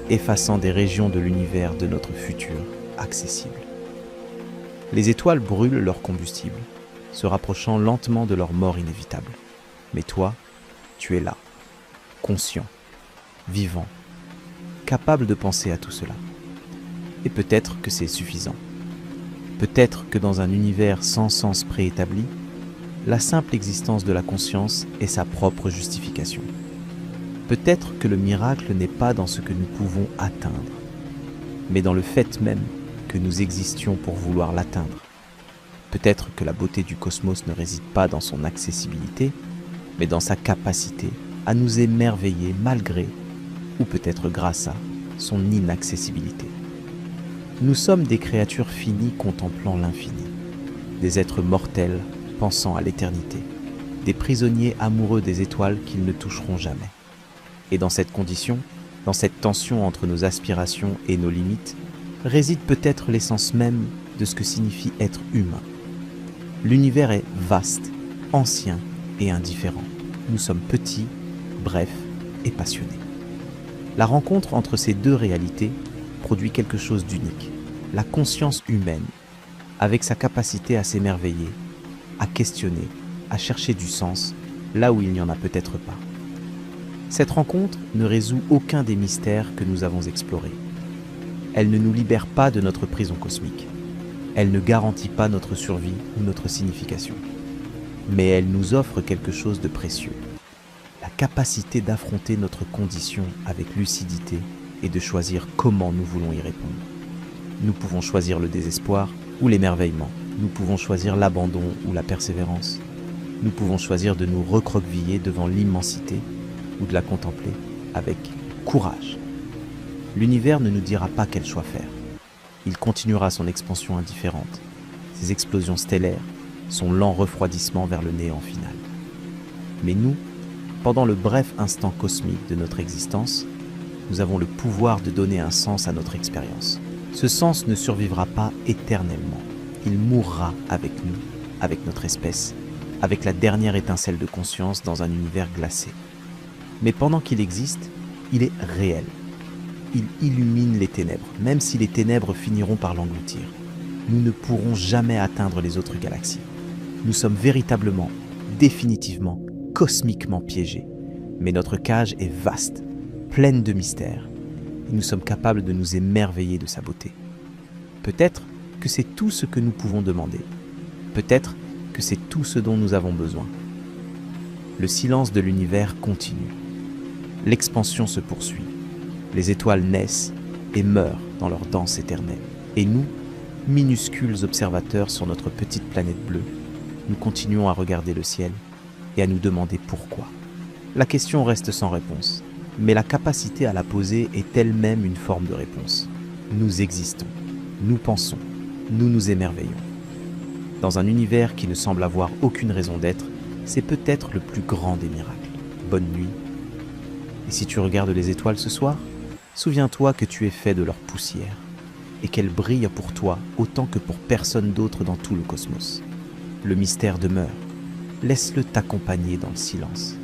effaçant des régions de l'univers de notre futur accessible. Les étoiles brûlent leur combustible, se rapprochant lentement de leur mort inévitable. Mais toi, tu es là, conscient, vivant, capable de penser à tout cela. Et peut-être que c'est suffisant. Peut-être que dans un univers sans sens préétabli, la simple existence de la conscience est sa propre justification. Peut-être que le miracle n'est pas dans ce que nous pouvons atteindre, mais dans le fait même que nous existions pour vouloir l'atteindre. Peut-être que la beauté du cosmos ne réside pas dans son accessibilité, mais dans sa capacité à nous émerveiller malgré, ou peut-être grâce à, son inaccessibilité. Nous sommes des créatures finies contemplant l'infini, des êtres mortels pensant à l'éternité, des prisonniers amoureux des étoiles qu'ils ne toucheront jamais. Et dans cette condition, dans cette tension entre nos aspirations et nos limites, réside peut-être l'essence même de ce que signifie être humain. L'univers est vaste, ancien et indifférent. Nous sommes petits, brefs et passionnés. La rencontre entre ces deux réalités produit quelque chose d'unique. La conscience humaine, avec sa capacité à s'émerveiller, à questionner, à chercher du sens, là où il n'y en a peut-être pas. Cette rencontre ne résout aucun des mystères que nous avons explorés. Elle ne nous libère pas de notre prison cosmique. Elle ne garantit pas notre survie ou notre signification. Mais elle nous offre quelque chose de précieux. La capacité d'affronter notre condition avec lucidité et de choisir comment nous voulons y répondre. Nous pouvons choisir le désespoir ou l'émerveillement. Nous pouvons choisir l'abandon ou la persévérance. Nous pouvons choisir de nous recroqueviller devant l'immensité ou de la contempler avec courage. L'univers ne nous dira pas quel choix faire. Il continuera son expansion indifférente, ses explosions stellaires, son lent refroidissement vers le néant final. Mais nous, pendant le bref instant cosmique de notre existence, nous avons le pouvoir de donner un sens à notre expérience. Ce sens ne survivra pas éternellement. Il mourra avec nous, avec notre espèce, avec la dernière étincelle de conscience dans un univers glacé. Mais pendant qu'il existe, il est réel. Il illumine les ténèbres, même si les ténèbres finiront par l'engloutir. Nous ne pourrons jamais atteindre les autres galaxies. Nous sommes véritablement, définitivement, cosmiquement piégés. Mais notre cage est vaste, pleine de mystères, et nous sommes capables de nous émerveiller de sa beauté. Peut-être que c'est tout ce que nous pouvons demander. Peut-être que c'est tout ce dont nous avons besoin. Le silence de l'univers continue. L'expansion se poursuit. Les étoiles naissent et meurent dans leur danse éternelle. Et nous, minuscules observateurs sur notre petite planète bleue, nous continuons à regarder le ciel et à nous demander pourquoi. La question reste sans réponse, mais la capacité à la poser est elle-même une forme de réponse. Nous existons, nous pensons, nous nous émerveillons. Dans un univers qui ne semble avoir aucune raison d'être, c'est peut-être le plus grand des miracles. Bonne nuit. Et si tu regardes les étoiles ce soir, souviens-toi que tu es fait de leur poussière et qu'elles brillent pour toi autant que pour personne d'autre dans tout le cosmos. Le mystère demeure. Laisse-le t'accompagner dans le silence.